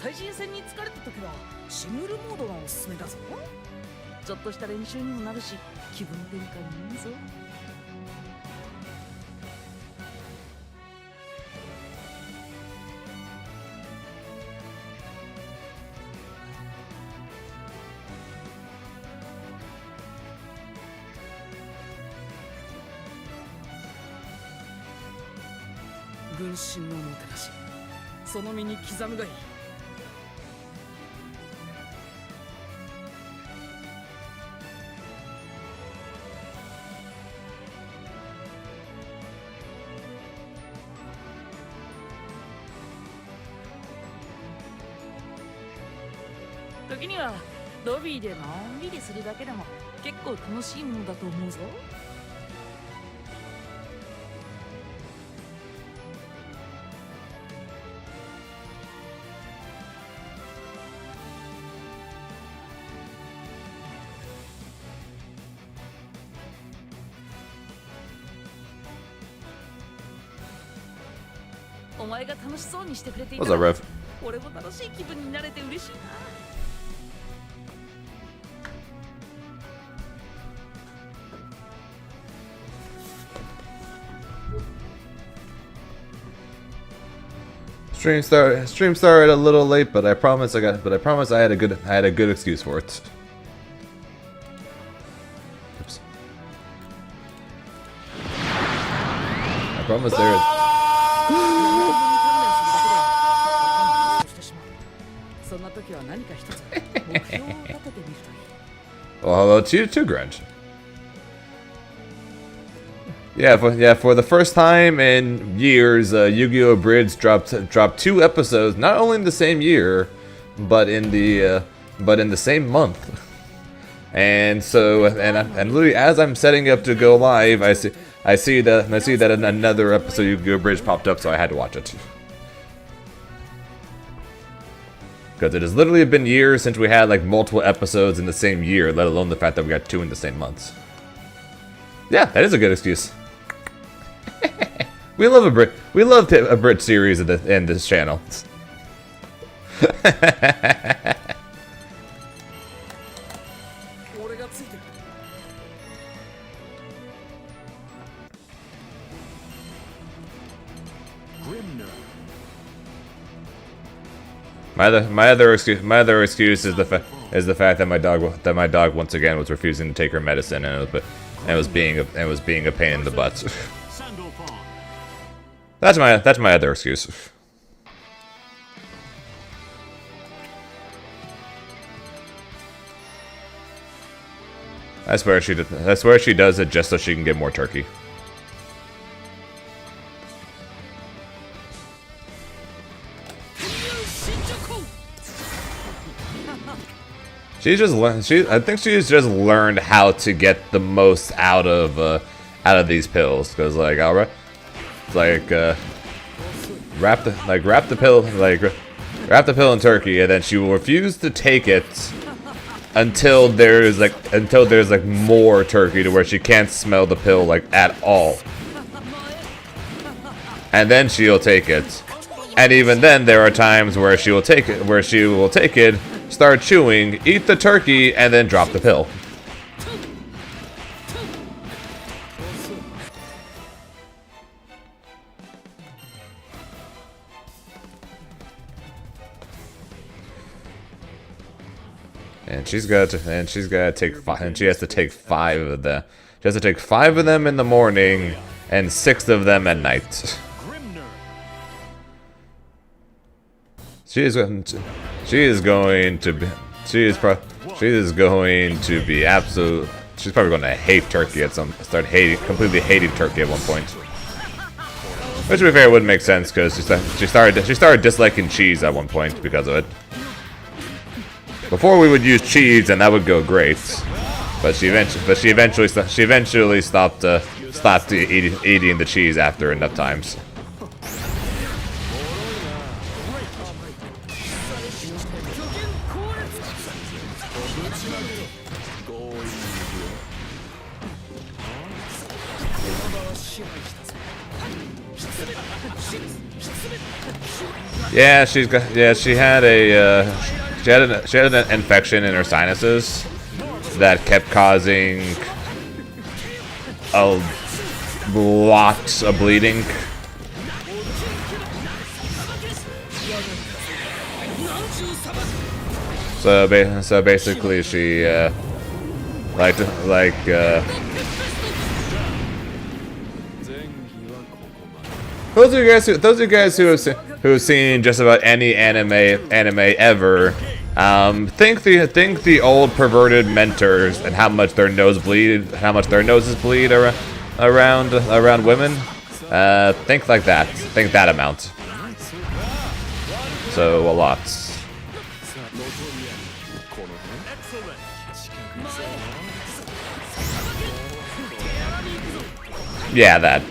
対人戦に疲れた時はシングルモードがおすすめだぞ。ちょっとした練習にもなるし、気分転換にいいぞ。軍神のもてなし、その身に刻むがいい。時にはロビーでのんびりするだけでも結構楽しいものだと思うぞ。お前が楽しそうにしてくれていたら、俺も楽しい気分になれて嬉しいな。Stream started a little late, but I promise I had a good excuse for it. Oops. I promise there is. Well, hello to you too, Grunge. Yeah, for the first time in years, Yu-Gi-Oh! Bridge dropped 2 episodes, not only in the same year, but in the same month. And so, and literally as I'm setting up to go live, I see that another episode of Yu-Gi-Oh! Bridge popped up, so I had to watch it. Because it has literally been years since we had like multiple episodes in the same year, let alone the fact that we got 2 in the same months. Yeah, that is a good excuse. We love a Brit series in this channel. My other excuse is the fact that my dog once again was refusing to take her medicine and was being a pain in the butt. That's my other excuse. I swear she does it just so she can get more turkey. I think she's just learned how to get the most out of these pills, because like wrap the pill in turkey, and then she will refuse to take it until there's like more turkey to where she can't smell the pill like at all, and then she'll take it. And even then, there are times where she will take it, start chewing, eat the turkey, and then drop the pill. And she has to take 5 of them. She has to take 5 of them in the morning and 6 of them at night. She is going to be absolute. She's probably going to hate turkey completely hating turkey at one point. Which, to be fair, wouldn't make sense because she started disliking cheese at one point because of it. Before we would use cheese and that would go great, but she eventually stopped eating the cheese after enough times. Yeah, she's got. Yeah, she had a. She had an infection in her sinuses that kept causing a lot of bleeding. So basically, she those of you guys who've seen just about any anime ever, think the old perverted mentors and how much their noses bleed around women. Think like that. Think that amount. So a lot. Yeah, that.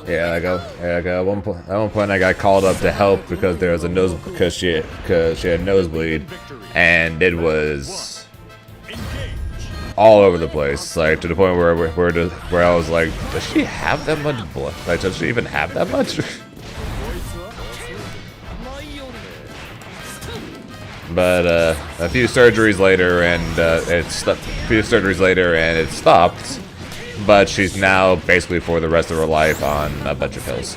Yeah, at one point I got called up to help because there was because she had nosebleed, and it was all over the place, like to the point where I was like, does she have that much blood? Like, does she even have that much? But a few surgeries later, and it stopped. But she's now basically for the rest of her life on a bunch of pills.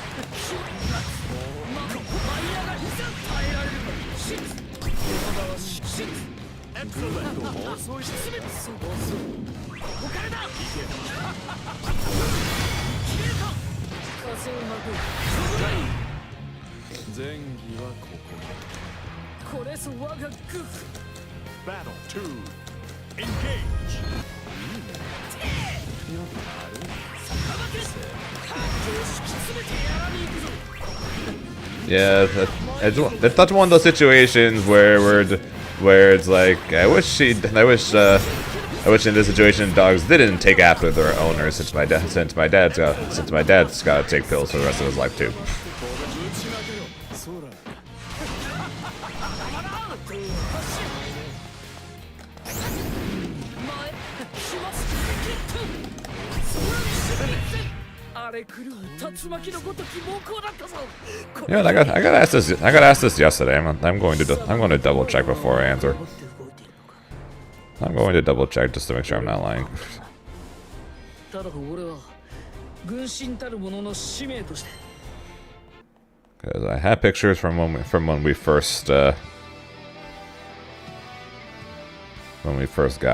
Battle 2. Engage. Yeah, that's one of those situations where it's like I wish in this situation dogs didn't take after their owners, since my dad's got to take pills for the rest of his life too. Yeah, I got asked this yesterday. I'm going to double check before I answer. I'm going to double check just to make sure I'm not lying. Because I had pictures from when we first got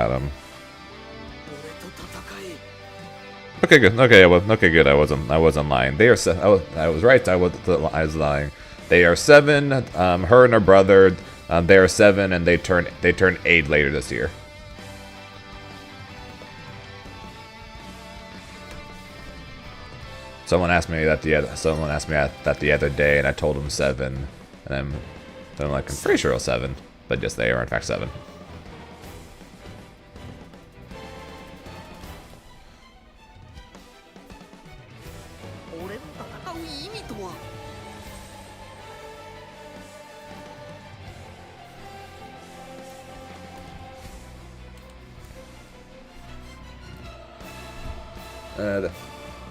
them. Okay, good. Okay, good. I wasn't lying. They are. I was right. I was lying. They are 7. Her and her brother. They are 7, and they turn 8 later this year. Someone asked me that the other day, and I told them 7, and I'm like, I'm pretty sure it was 7, but yes, they are in fact 7.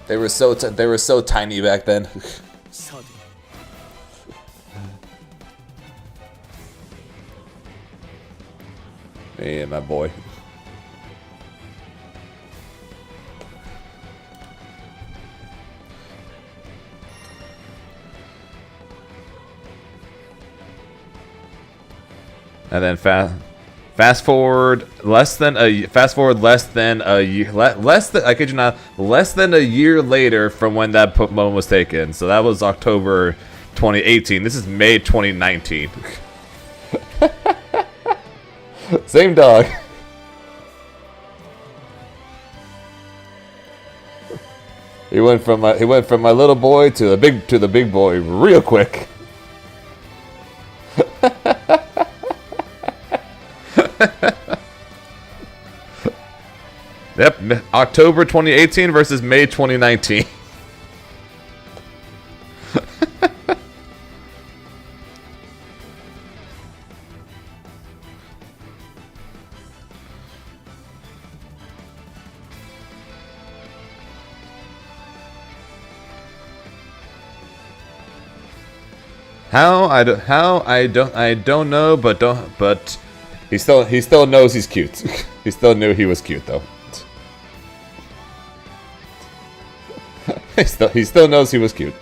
They were so tiny back then. Me and my boy. And then fast forward less than a year, I kid you not, less than a year later from when that Pokemon was taken. So that was October 2018. This is May 2019. Same dog. He went from my little boy to the big boy real quick. Yep, October 2018 versus May 2019. I don't know, but he still knows he's cute. He still knew he was cute though. he still knows he was cute.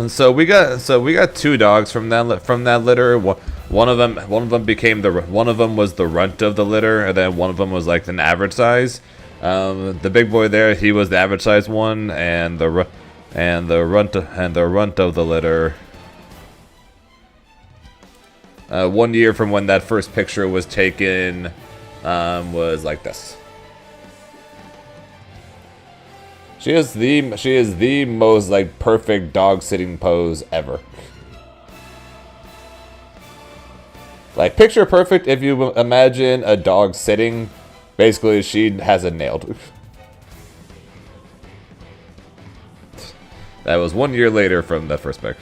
So we got two dogs from that litter. One of them was the runt of the litter, and then one of them was like an average size. The big boy there, he was the average size one, and the runt of the litter. 1 year from when that first picture was taken, was like this. She is the most like perfect dog sitting pose ever. Like picture perfect if you imagine a dog sitting. Basically, she has it nailed. That was 1 year later from that first pic.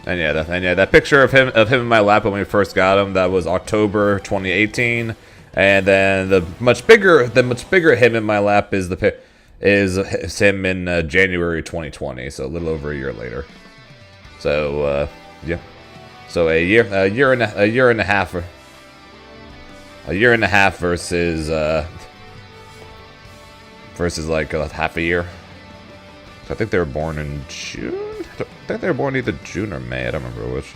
And yeah, that picture of him in my lap when we first got him, that was October 2018. And then the much bigger him in my lap is him in January 2020, so a little over a year later. So yeah, so a year and a half versus like half a year. I think they were born in June. I think they were born either June or May. I don't remember which.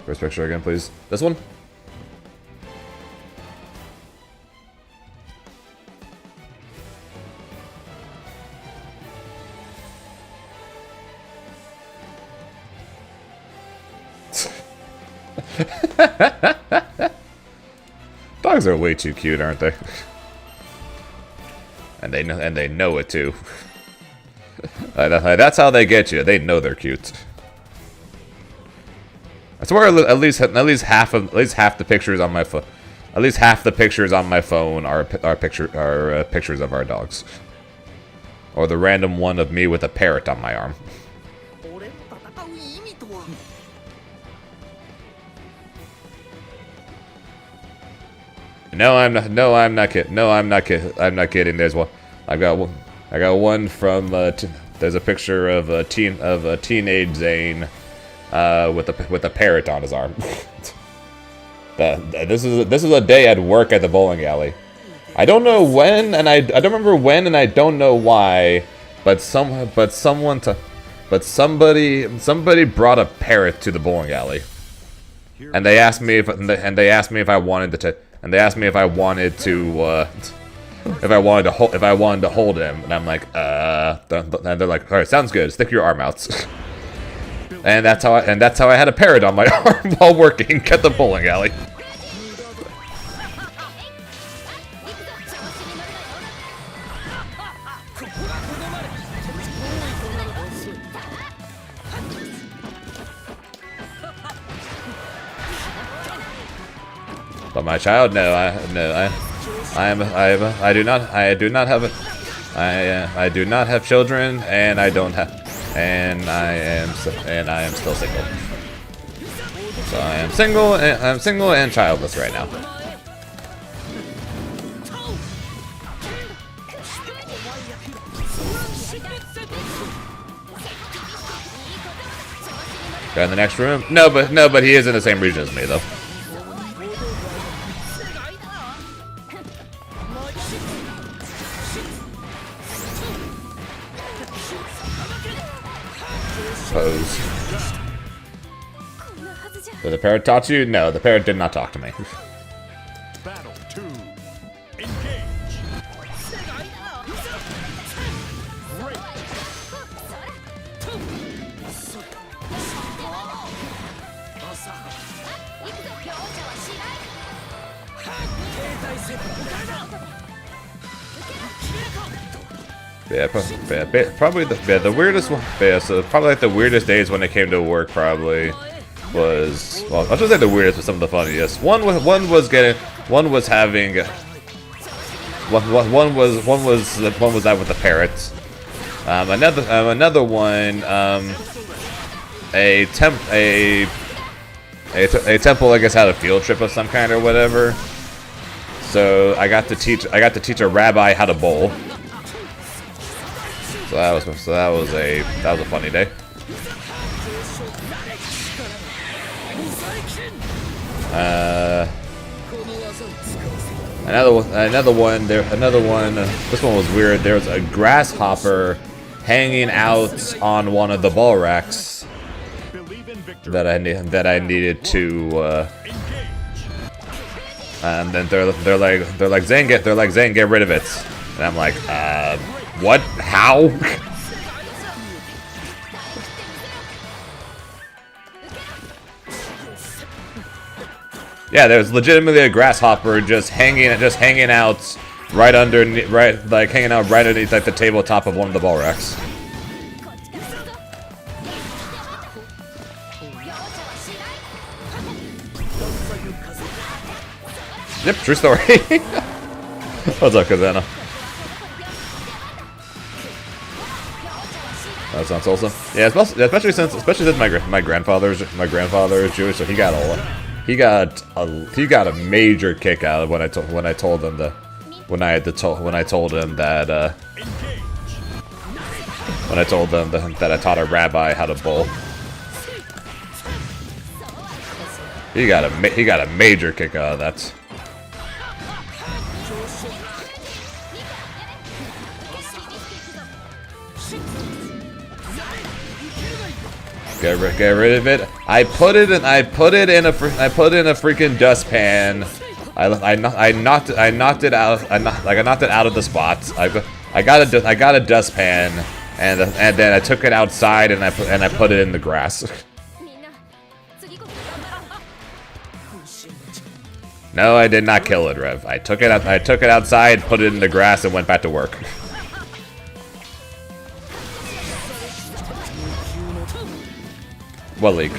First picture again, please. This one? Dogs are way too cute, aren't they? And they know it too. That's how they get you. They know they're cute. I swear, at least half the pictures on my phone, are pictures of our dogs, or the random one of me with a parrot on my arm. No, I'm not kidding. There's one. I got one from. There's a picture of a teenage Zane, with a parrot on his arm. This is a day at work at the bowling alley. I don't know when, and I don't remember when, and I don't know why, but somebody brought a parrot to the bowling alley, and they asked me if I wanted to. And they asked me if I wanted to hold him, and I'm like, and they're like, all right, sounds good. Stick your arm out. And that's how I had a parrot on my arm while working at the bowling alley. But my child, I do not have children, and I am still single. So I'm single and childless right now. Guy in the next room? No, but he is in the same region as me though. Pose. Did the parrot talk to you? No, the parrot did not talk to me. Battle 2. Engage. Great. Probably the weirdest one. Yeah, so probably like the weirdest days when it came to work probably was, well, I'll just say the weirdest, but some of the funniest. One was having one was out with the parrots. Another one, a temple, I guess, had a field trip of some kind or whatever. So I got to teach a rabbi how to bowl. So that was a funny day. Another one. This one was weird. There was a grasshopper hanging out on one of the ball racks that I needed to. And then they're like Zane, get rid of it. And I'm like, what? How? Yeah, there's legitimately a grasshopper just hanging out right underneath, hanging out right underneath like the tabletop of one of the ball racks. Yep, true story. What's up, Kazana? That sounds awesome. Yeah, especially since my grandfather is Jewish, so he got a major kick out of when I told him that I taught a rabbi how to bowl. He got a major kick out of that. Get rid of it. I put it in a freaking dustpan. I knocked it out. I knocked it out of the spot. I got a dustpan, and then I took it outside and I put it in the grass. No, I did not kill it, Rev. I took it outside, put it in the grass, and went back to work. What leak?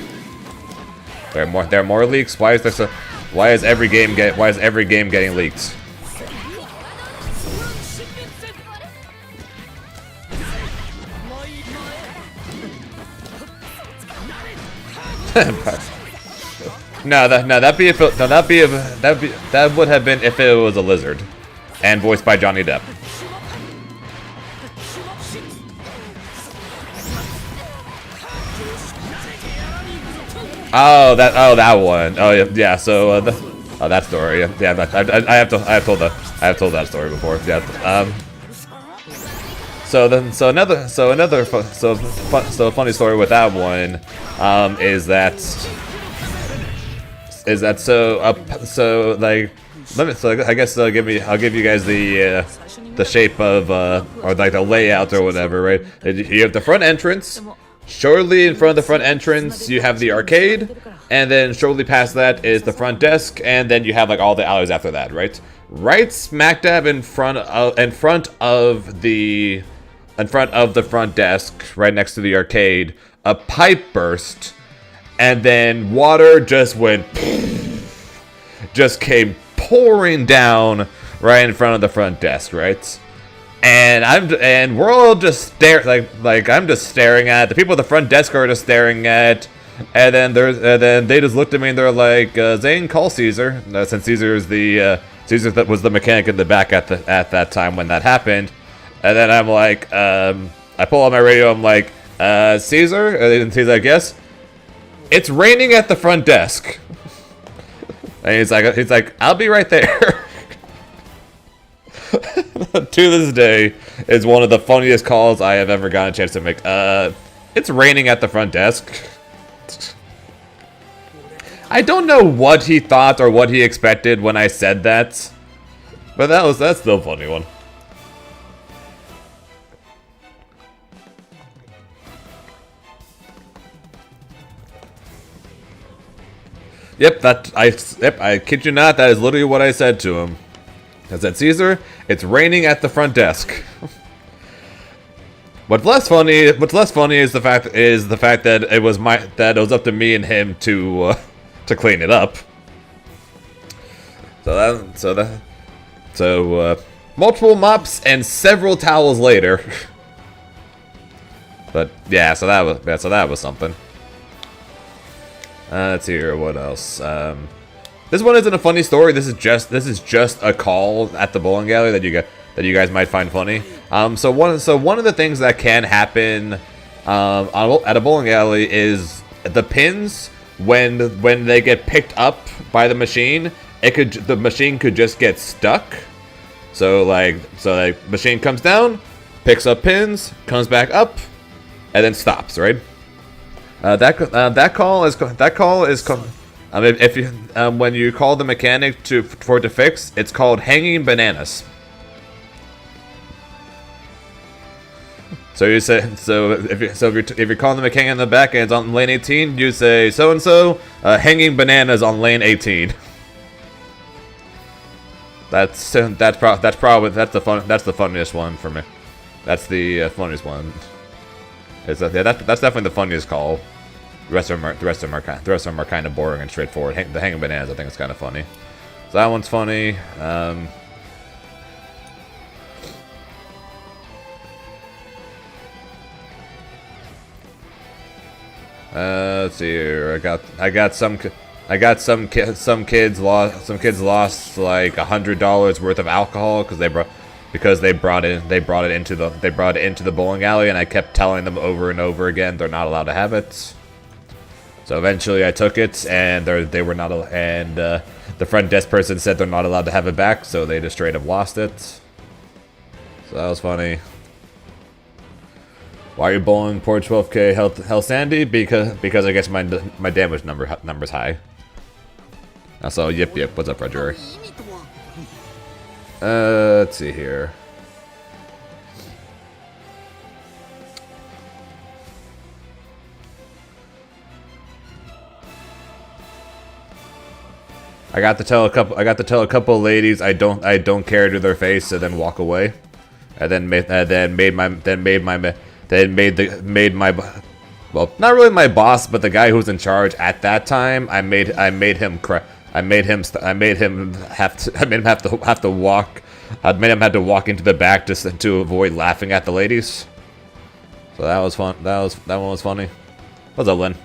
There are more leaks. Why is every game getting leaked? That would have been if it was a lizard, and voiced by Johnny Depp. Oh, that one. Oh yeah. So that story. Yeah. I have told that story before. Yeah. So a funny story with that one is that I guess I'll give you guys the shape of or like the layout or whatever, right? You have the front entrance. Shortly in front of the front entrance, you have the arcade, and then shortly past that is the front desk, and then you have like all the alleys after that, right? Right smack dab in front of the front desk, right next to the arcade, a pipe burst, and then water just came pouring down right in front of the front desk, right? And we're all just I'm just staring at the people at the front desk are just staring at And then they just looked at me and they're like, Zane, call Caesar. Since Caesar is the Caesar that was the mechanic in the back at that time when that happened. And then I'm like, I pull out my radio. I'm like, Caesar, and he's like, yes. It's raining at the front desk. And he's like, I'll be right there. To this day, is one of the funniest calls I have ever gotten a chance to make. It's raining at the front desk. I don't know what he thought or what he expected when I said that, but that's still a funny one. Yep, I kid you not, that is literally what I said to him. I said, Caesar, it's raining at the front desk. What's less funny is the fact that it was up to me and him to clean it up. So multiple mops and several towels later. But yeah, so that was something. Let's see here, what else? This one isn't a funny story. This is just a call at the bowling alley that you guys might find funny. So one of the things that can happen at a bowling alley is the pins when they get picked up by the machine. The machine could just get stuck. So machine comes down, picks up pins, comes back up, and then stops. Right. That call is if you when you call the mechanic for it to fix, it's called hanging bananas. So you say if you're calling the mechanic in the back and it's on lane 18, you say so and so hanging bananas on lane 18. That's the funniest one for me. That's the funniest one. That's definitely the funniest call. The rest of them are kind of boring and straightforward. The hanging bananas, I think, is kind of funny. So that one's funny. Let's see here. I got some kids lost like $100 worth of alcohol because they brought it into the bowling alley, and I kept telling them over and over again they're not allowed to have it. So eventually I took it, and they were not, and the front desk person said they're not allowed to have it back, so they just straight up lost it. So that was funny. Why are you bowling Port 12K Hell Sandy? Because I guess my damage number's high. Also, yep, what's up, Roger? Let's see here. I got to tell a couple ladies I don't care to their face, and then walk away, and then made my well, not really my boss, but the guy who was in charge at that time. I made him have to walk into the back just to avoid laughing at the ladies. So that was fun. That one was funny. What's up, Lynn?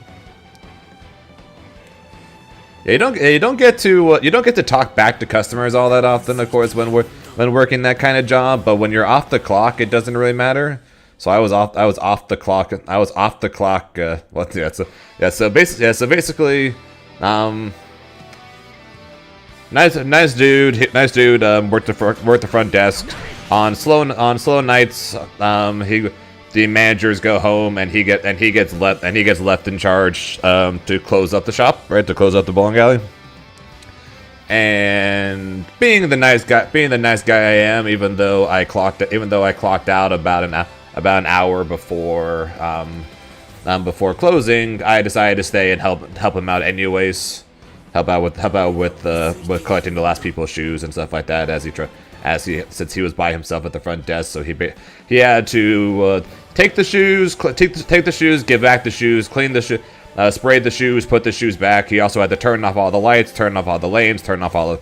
Yeah, you don't get to talk back to customers all that often, of course, when working that kind of job. But when you're off the clock, it doesn't really matter. So I was off the clock. So basically, nice dude. Worked the front desk on slow nights. The managers go home, and he gets left in charge to close up the shop, right? To close up the bowling alley. And being the nice guy I am, even though I clocked out about an hour before closing, I decided to stay and help him out anyways. Help out with collecting the last people's shoes and stuff like that since he was by himself at the front desk. So he had to take the shoes, give back the shoes, clean the shoes, spray the shoes, put the shoes back. He also had to turn off all the lights, turn off all the lanes, turn off all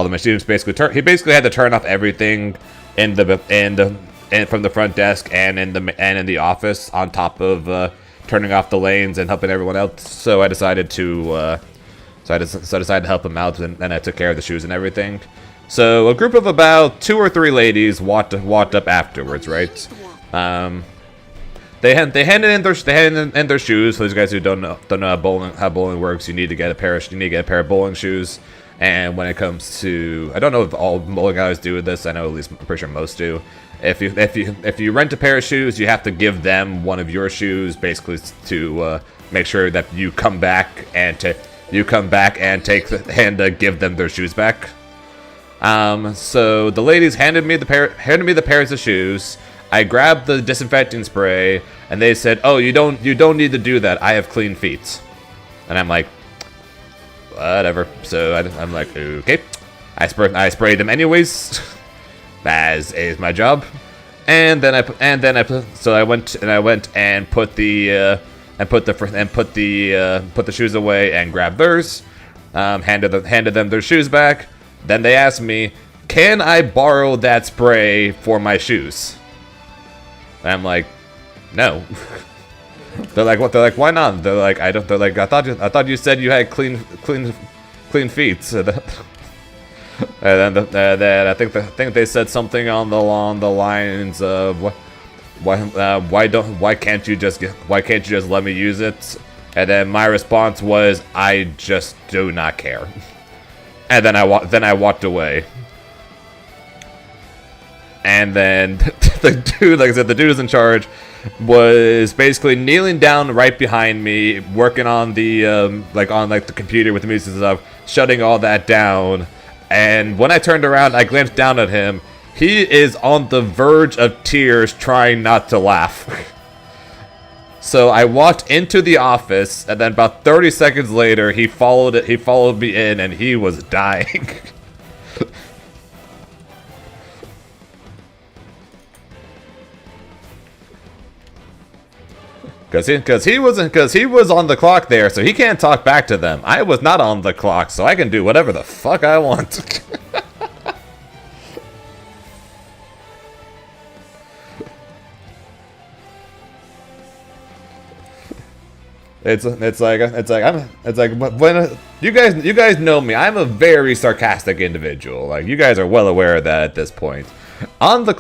the machines. He basically had to turn off everything from the front desk and in the office, on top of turning off the lanes and helping everyone else. So I decided to so I decided to help him out, and I took care of the shoes and everything. So a group of about 2 or 3 ladies walked up afterwards, right? They handed in their shoes. For those guys who don't know how bowling works, you need to get a pair of bowling shoes. And when it comes to, I don't know if all bowling guys do this. I know at least I'm pretty sure most do. If you rent a pair of shoes, you have to give them one of your shoes, basically to make sure that you come back and give them their shoes back. So the ladies handed me the pairs of shoes. I grabbed the disinfecting spray, and they said, "Oh, you don't need to do that. I have clean feet." And I'm like, whatever. So I'm like, okay. I sprayed them anyways, as is my job. And then I went and put the shoes away and grabbed theirs. Handed them their shoes back. Then they asked me, "Can I borrow that spray for my shoes?" And I'm like, "No." They're like, "What?" They're like, "Why not?" They're like, "I don't." They're like, "I thought you said you had clean feet." So and then I think they said something along the lines of, why can't you just let me use it? And then my response was, "I just do not care." And then I walked away. And then the dude, like I said, the dude who's in charge was basically kneeling down right behind me, working on the the computer with the music and stuff, shutting all that down. And when I turned around, I glanced down at him. He is on the verge of tears, trying not to laugh. So I walked into the office, and then about 30 seconds later, he followed me in, and he was dying. Because he was on the clock there, so he can't talk back to them. I was not on the clock, so I can do whatever the fuck I want. It's like when you guys know me, I'm a very sarcastic individual. Like, you guys are well aware of that at this point. On the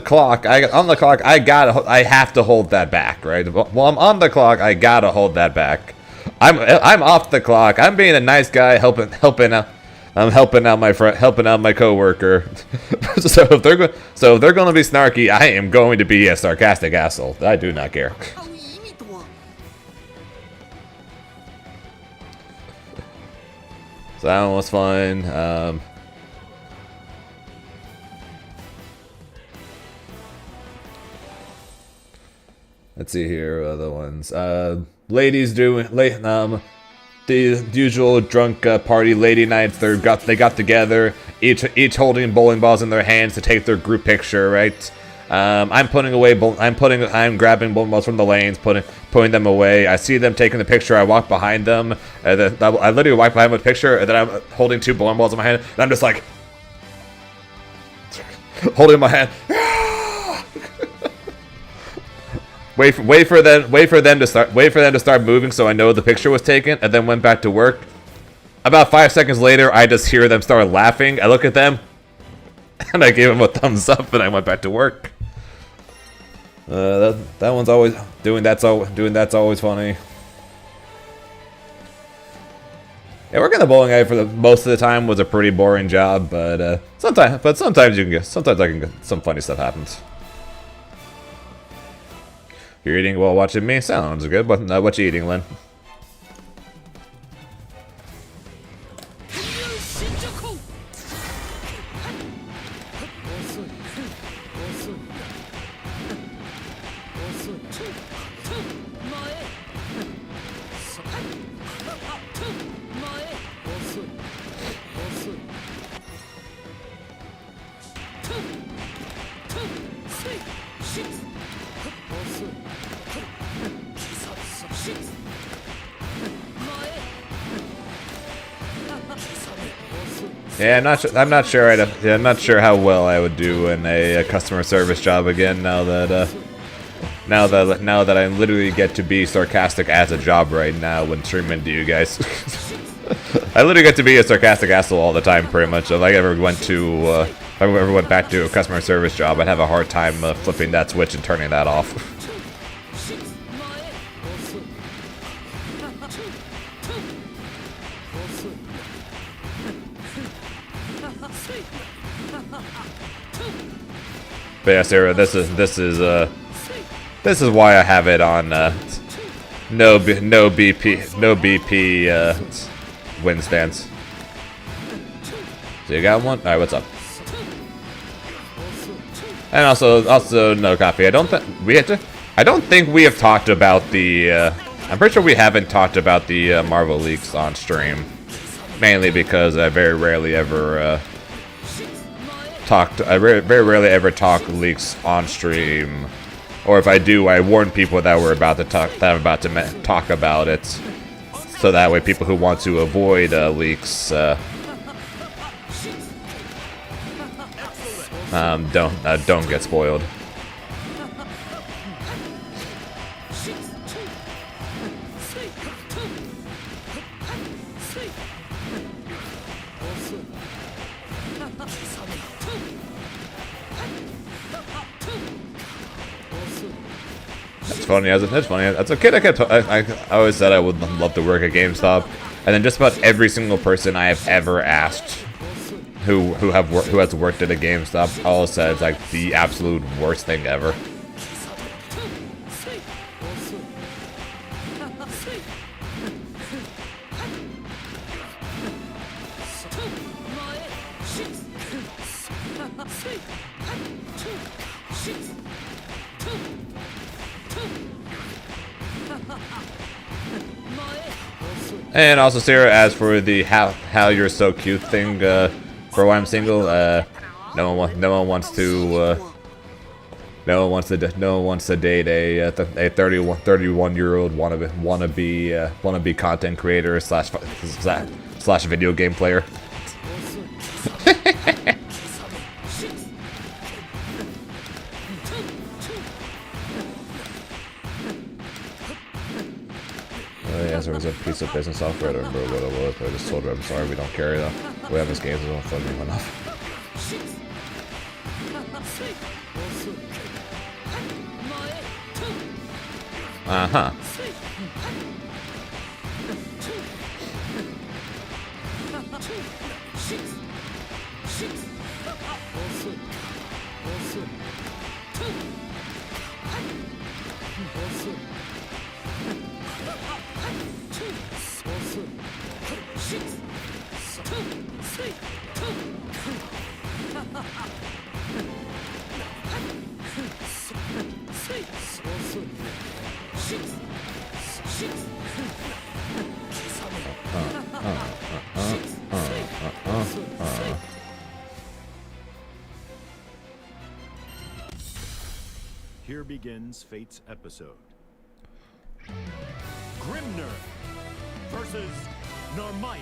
clock, I have to hold that back, right? While I'm on the clock, I gotta hold that back. I'm off the clock. I'm being a nice guy, helping out. I'm helping out my coworker. so if they're gonna be snarky, I am going to be a sarcastic asshole. I do not care. So that one was fun. Let's see here, other ones. Ladies doing the usual drunk party lady nights. They got together, each holding bowling balls in their hands to take their group picture, right? I'm grabbing bowling balls from the lanes, putting them away. I see them taking the picture. I walk behind them. And then I literally walk behind them with the picture, and then I'm holding 2 bowling balls in my hand, and I'm just like holding my hand. Wait for them to start moving, so I know the picture was taken, and then went back to work. About 5 seconds later, I just hear them start laughing. I look at them, and I gave them a thumbs up, and I went back to work. That one's always doing that's always funny. Yeah, working the bowling alley for the most of the time was a pretty boring job, but sometimes I can get some funny stuff happens. You're eating while watching me? Sounds good. What you eating, Lynn? Yeah, I'm not sure how well I would do in a customer service job again now that Now that I literally get to be sarcastic as a job right now when streaming to you guys. I literally get to be a sarcastic asshole all the time, pretty much. If I ever went back to a customer service job, I'd have a hard time flipping that switch and turning that off. But yeah, Sarah, this is why I have it on no BP win stance. So you got one? All right, what's up? And also no copy. I don't think we have talked about the. I'm pretty sure we haven't talked about the Marvel leaks on stream, mainly because I very rarely ever very rarely ever talk leaks on stream, or if I do, I warn people that we're about to talk talk about it, so that way people who want to avoid leaks don't get spoiled. It's funny as a kid. I always said I would love to work at GameStop, and then just about every single person I have ever asked who has worked at a GameStop all said it's like the absolute worst thing ever. And also, Sarah, as for the how you're so cute thing, for why I'm single, no one wants to date a 31-year-old wannabe content creator slash video game player. Yes, there was a piece of business software. I don't remember what it was, but I just told her I'm sorry, we don't carry that. We have this game, so don't fund me enough. Uh-huh. Here begins Fate's episode. Grimner versus Narmaya.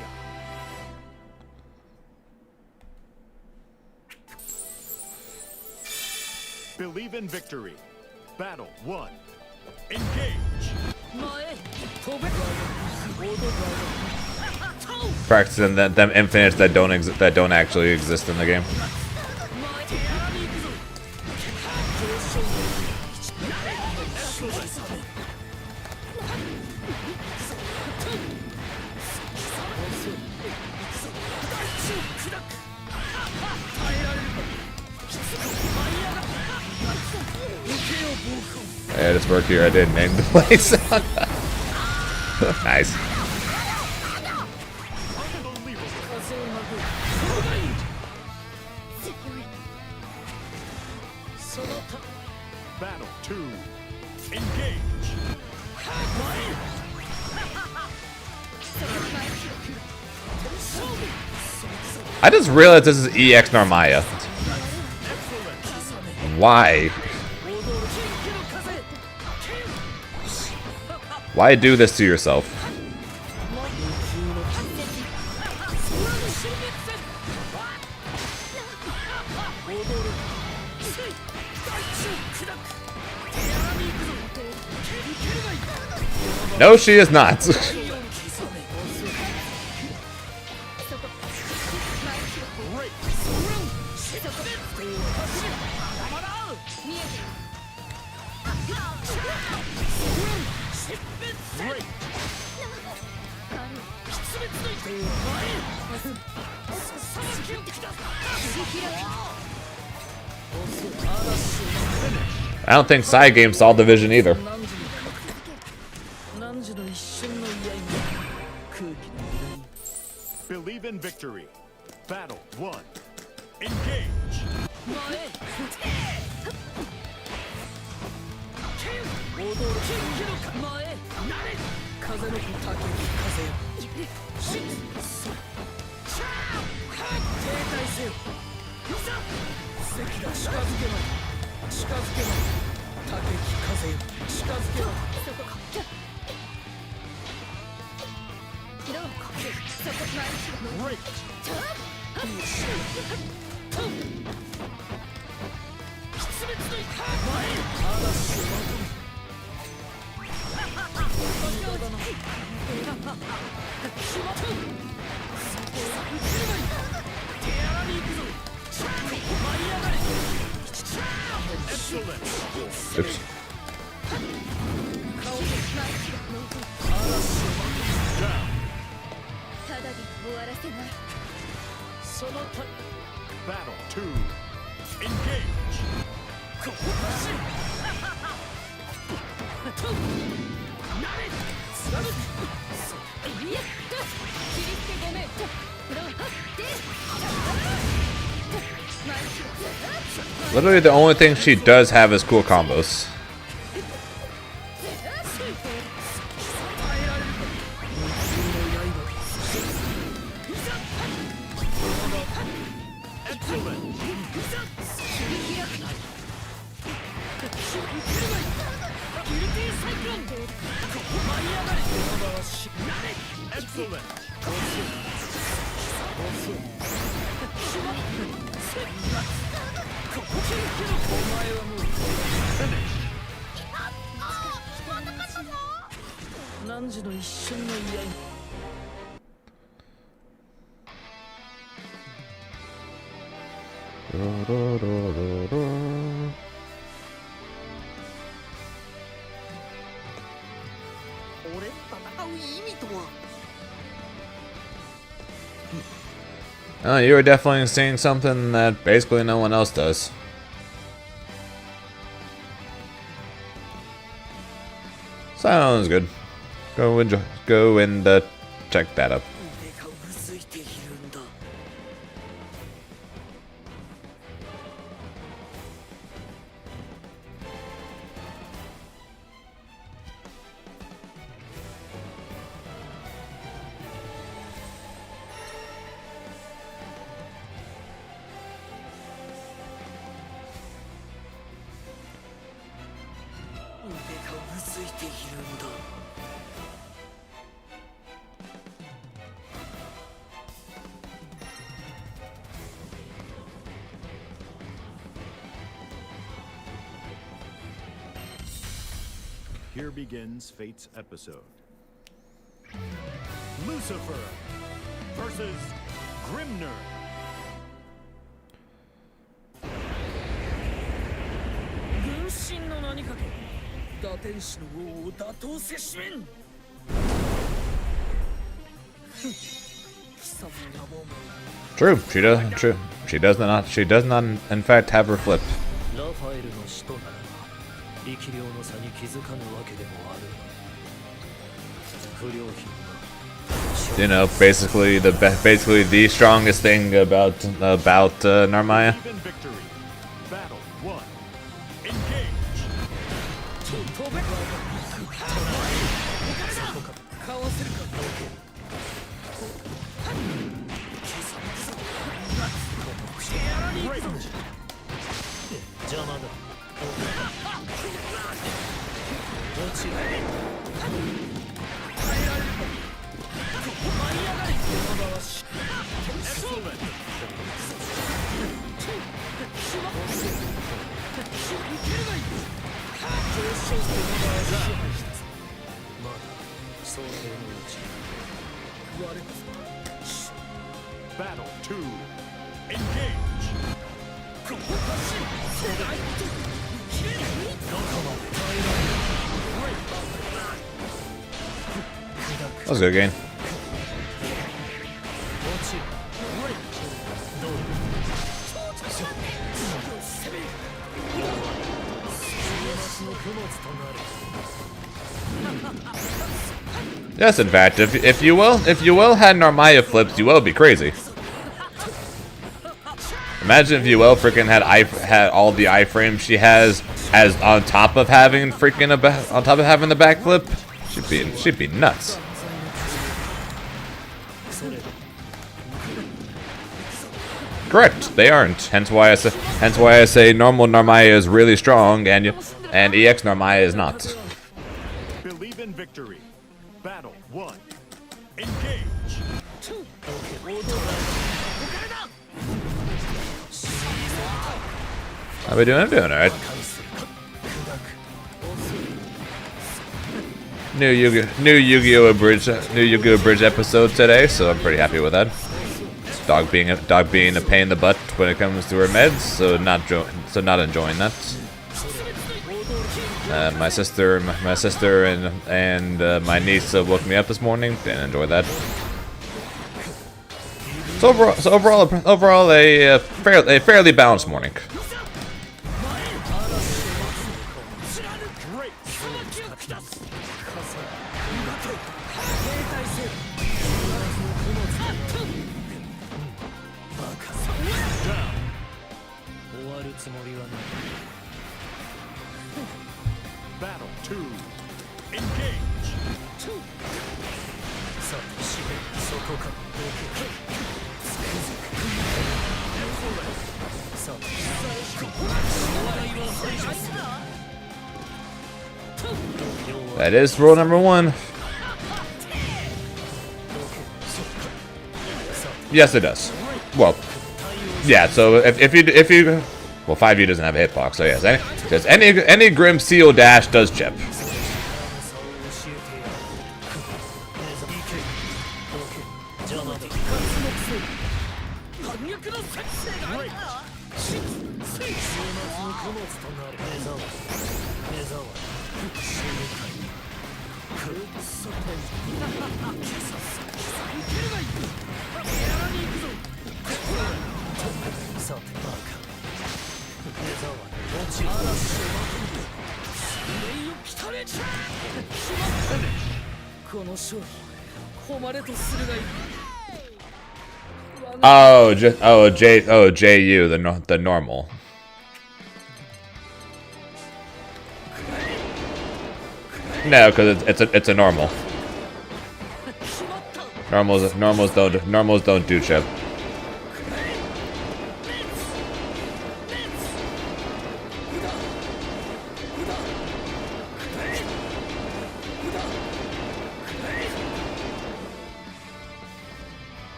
Believe in victory. Battle 1. Engage. Practicing them infinites that don't actually exist in the game. Yeah, just work here. I didn't name the place. Nice. Battle 2. Engage. I just realized this is EX Narmaya. Why? Why do this to yourself? No, she is not. 'I don't think Side Game saw the vision either. 何時の一瞬の居合に空気の揺らぎ Believe in victory. Battle 1. Engage. 踊る前風の竹に風よ停滞せよ関が近づけまい近づけまい竹木風よ近づけまい Great. Oops. ただで終わらせない Battle 2. Engage. いやっと切り捨てごめんローで Literally the only thing she does have is cool combos. Excellent. Finish. 何時の一瞬の居合に 俺戦う意味とは You are definitely seeing something that basically no one else does. Sounds good. Go and check that up. 腕がうずいているんだ 腕がうずいているんだ Here begins Fate's episode. Lucifer versus Grimner. 軍神の名にかけ打天使の王を打倒せしめん貴様の野望も True. She does not. She does not, in fact, have her flip. ラファエルの使徒なら力量の差に気づかぬわけでもある不良品が You know, basically the strongest thing about Narmaya. Believe in victory. Battle 1. Engage. 飛べかわせるか Great. 邪魔だ落ちろ耐えられるか舞い上がれ山田はし Excellent. Battle 2. Engage. That was a good game. Yes, in fact, if Yuel had Narmaya flips, Yuel would be crazy. Imagine if Yuel freaking had all the iframes she has as on top of having freaking the backflip. She'd be nuts. Correct, they aren't. Hence why I say normal Narmaya is really strong and EX Narmaya is not. Believe in victory. Battle 1. Engage. How we doing? I'm doing alright. New Yu-Gi-Oh! Bridge episode today, so I'm pretty happy with that. Dog being a pain in the butt when it comes to her meds, so not enjoying that. My sister and my niece woke me up this morning. Didn't enjoy that. So overall, a fairly balanced morning. Battle 2. Engage. That is rule number 1. Yes, it does. Well, yeah. So if you well, 5U doesn't have a hitbox, so yes, any Grim Seal dash does chip. JU, the normal. No, because it's a normal. Normals don't do chip.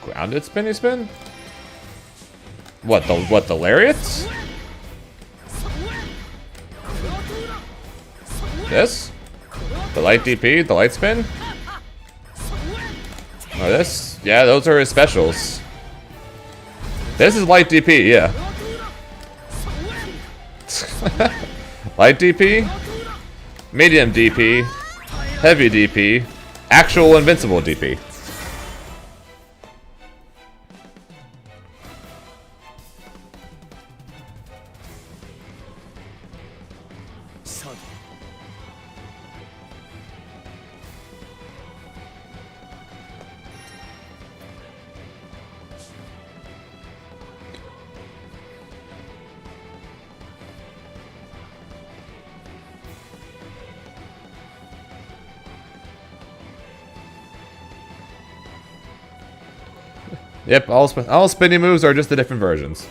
Grounded spinny spin? What the lariats? This? The light DP, the light spin? Oh, this? Yeah, those are his specials. This is light DP, yeah. Light DP, medium DP, heavy DP, actual invincible DP. Yep, all spinny moves are just the different versions.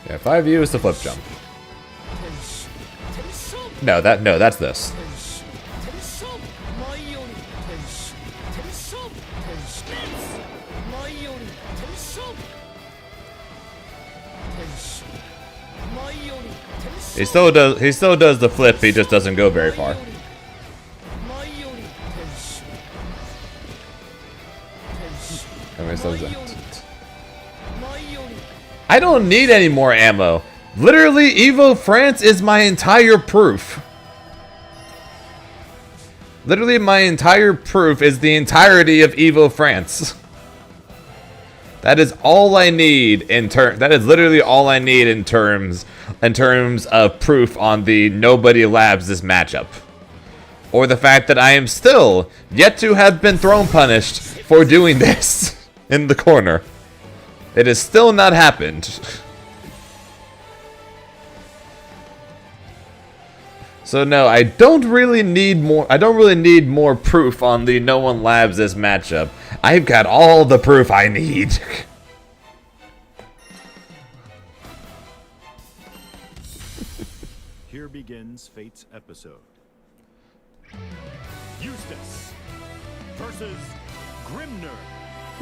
Yeah, 5U is the flip jump. No, that's this. He still does the flip, he just doesn't go very far. I don't need any more ammo. Literally, Evo France is my entire proof. Literally, my entire proof is the entirety of Evo France. That is all I need in that is literally all I need in terms of proof on the Nobody Labs this matchup. Or the fact that I am still yet to have been thrown punished for doing this in the corner. It has still not happened. So no, I don't really need more proof on the No One Labs this matchup. I've got all the proof I need. Here begins Fate's episode. Eustace versus Grimner.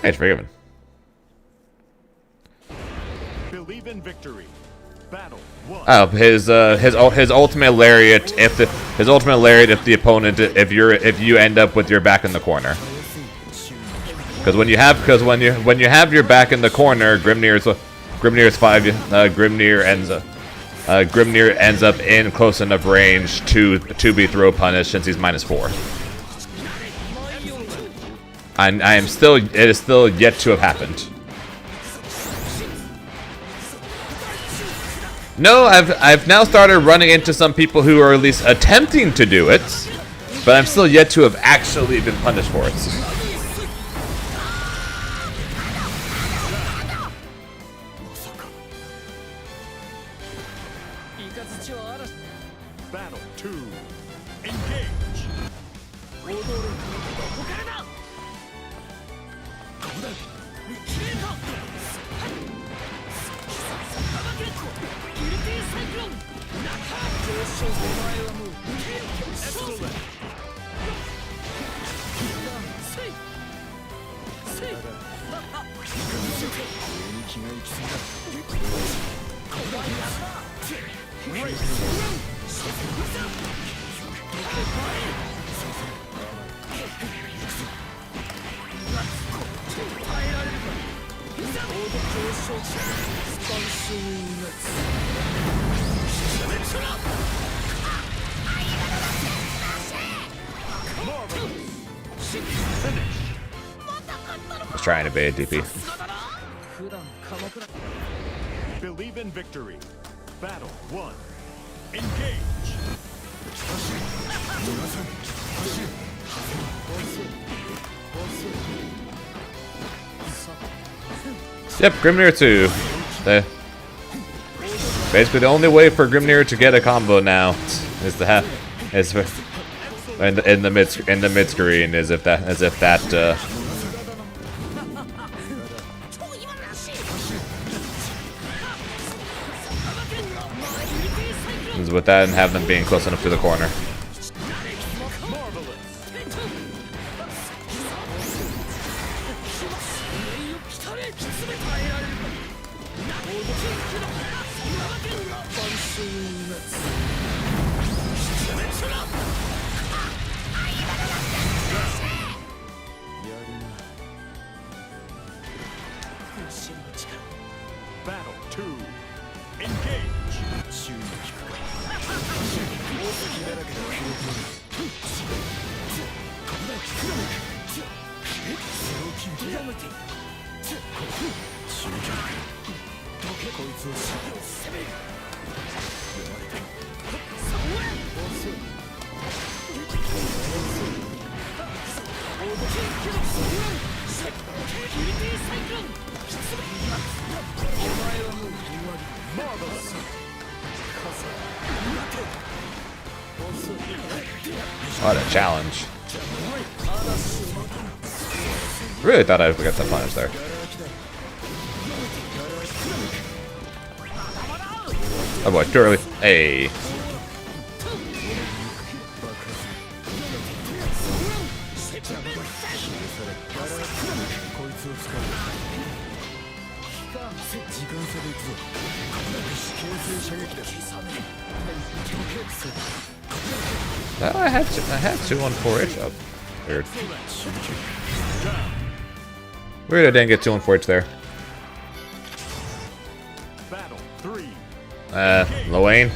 Hey, it's forgiven. Believe in victory. Battle 1. Oh, his ultimate lariat if you end up with your back in the corner. Because when you have your back in the corner, Grimnir ends up in close enough range to be throw punished since he's -4. It is still yet to have happened. No, I've now started running into some people who are at least attempting to do it, but I'm still yet to have actually been punished for it. Battle 2. Engage. I was trying to bait a DP. Believe in victory. Battle 1. Engage. Yep, Grimnir 2. Basically, the only way for Grimnir to get a combo now is to have in the mid screen as if that is with that and have them being close enough to the corner. Battle 2. Engage. What a challenge. Really thought I'd get the punish there. Oh boy, too early. Hey. Oh, I had 214H up. Weird. Weird I didn't get 214H there. Battle 3. Lowain.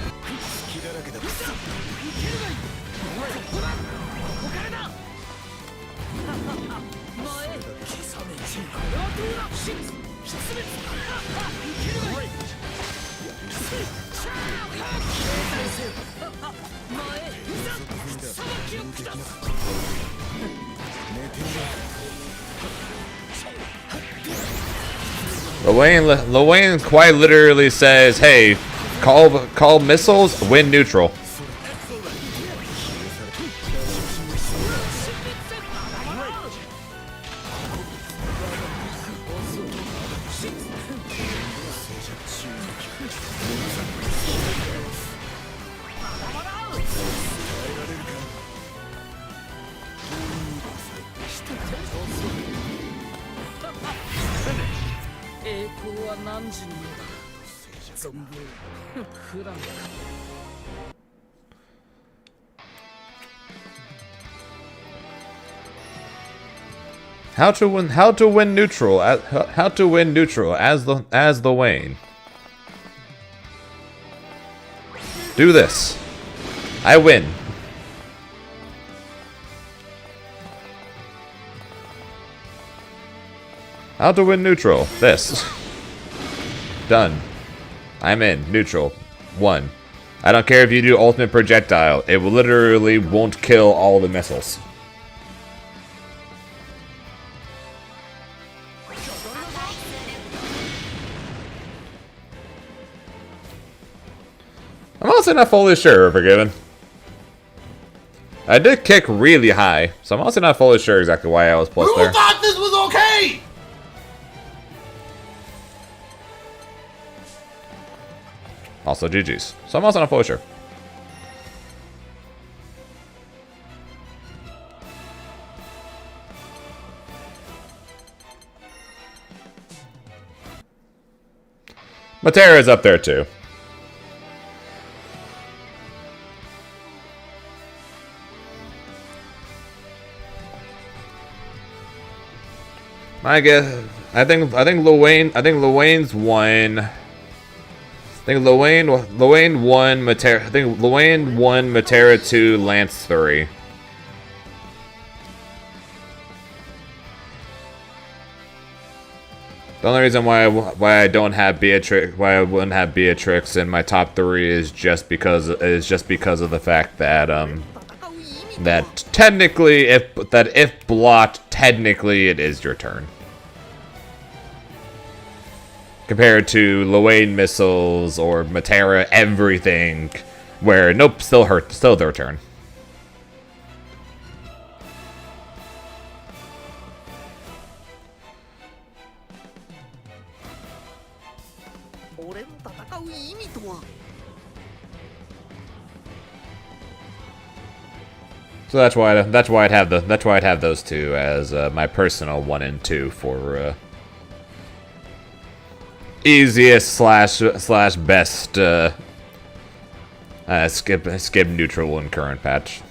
Lowain quite literally says, "Hey, call missiles, win neutral." How to win neutral as the Wayne. Do this. I win. How to win neutral. This. Done. I'm in. Neutral. 1. I don't care if you do ultimate projectile. It will literally won't kill all the missiles. I'm also not fully sure, Forgiven. I did kick really high, so I'm also not fully sure exactly why I was plus there. Who thought this was okay? Also GG's. So I'm also not fully sure. Matera is up there too. I guess I think Lowain's won. I think Lowain won Matera. I think Lowain won Matera 2, Lance 3. The only reason why I don't have Beatrix, why I wouldn't have Beatrix in my top 3 is just because of the fact that that technically if blocked, technically it is your turn. Compared to Lowain missiles or Matera everything, where nope, still their turn. So that's why I'd have those two as my personal 1 and 2 for easiest slash best skip neutral in current patch.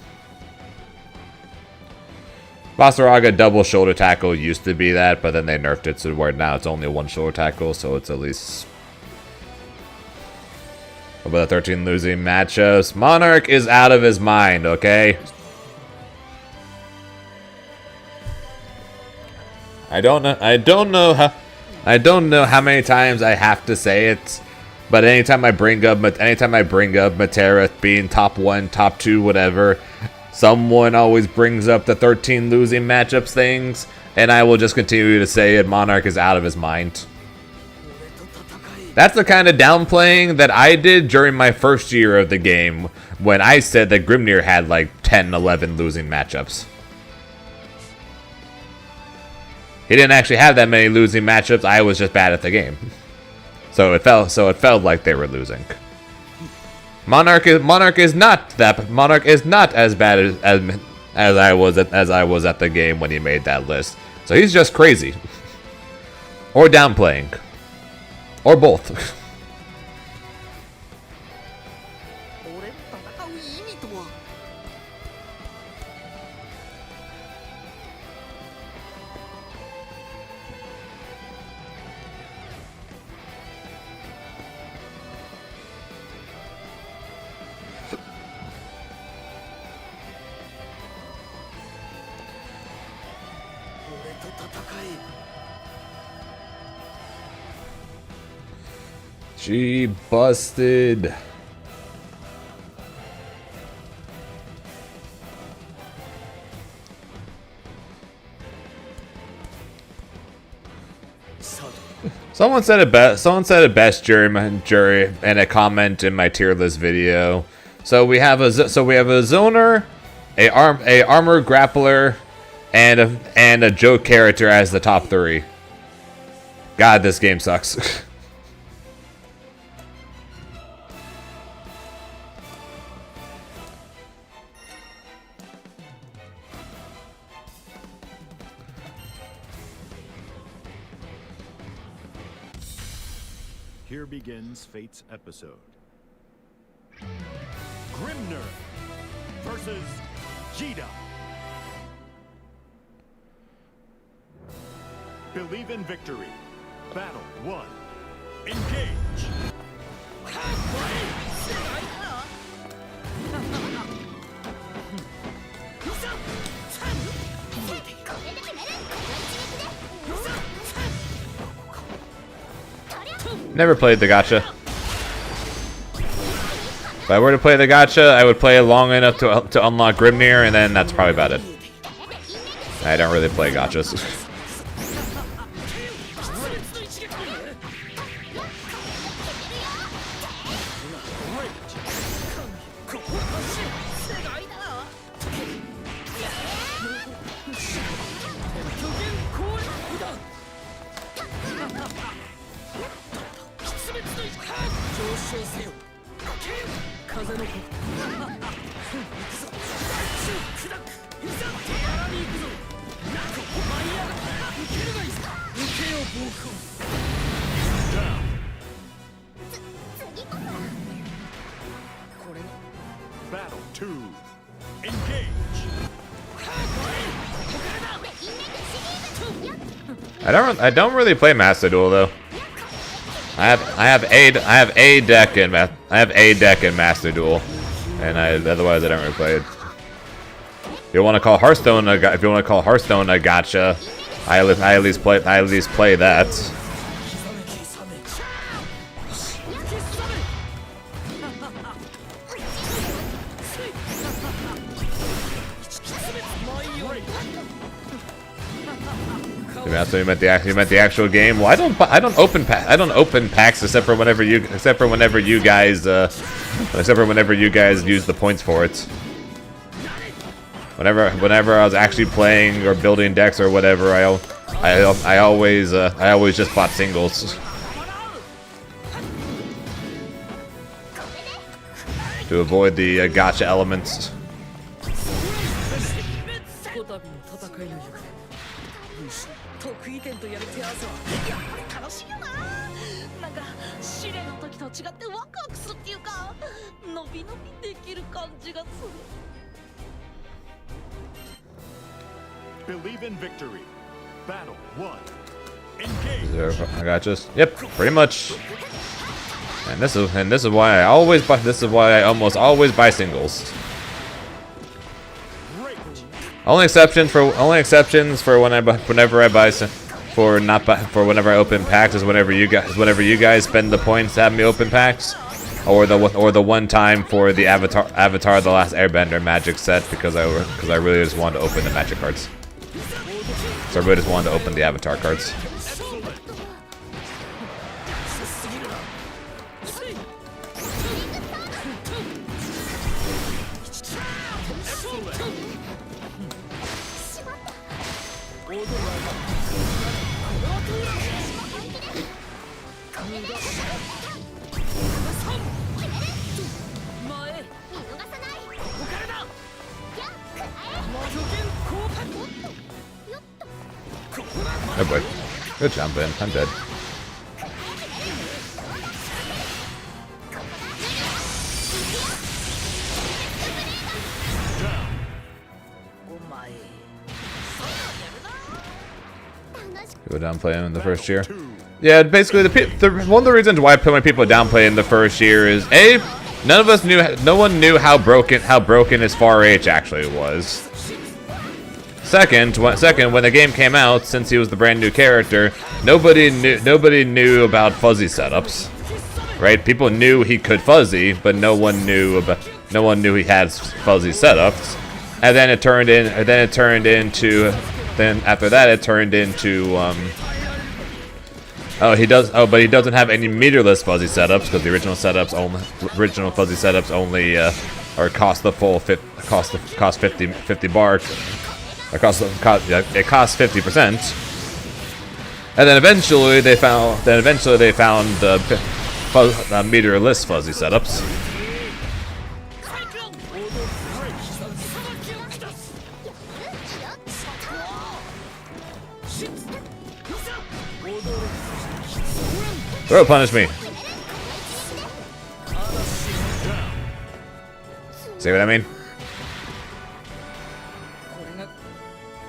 Basaraga double shoulder tackle used to be that, but then they nerfed it so where now it's only 1 shoulder tackle, so it's at least. About the 13 losing matchups, Monarch is out of his mind. Okay. I don't know how many times I have to say it, but anytime I bring up Matera being top 1, top 2, whatever, someone always brings up the 13 losing matchups things, and I will just continue to say it. Monarch is out of his mind. That's the kind of downplaying that I did during my first year of the game when I said that Grimnir had like 10, 11 losing matchups. He didn't actually have that many losing matchups. I was just bad at the game. So it felt like they were losing. Monarch is not as bad as I was at the game when he made that list. So he's just crazy. Or downplaying. Or both. 俺と戦う意味とは。俺と戦え。 She busted. Someone said it best. Someone said it best jury in a comment in my tier list video. So we have a zoner, a armor grappler, and a joke character as the top 3. God, this game sucks. Here begins Fate's episode. Grimnir versus Jida. Believe in victory. Battle 1. Engage. Never played the gacha. If I were to play the gacha, I would play it long enough to unlock Grimnir, and then that's probably about it. I don't really play gachas. Battle 2. Engage. I don't really play Master Duel though. I have a deck in Master Duel, and otherwise I don't really play it. If you want to call Hearthstone a gacha, I at least play that. So you meant the actual game. Well, I don't open packs except for whenever you guys use the points for it. Whenever I was actually playing or building decks or whatever, I always just bought singles to avoid the gacha elements. 得意点とやる手合わせはやっぱり楽しいよな。なんか試練の時と違ってワクワクするっていうか、のびのびできる感じがする。 Believe in victory. Battle 1. Engage. I got just pretty much. And this is why I almost always buy singles. Only exceptions for whenever I open packs is whenever you guys spend the points to have me open packs. or the one time for the Avatar the Last Airbender magic set because I really just wanted to open the magic cards. So I really just wanted to open the Avatar cards. Oh boy. Good job, Ben. I'm dead. People downplay him in the first year. Yeah, basically, one of the reasons why I put my people downplay in the first year is A, no one knew how broken his Far H actually was. Second, when the game came out, since he was the brand new character, nobody knew about fuzzy setups, right? People knew he could fuzzy, but no one knew he had fuzzy setups. And then after that it turned into but he doesn't have any meterless fuzzy setups because the original fuzzy setups only or cost the full cost 50 bar. It costs 50%, and then eventually they found the meterless fuzzy setups. Throw punish me. See what I mean?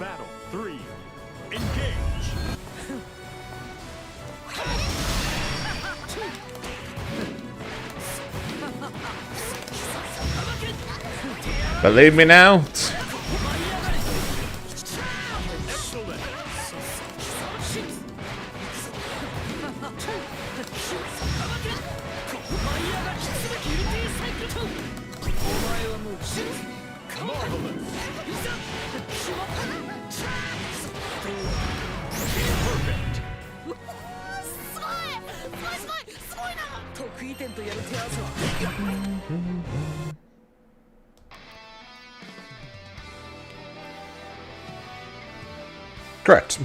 Battle 3. Engage. Believe me now? Correct.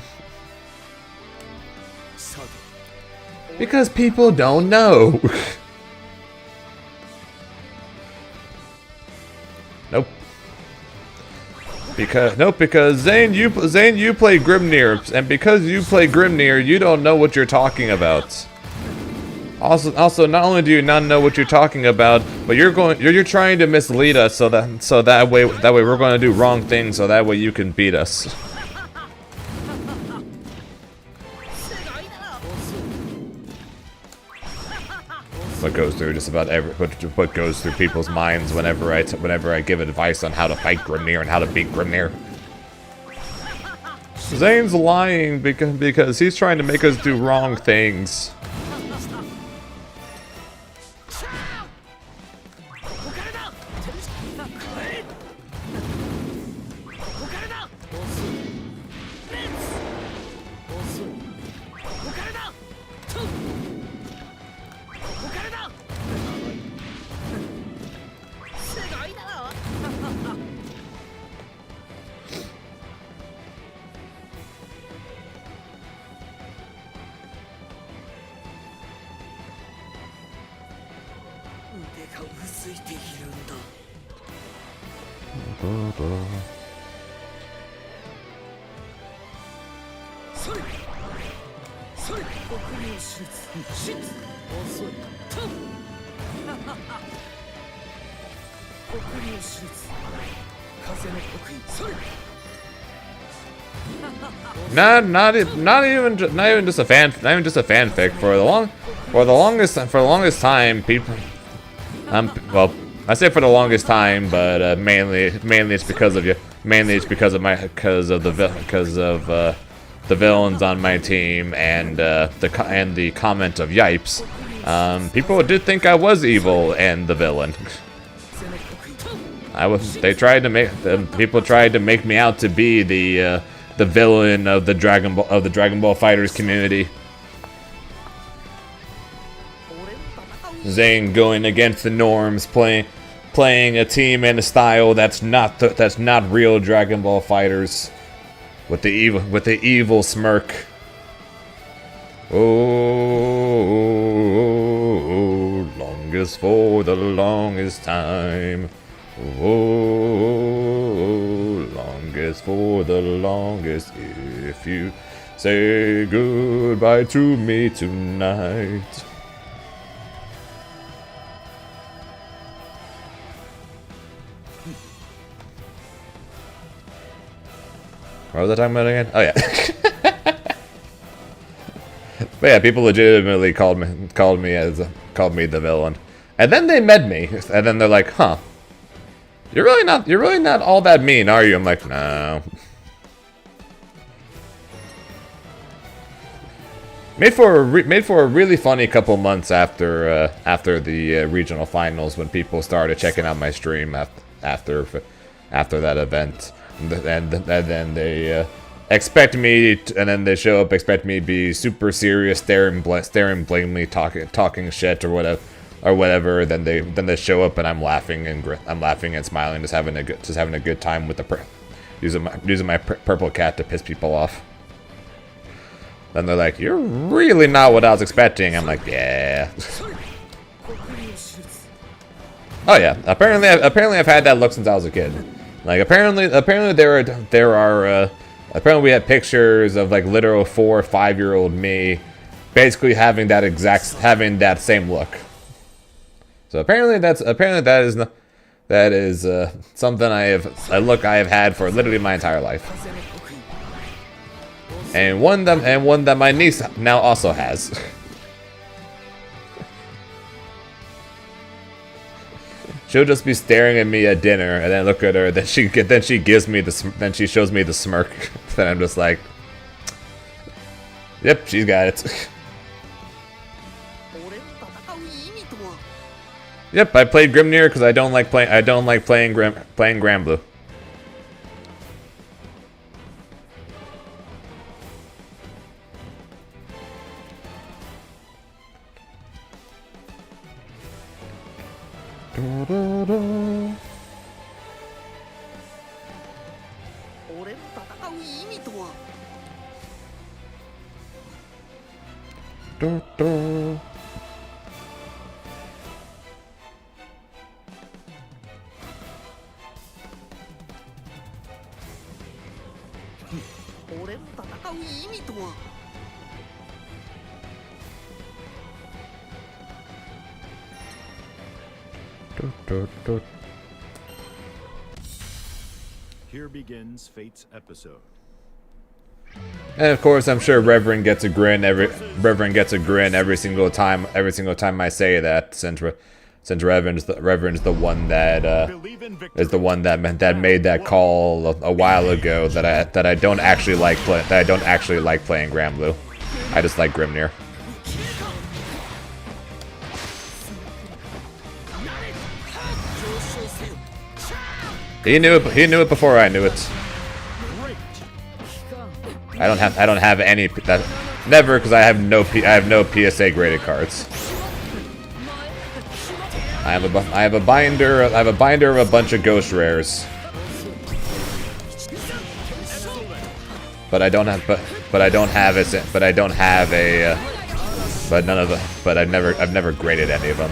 Because people don't know. Nope. Because Zane, you play Grimnir, and because you play Grimnir, you don't know what you're talking about. Also, not only do you not know what you're talking about, but you're trying to mislead us so that way we're going to do wrong things, so that way you can beat us. What goes through just about what goes through people's minds whenever I give advice on how to fight Grimnir and how to beat Grimnir. Zane's lying because he's trying to make us do wrong things. Not even just a fanfic. For the longest time, people. Well, I say for the longest time, but mainly it's because of you. Mainly it's because of villains on my team and the comment of yipes, people did think I was evil and the villain. I was. They tried to make people tried to make me out to be the villain of the Dragon Ball Fighters community. Zane going against the norms, playing a team and a style that's not real Dragon Ball Fighters, with the evil smirk. Oh, longest for the longest time. Oh, longest for the longest. If you say goodbye to me tonight. What was I talking about again? Oh yeah. But yeah, people legitimately called me the villain, and then they met me, and then they're like, "Huh, you're really not all that mean, are you?" I'm like, "No." Made for a really funny couple months after the regional finals, when people started checking out my stream after that event. And then they expect me, and then they show up, expect me to be super serious, staring blatantly, talking shit or whatever. Then they show up, and I'm laughing and smiling, just having a good time with using my purple cat to piss people off. Then they're like, "You're really not what I was expecting." I'm like, "Yeah." Oh yeah. Apparently I've had that look since I was a kid. Like apparently we had pictures of like literal 4 or 5-year-old me, basically having that same look. So apparently that is something I have had for literally my entire life, and one that my niece now also has. She'll just be staring at me at dinner, and then look at her. Then she shows me the smirk. Then I'm just like, "Yep, she's got it." Yep, I played Grimnir because I don't like playing Granblue. Here begins Fate's episode. And of course, I'm sure Reverend gets a grin every single time I say that, since Reverend's the one that is the one that made that call a while ago that I don't actually like playing Granblue. I just like Grimnir. He knew it before I knew it. I don't have any never, because I have no PSA graded cards. I have a binder of a bunch of ghost rares. But I've never graded any of them.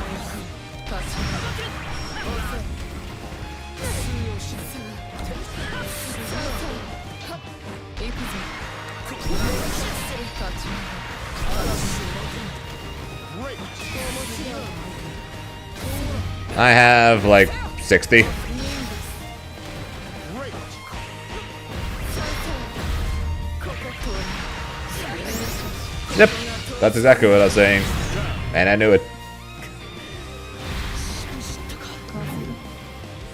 I have like 60. Yep, that's exactly what I was saying, and I knew it.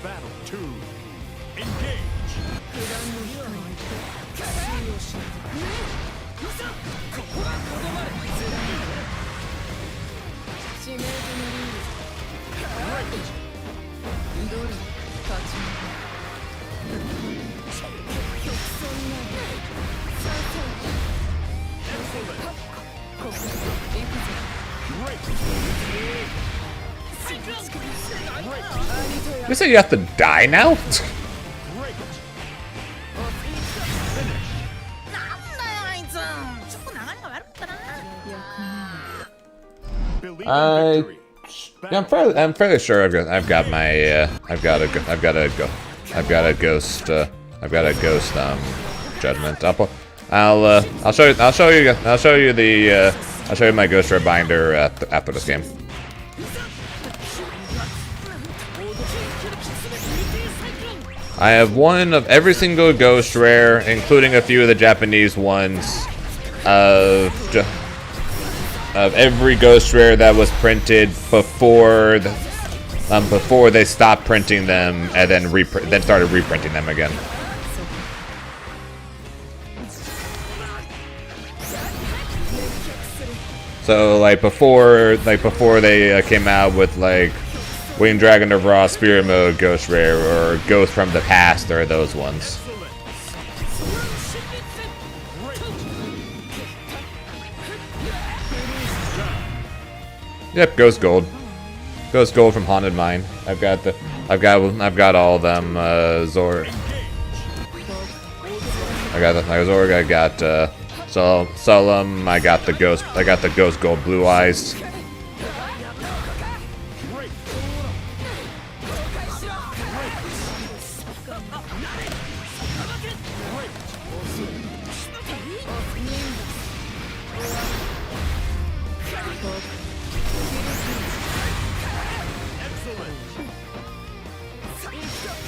Battle 2. Engage. 致命的なリードどれ勝ち曲線なりさあここ行くぞ You said you have to die now? なんだよあいつ、ちょっと流れが悪かったな。 Believe in I- victory. Yeah, I'm fairly sure I've got my I've got a ghost judgment. I'll show you my ghost rare binder after this game. I have one of every single ghost rare, including a few of the Japanese ones, of every ghost rare that was printed before they stopped printing them and then started reprinting them again. So like before they came out with like Winged Dragon of Raw Spirit Mode Ghost Rare or Ghost from the Past or those ones. Yep, Ghost Gold. Ghost Gold from Haunted Mine. I've got all of them. Zorg. I got Zorg. I got Solemn. I got the Ghost Gold Blue Eyes.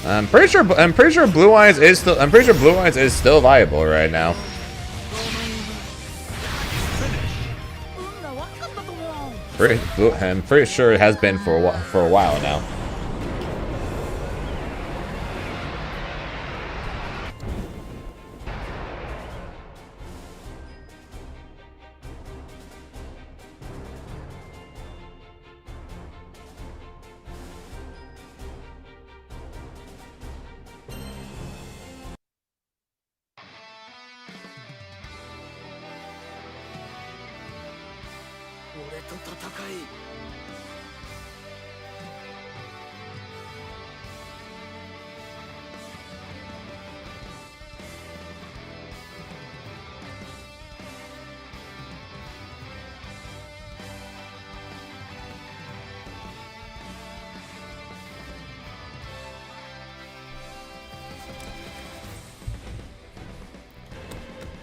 I'm pretty sure Blue Eyes is still viable right now. 運が悪かったと思う。 I'm pretty sure it has been for a while now.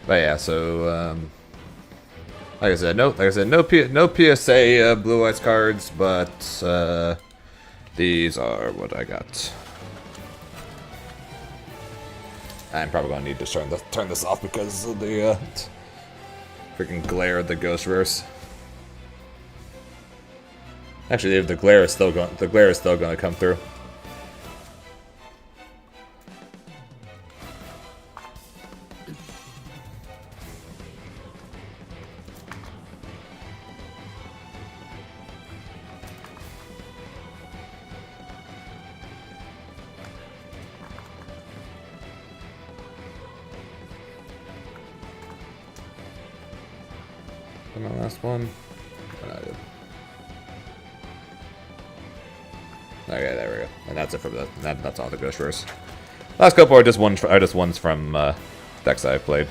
But yeah, so like I said, no PSA Blue Eyes cards, but these are what I got. I'm probably gonna need to turn this off because of the freaking glare of the ghost rares. Actually, the glare is still going to come through. My last one. Okay, there we go. And that's it for that's all the ghost rares. Last couple are just ones from decks I've played.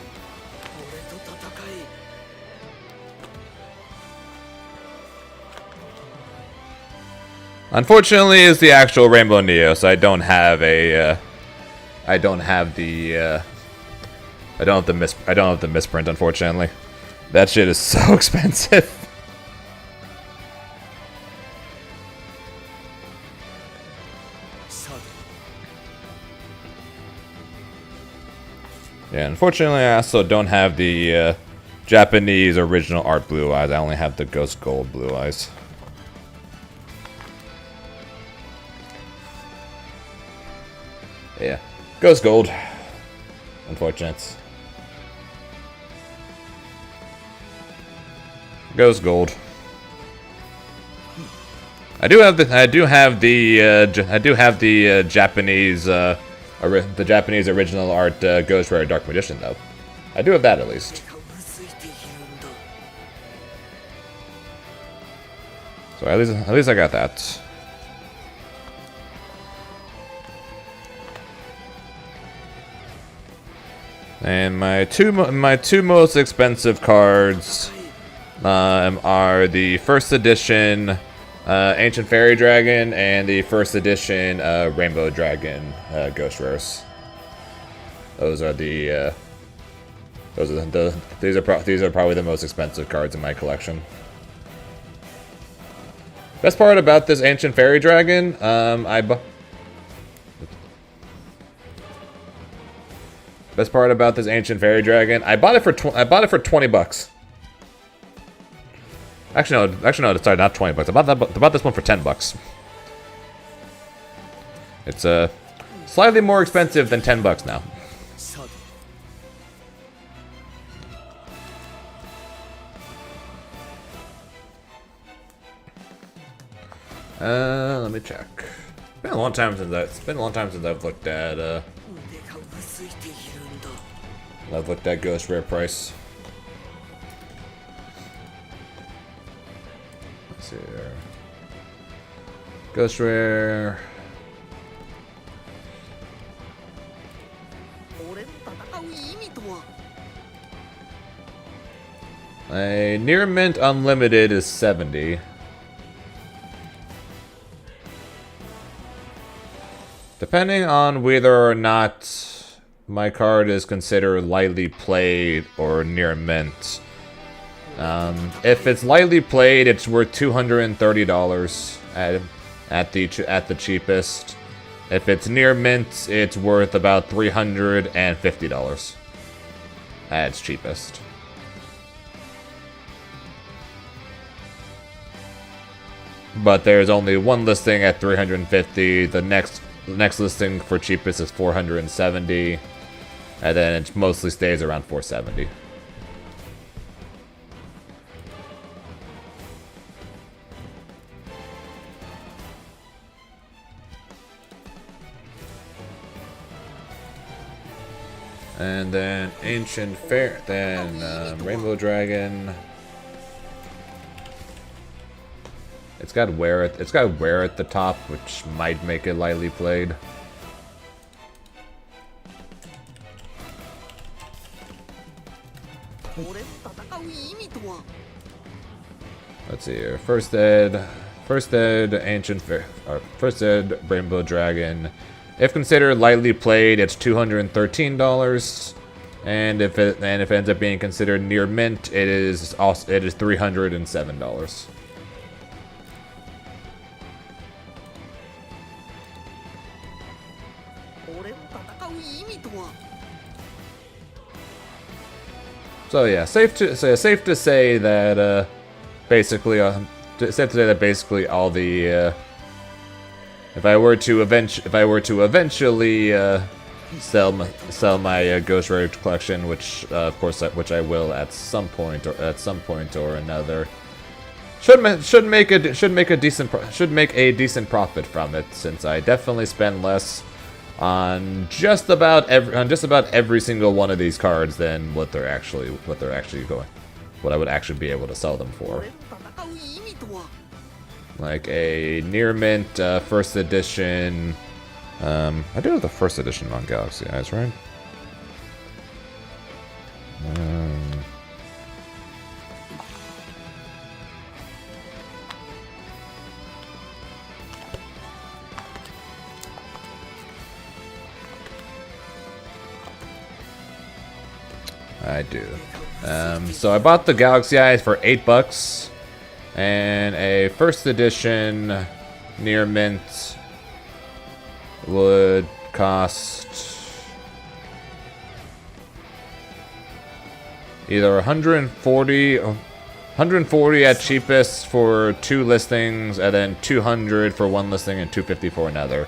Unfortunately, is the actual Rainbow Neo, so I don't have the misprint. Unfortunately, that shit is so expensive. Yeah, unfortunately, I also don't have the Japanese original art Blue Eyes. I only have the Ghost Gold Blue Eyes. Yeah, Ghost Gold. Unfortunate. Ghost Gold. I do have the Japanese the Japanese original art Ghost Rare Dark Magician though. I do have that at least. So at least I got that. And my two most expensive cards are the first edition Ancient Fairy Dragon and the first edition Rainbow Dragon Ghost Rares. These are probably the most expensive cards in my collection. Best part about this Ancient Fairy Dragon, Best part about this Ancient Fairy Dragon, I bought it for $20. Actually, no, sorry, not $20. I bought this one for $10. It's slightly more expensive than $10 now. Let me check. It's been a long time since I've looked at Ghost Rare price. Let's see here. Ghost Rare. A Near Mint Unlimited is $70. Depending on whether or not my card is considered lightly played or near mint. If it's lightly played, it's worth $230 at the cheapest. If it's near mint, it's worth about $350 at its cheapest. But there's only one listing at $350. The next listing for cheapest is $470, and then it mostly stays around $470. And then Ancient Fair, then Rainbow Dragon. It's got wear at the top, which might make it lightly played. Let's see here. First Ed, Ancient Fair, or First Ed, Rainbow Dragon. If considered lightly played, it's $213, and if it ends up being considered near mint, it is $307. So yeah, safe to say that basically all the if I were to eventually sell my Ghost Rare collection, which of course I will at some point or another, should make a decent profit from it, since I definitely spend less on just about every single one of these cards than what I would actually be able to sell them for. Like a near mint first edition. I do have the first edition on Galaxy Eyes, right? I do. So I bought the Galaxy Eyes for $8, and a first edition near mint would cost either $140 at cheapest for 2 listings, and then $200 for 1 listing and $250 for another.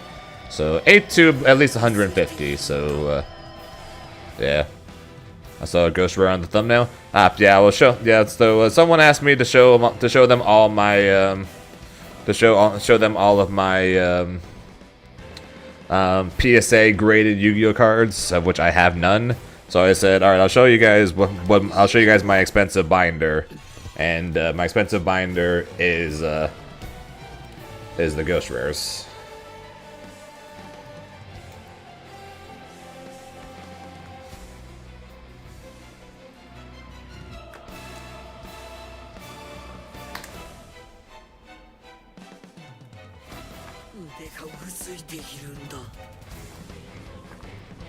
So 8 to at least $150. So yeah. I saw a ghost rare on the thumbnail. Yeah, well, so someone asked me to show them all my to show them all of my PSA graded Yu-Gi-Oh cards, of which I have none. So I said, all right, I'll show you guys I'll show you guys my expensive binder, and my expensive binder is the ghost rares.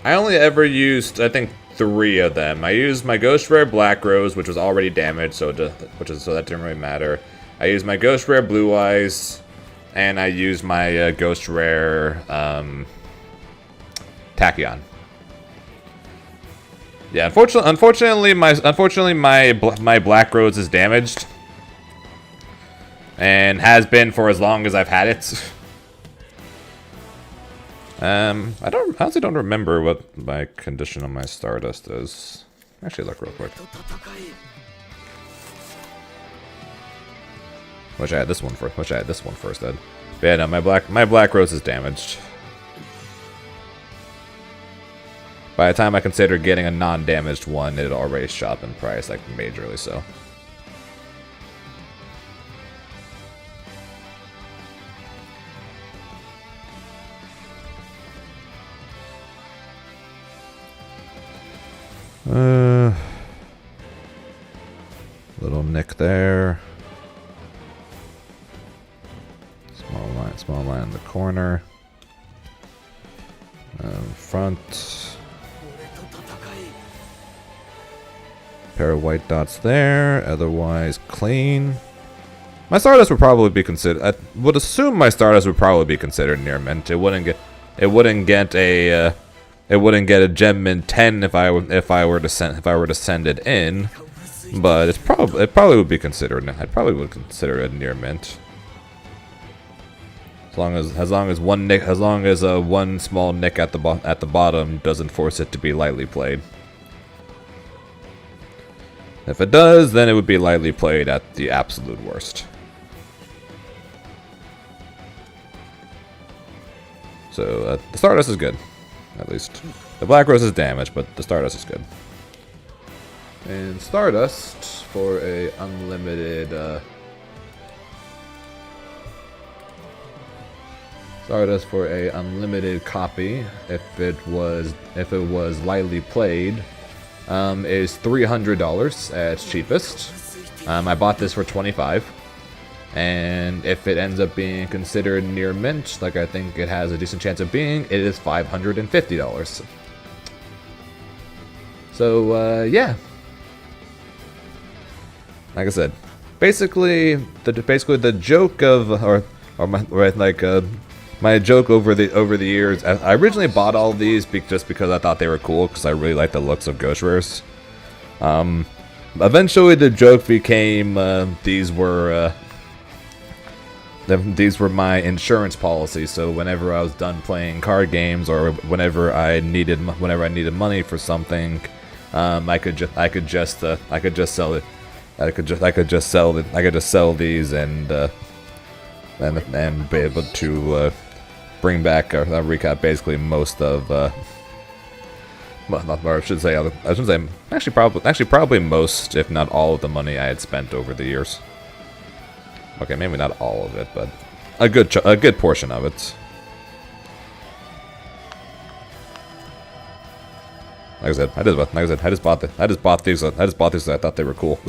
I only ever used, I think, 3 of them. I used my Ghost Rare Black Rose, which was already damaged, so that didn't really matter. I used my Ghost Rare Blue Eyes, and I used my Ghost Rare Tachyon. Yeah, unfortunately, my Black Rose is damaged, and has been for as long as I've had it. I honestly don't remember what my condition on my Stardust is. Actually, look real quick. Wish I had this one first, then. But yeah, no, my Black Rose is damaged. By the time I considered getting a non-damaged one, it had already shot in price, like majorly so. Little nick there. Small line in the corner. Front. Pair of white dots there. Otherwise clean. My Stardust would probably be considered. I would assume my Stardust would probably be considered near mint. It wouldn't get a gem mint 10 if I were to send it in, but it probably would be considered. I probably would consider it near mint. As long as one small nick at the bottom doesn't force it to be lightly played. If it does, then it would be lightly played at the absolute worst. So the Stardust is good, at least. The Black Rose is damaged, but the Stardust is good. And Stardust for a unlimited copy, if it was lightly played, is $300 at its cheapest. I bought this for $25, and if it ends up being considered near mint, like I think it has a decent chance of being, it is $550. So yeah, like I said, basically the joke of my joke over the years. I originally bought all of these just because I thought they were cool, because I really like the looks of Ghost Rares. Eventually, the joke became these were my insurance policy. So whenever I was done playing card games, or whenever I needed money for something, I could just sell it. I could just sell these and be able to bring back or recap basically most of probably most, if not all, of the money I had spent over the years. Okay, maybe not all of it, but a good portion of it. Like I said, I just bought these because I thought they were cool.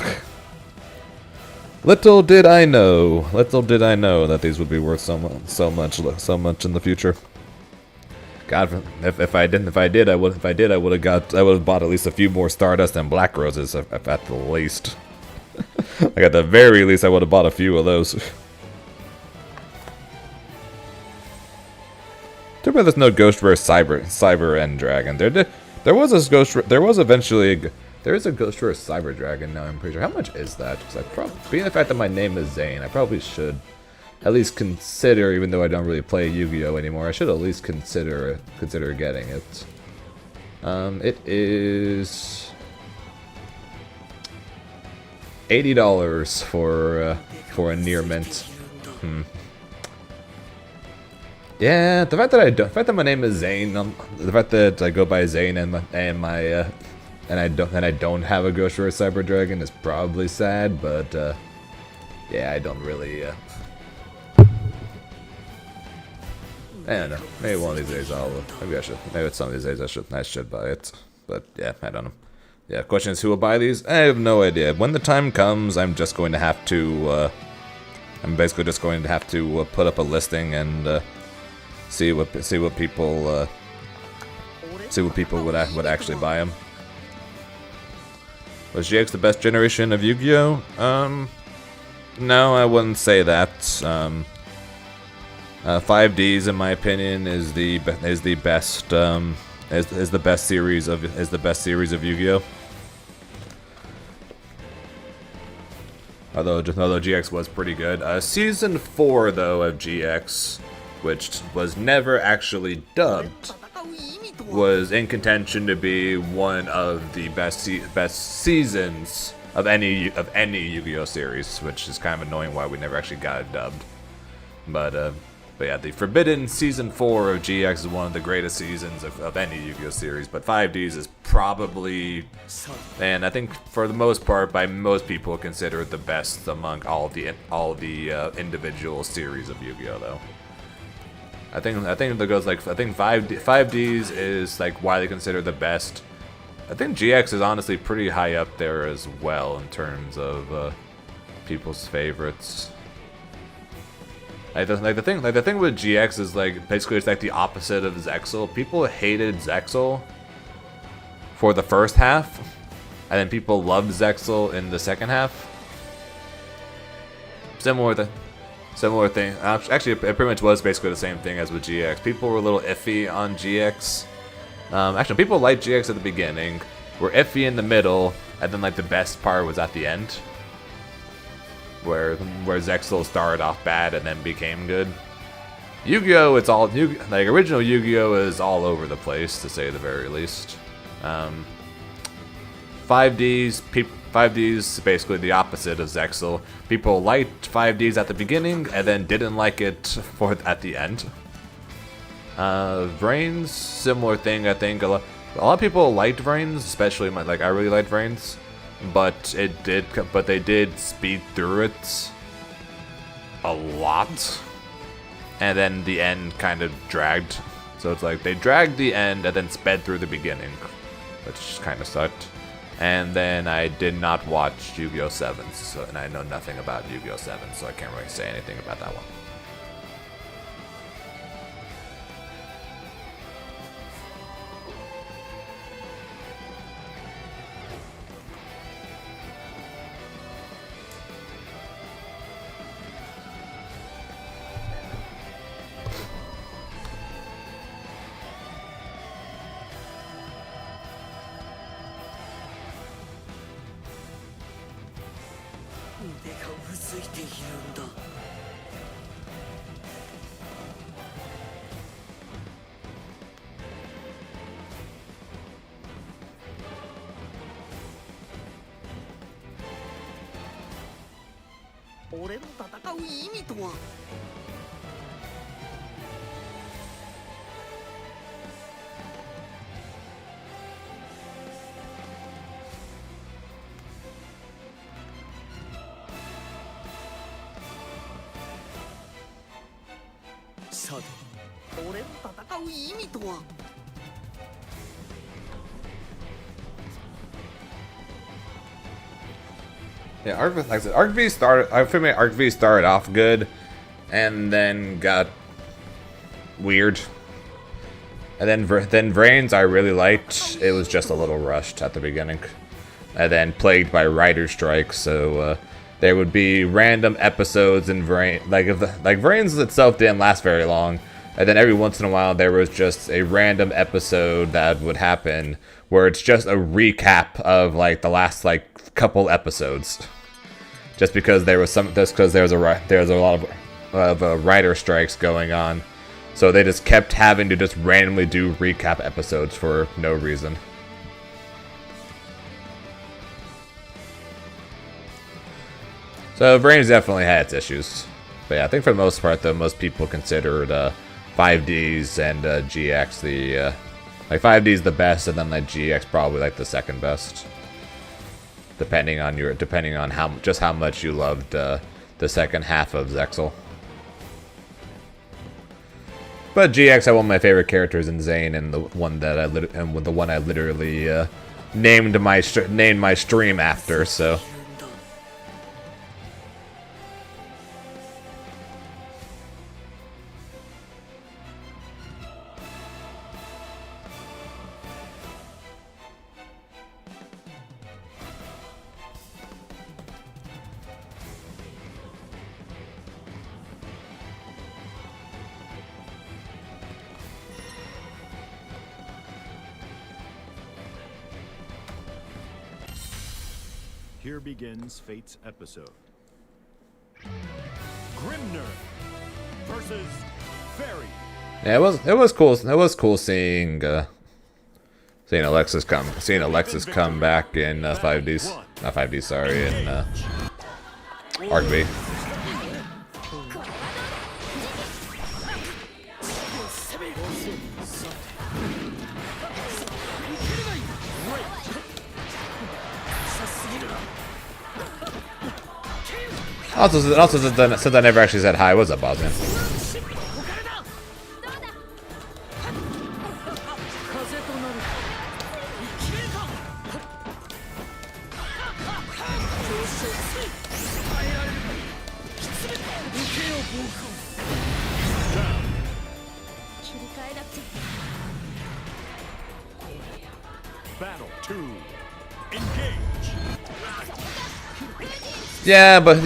Little did I know that these would be worth so much in the future. God, if I did, I would have bought at least a few more Stardust and Black Roses at the least. Like at the very least, I would have bought a few of those. Too bad there's no Ghost Rare Cyber End Dragon. There was a Ghost Rare Cyber Dragon. Now I'm pretty sure. How much is that? Because being the fact that my name is Zane, I probably should at least consider, even though I don't really play Yu-Gi-Oh anymore, I should at least consider getting it. It is $80 for a near mint. Yeah, the fact that my name is Zane, the fact that I go by Zane and I don't have a Ghost Rider Cyber Dragon is probably sad, but yeah, I don't really. I don't know. Maybe one of these days maybe I should. Maybe some of these days I should buy it. But yeah, I don't know. Yeah, question is who will buy these? I have no idea. When the time comes, I'm just going to have to. I'm basically just going to have to put up a listing and see what people would actually buy them. Was GX the best generation of Yu-Gi-Oh? No, I wouldn't say that. 5Ds, in my opinion, is the best series of Yu-Gi-Oh. Although GX was pretty good. Season 4 though of GX, which was never actually dubbed, was in contention to be one of the best seasons of any Yu-Gi-Oh series, which is kind of annoying why we never actually got it dubbed. But yeah, the Forbidden Season 4 of GX is one of the greatest seasons of any Yu-Gi-Oh series, but 5Ds is probably, and I think for the most part, by most people, considered the best among all the individual series of Yu-Gi-Oh though. I think that goes like, I think 5Ds is like widely considered the best. I think GX is honestly pretty high up there as well in terms of people's favorites. The thing with GX is like basically it's like the opposite of Zexal. People hated Zexal for the first half, and then people loved Zexal in the second half. Similar thing. Actually, it pretty much was basically the same thing as with GX. People were a little iffy on GX. Actually, people liked GX at the beginning, were iffy in the middle, and then like the best part was at the end, where Zexal started off bad and then became good. Yu-Gi-Oh! It's all like original Yu-Gi-Oh! Is all over the place, to say the very least. 5Ds basically the opposite of Zexal. People liked 5Ds at the beginning and then didn't like it at the end. Vrains, similar thing. I think a lot of people liked Vrains, especially I really liked Vrains. But they did speed through it a lot, and then the end kind of dragged. So it's like they dragged the end and then sped through the beginning, which kind of sucked. And then I did not watch Yu-Gi-Oh! 7, and I know nothing about Yu-Gi-Oh! 7, so I can't really say anything about that one. Yeah, like I said, Arc V started off good, and then got weird. And then Vrains I really liked. It was just a little rushed at the beginning, and then plagued by writer strikes. So there would be random episodes in Vrains. Like Vrains itself didn't last very long, and then every once in a while there was just a random episode that would happen where it's just a recap of like the last like couple episodes. Just because there was a lot of writer strikes going on, so they just kept having to just randomly do recap episodes for no reason. So Brains definitely had its issues. But yeah, I think for the most part, though, most people considered 5Ds and GX the like 5D's the best, and then like GX probably like the second best, depending on how much you loved the second half of Zexal. But GX had one of my favorite characters in Zane, and the one that I literally named my stream after. So. Here begins Fate's episode. Grimner versus Fairy. Yeah, it was cool. It was cool seeing Alexis come back in 5Ds, not 5D, sorry, in Arc V. Also, since I never actually said hi, what's up, Bosman? Battle 2. Engage. Yeah, but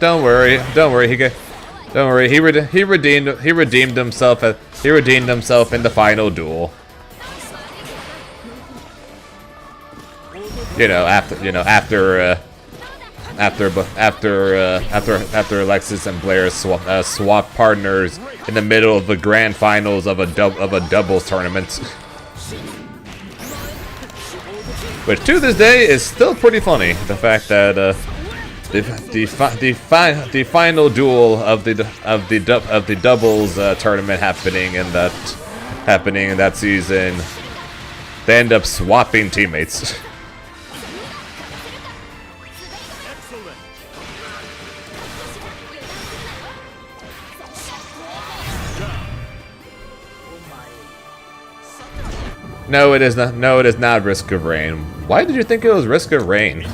don't worry. He redeemed himself in the final duel. After Alexis and Blair swap partners in the middle of the grand finals of a doubles tournament. Which to this day is still pretty funny. The fact that the final duel of the doubles tournament happening in that season, they end up swapping teammates. No, it is not. No, it is not Risk of Rain. Why did you think it was Risk of Rain?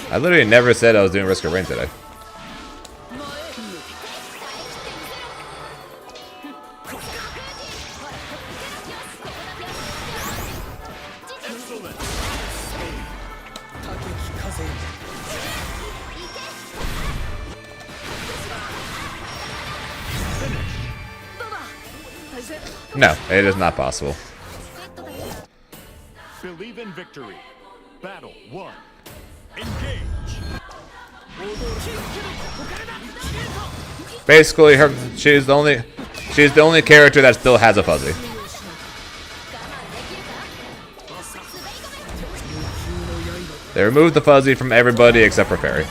I literally never said I was doing Risk of Rain today. No, it is not possible. Believe in victory. Battle 1. Engage. Basically, she's the only character that still has a fuzzy. They removed the fuzzy from everybody except for Fairy.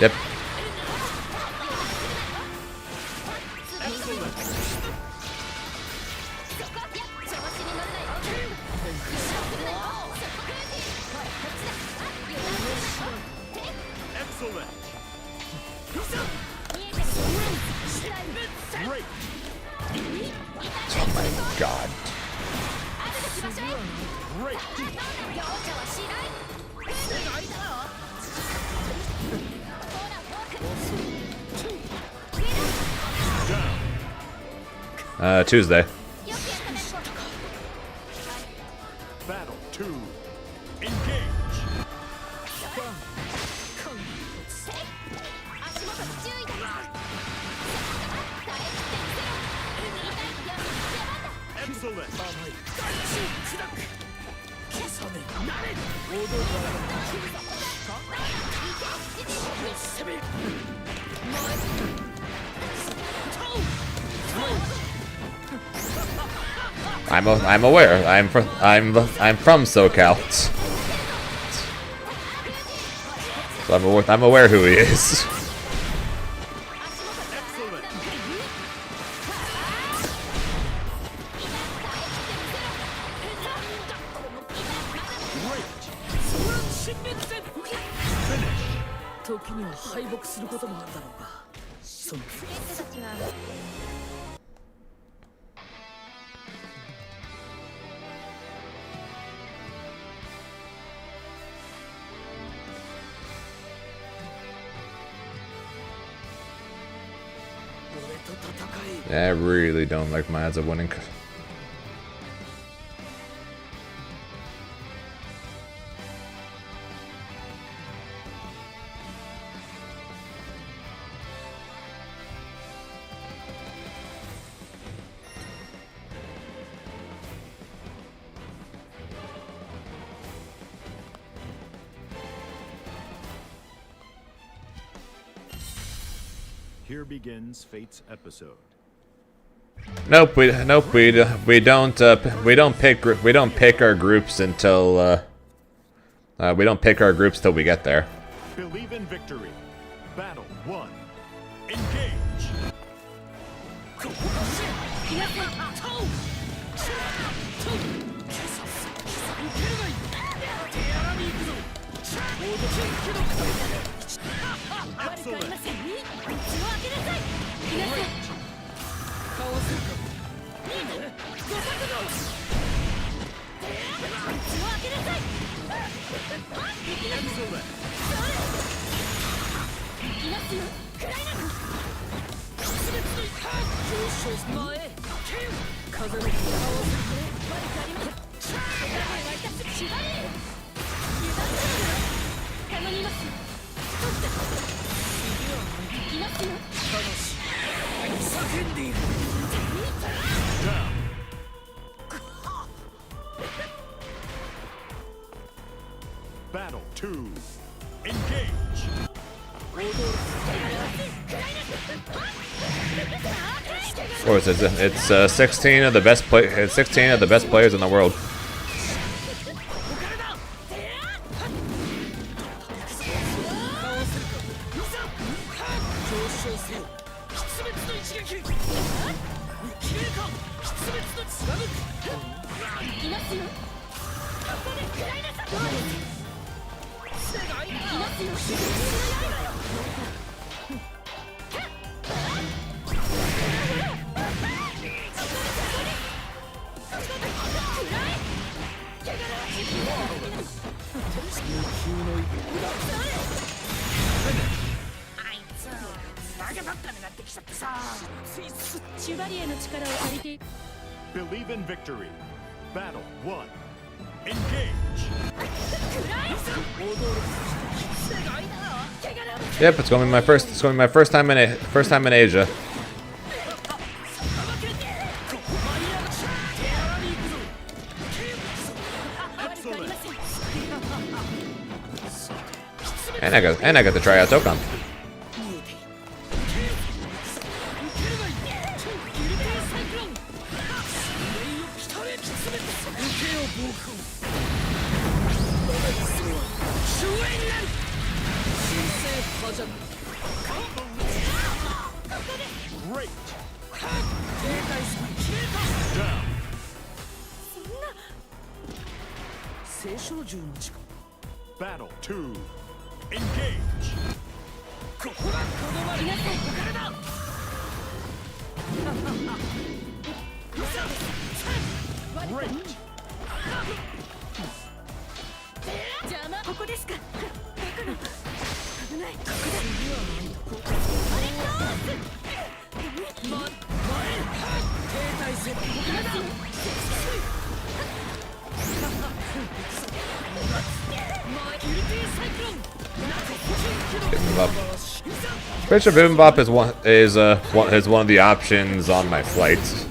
Yep. Excellent. Great. Oh my god. Great. Tuesday. Battle 2. Engage. Excellent. I'm aware. I'm from SoCal. So I'm aware who he is. Finish. 時には敗北することもあるだろうが、その I really don't like my odds of winning. Here begins Fate's episode. Nope, we don't pick our groups until we don't pick our groups till we get there. Believe in victory. Battle 1. Engage. Excellent. Excellent. 叫んでいる Down. Battle 2. Engage. Of course, it's 16 of the best it's 16 of the best players in the world. Believe in victory. Battle 1. Engage. Yep, it's gonna be my first. It's gonna be my first time in Asia. Excellent. And I got to try out Dokkan. Great. Down. 聖少獣の力 Battle 2. Engage. Great. 邪魔ここですか危ない停滞せよ Bibimbap. Bishop Bibimbap is one of the options on my flights.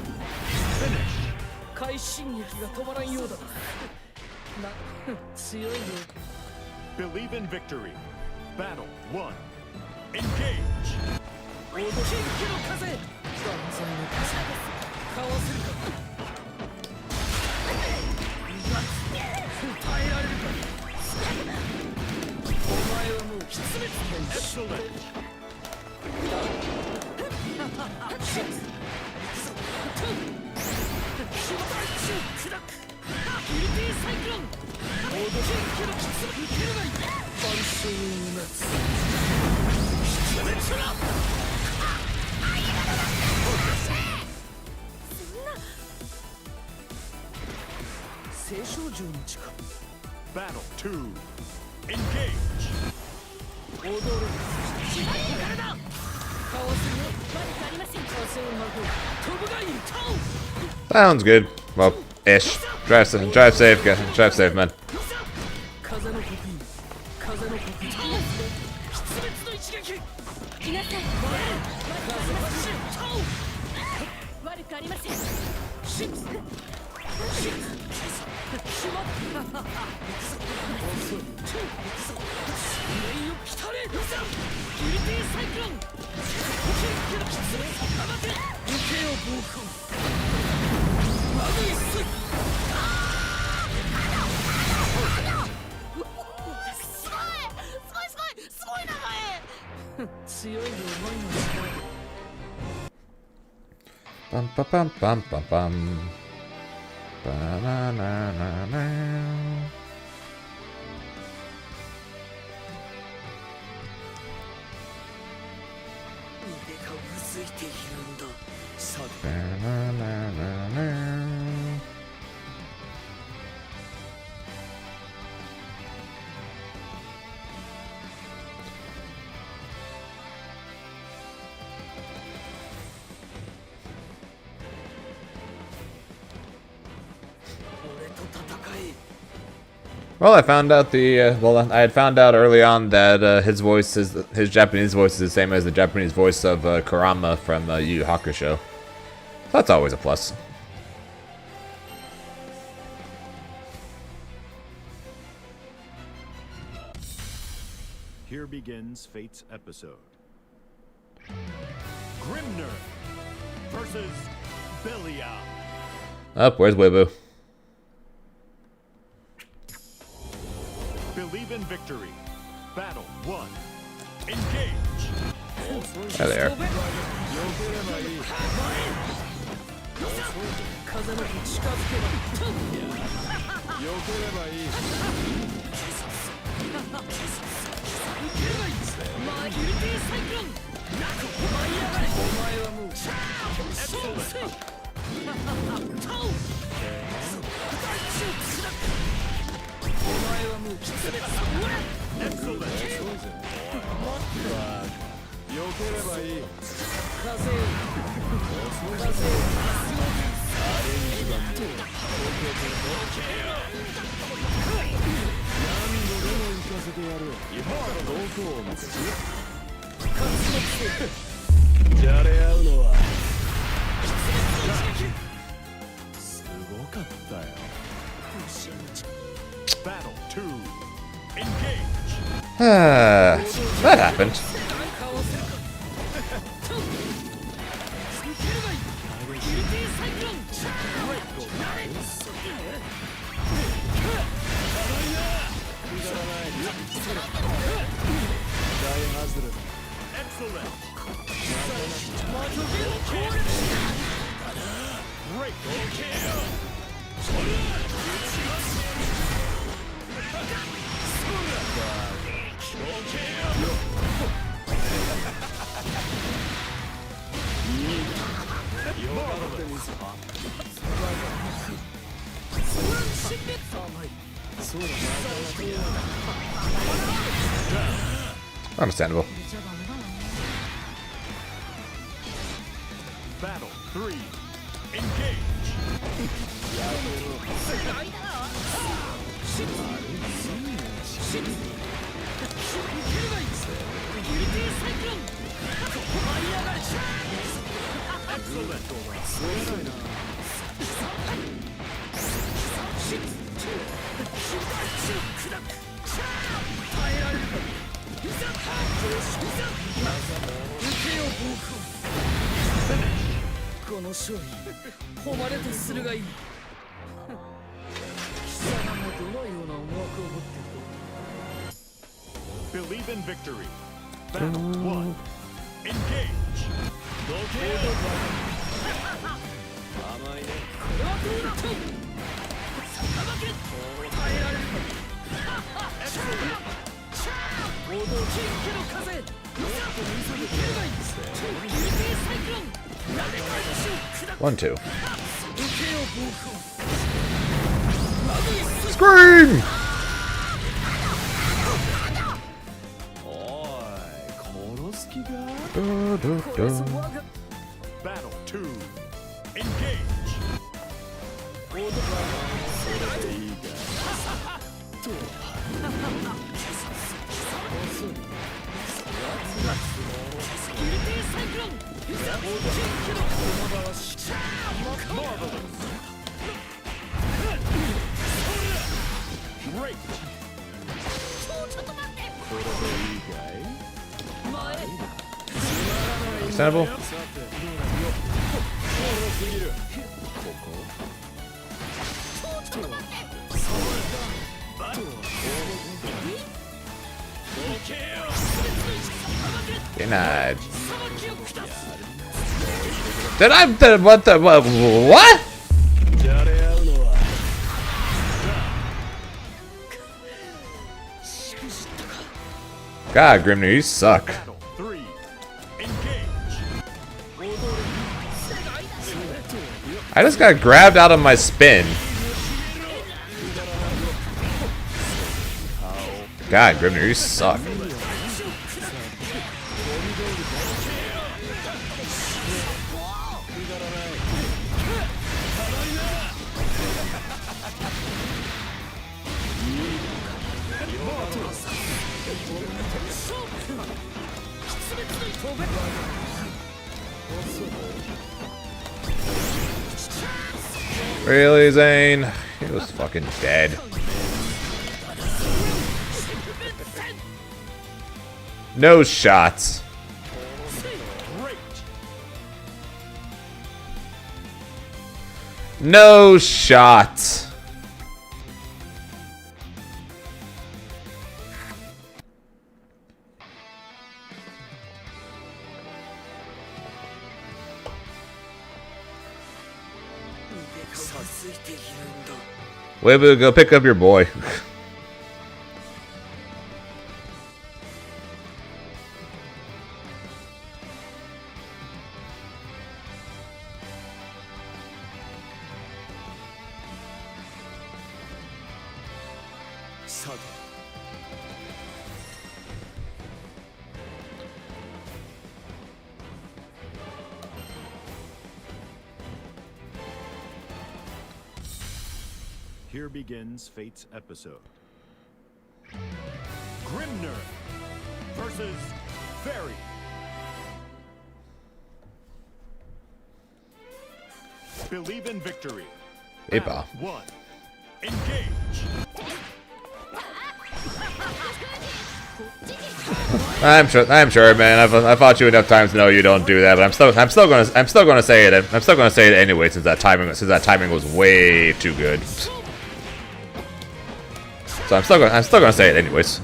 快進撃が止まらんようだな強いよ Believe in victory. Battle 1. Engage. キンキの風万歳の風かわせるか耐えられるかお前はもうきつめつけん Excellent. ギルティサイクロンキンキのきつめ受けるがいい万象をなつきつめつら青少城の地下 Battle 2. Engage. 踊るしないからだかわせる悪くありません風をまごう飛ぶがいいタオ Sounds good. Well, ish. Drive safe, guys. Drive safe, man. 風のコピー風のコピータオ出滅の一撃来なさい風の走るタオ悪くありませんシッしまった遅い命を来たれギルティサイクロンキンキのきつめ放て受けよ暴行マグイスすごい長い強いのうまいの力 Bum ba bum bum bum bum. Ba na na na na. 腕がうずいているんださ Ba na na na na. Well, I found out I had found out early on that his Japanese voice is the same as the Japanese voice of Kurama from Yu Yu Hakusho. So that's always a plus. Here begins Fate's episode. Grimner versus Belial. Up, where's Weibo? Believe in victory. Battle 1. Engage. There they are. 風の日近づけばマギルティサイクロン舞い上がれお前はもうそうせいタオ大地を砕くお前はもうきつめだ Excellent. 風よ風よじゃれ合うのはすごかったよ。Battle 2. Engage. That happened. Understandable. Battle 3. Engage. この勝利誉れとするがいい貴様もどのような思惑を持っている Believe in victory. Battle 1. Engage. 甘いね。これはどうだとさばけ耐えられるか報道キンキの風いざ受けるがいい超有形サイクロンなでかい石を砕く 1, 2. 受けよ暴風まずい Scream! おい、殺す気が？これぞ我が Battle 2. Engage. それでいいか。有形サイクロンいざキンキの Great. ちょっと待ってこれでいいかい？前 Understandable. さて、殺すぎる。ここ？ちょっと待って Denied. 裁きを下す Did I? What the? What? じゃれ合うのは。 God, Grimnir, you suck. Battle 3. Engage. I just got grabbed out of my spin. God, Grimnir, you suck. Really, Zane? He was fucking dead. No shots. Great. No shots. Webu, go pick up your boy. さて。 Here begins Fate's episode. Grimnir versus Fairy. Believe in victory. Epa. 1. Engage. I'm sure, man. I've fought you enough times to know you don't do that. But I'm still gonna say it. I'm still gonna say it anyway, since that timing was way too good. So I'm still gonna say it anyways.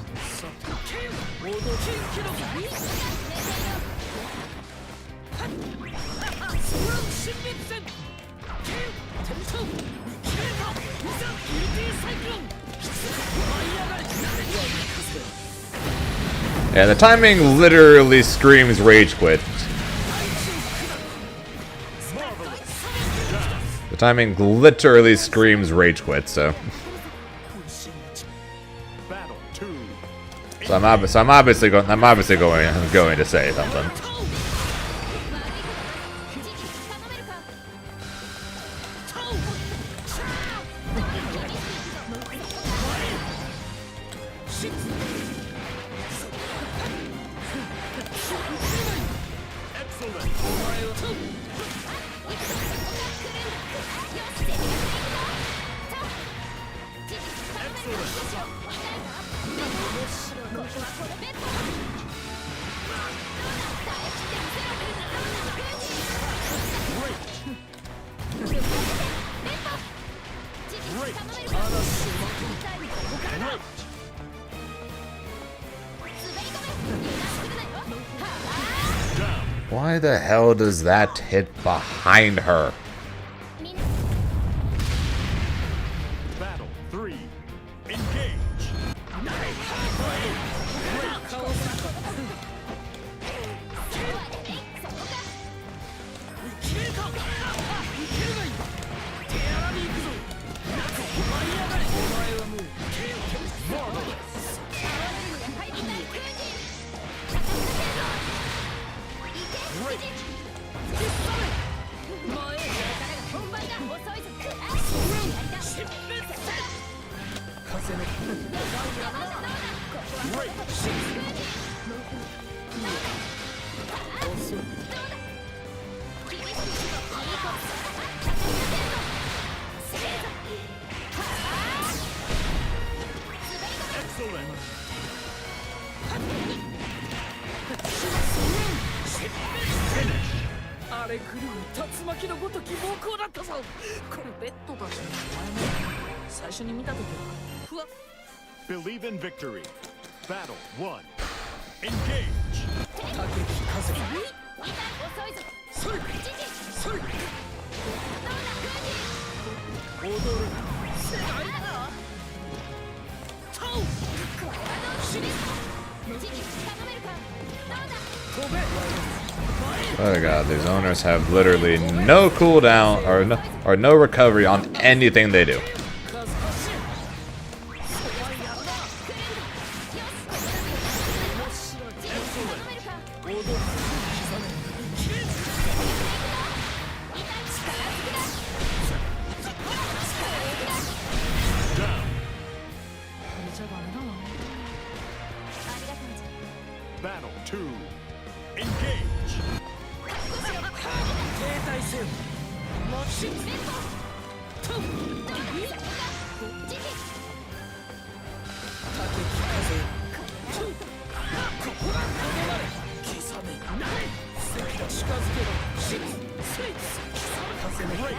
Yeah, the timing literally screams rage quit. The timing literally screams rage quit, so. Battle 2. So I'm obviously going to say something. Why the hell does that hit behind her? Battle 3. Engage. いけるかいけるがいい手荒に行くぞ中舞い上がれお前はもう手をマーベラス風のあれ狂う竜巻のごとき猛攻だったぞこれベッドだしお前も最初に見た時はふわっ Believe in victory. Battle 1. Engage. 竹木風それそれ踊る世界タオ飛べ Oh god, these owners have literally no cooldown or no recovery on anything they do. Battle 2. Engage. 停滞せよマシントン竹木風ここがとどまれ刻めなれ関が近づけろシッスイッ風のブレイク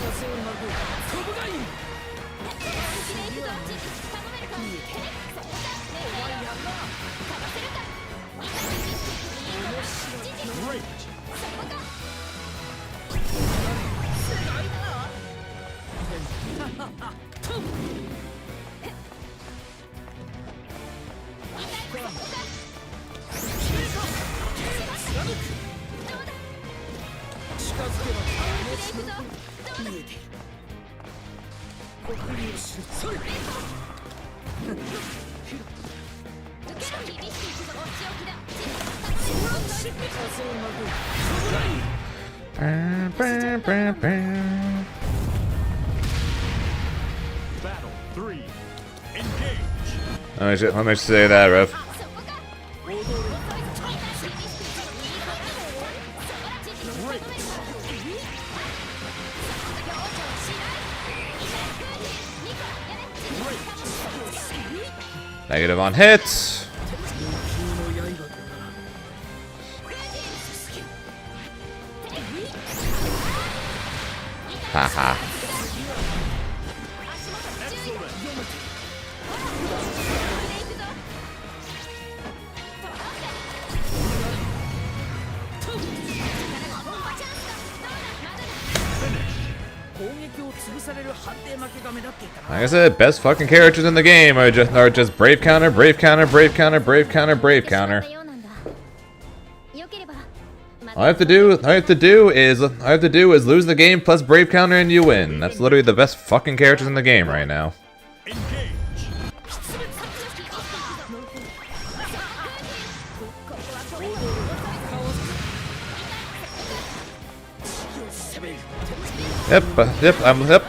風をまぐ飛ぶがいい近づけば見えている国流出それBattle 3. Engage. Let me say that, Rev. Negative on hits. Haha. Like I said, best fucking characters in the game are just brave counter, brave counter, brave counter, brave counter, brave counter. All I have to do is lose the game plus brave counter and you win. That's literally the best fucking characters in the game right now. Engage. Yep.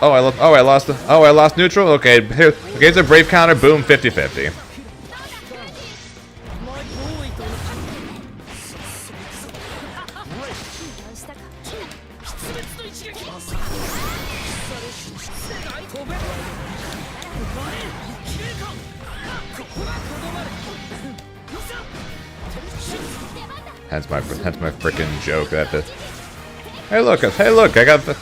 Oh, I lost neutral. Okay, here, here's a brave counter. Boom, 50-50. That's my freaking joke. Hey look, I got the.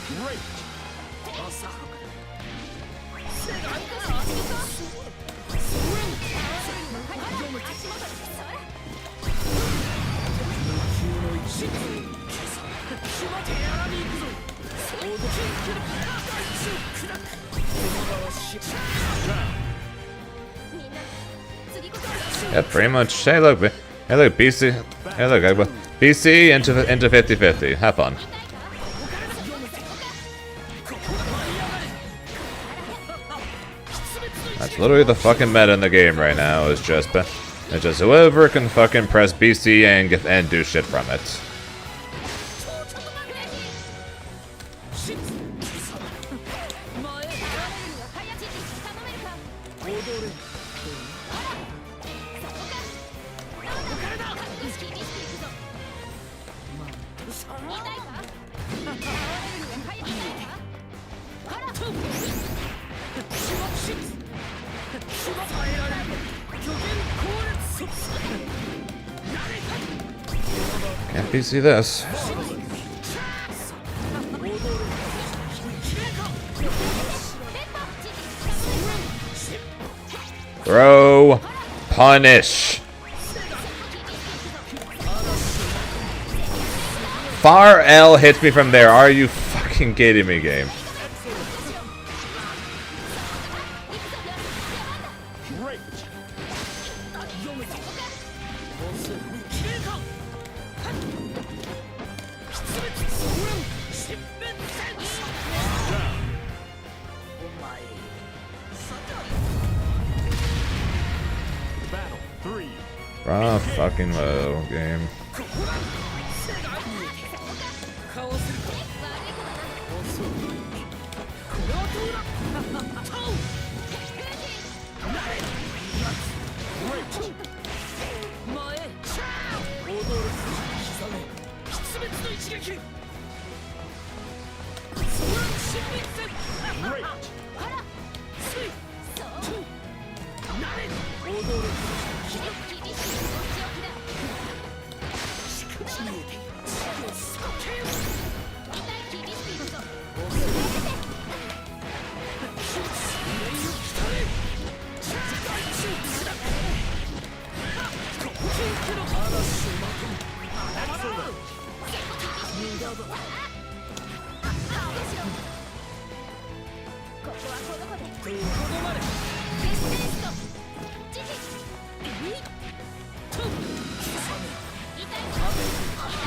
Yeah, pretty much. Hey, look, BC. Hey, look, BC into 50-50. Have fun. That's literally the fucking meta in the game right now. It's just whoever can fucking press BC and do shit from it. Can't BC this. Throw. Punish. Far L hits me from there. Are you fucking kidding me, game? Battle 3. Ah, fucking low game.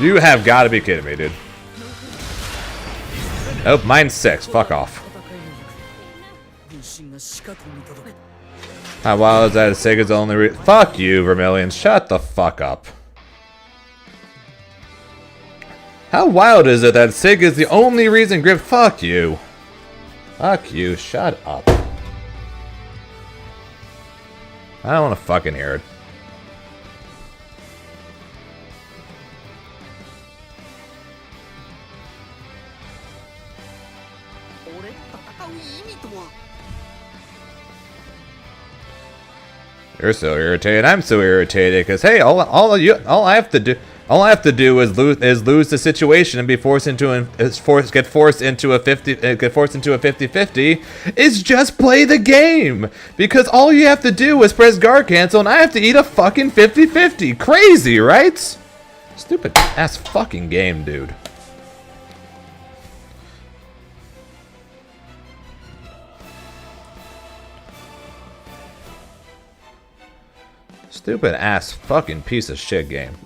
You have got to be kidding me, dude. Nope, mine's 6. Fuck off. How wild is that? Sega's only fuck you, Vermilion. Shut the fuck up. How wild is it that Sega's the only reason Grip? Fuck you. Fuck you. Shut up. I don't want to fucking hear it. You're so irritated. I'm so irritated because hey, all I have to do is lose the situation and be forced into a 50-50 is just play the game, because all you have to do is press guard cancel and I have to eat a fucking 50-50. Crazy, right? Stupid ass fucking game, dude. Stupid ass fucking piece of shit game.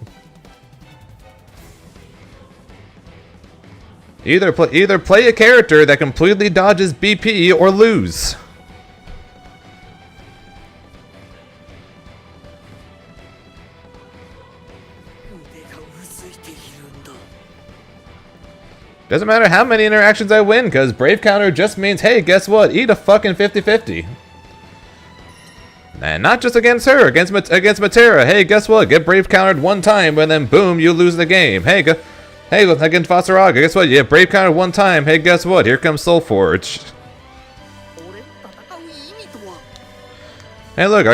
Either play a character that completely dodges BP or lose. Doesn't matter how many interactions I win, because Brave Counter just means, hey, guess what? Eat a fucking 50-50. And not just against her, against Matera. Hey, guess what? Get Brave countered one time, and then boom, you lose the game. Hey, against Vasaraga, guess what? Yeah, Brave countered one time. Hey, guess what? Here comes Soulforge. Hey, look,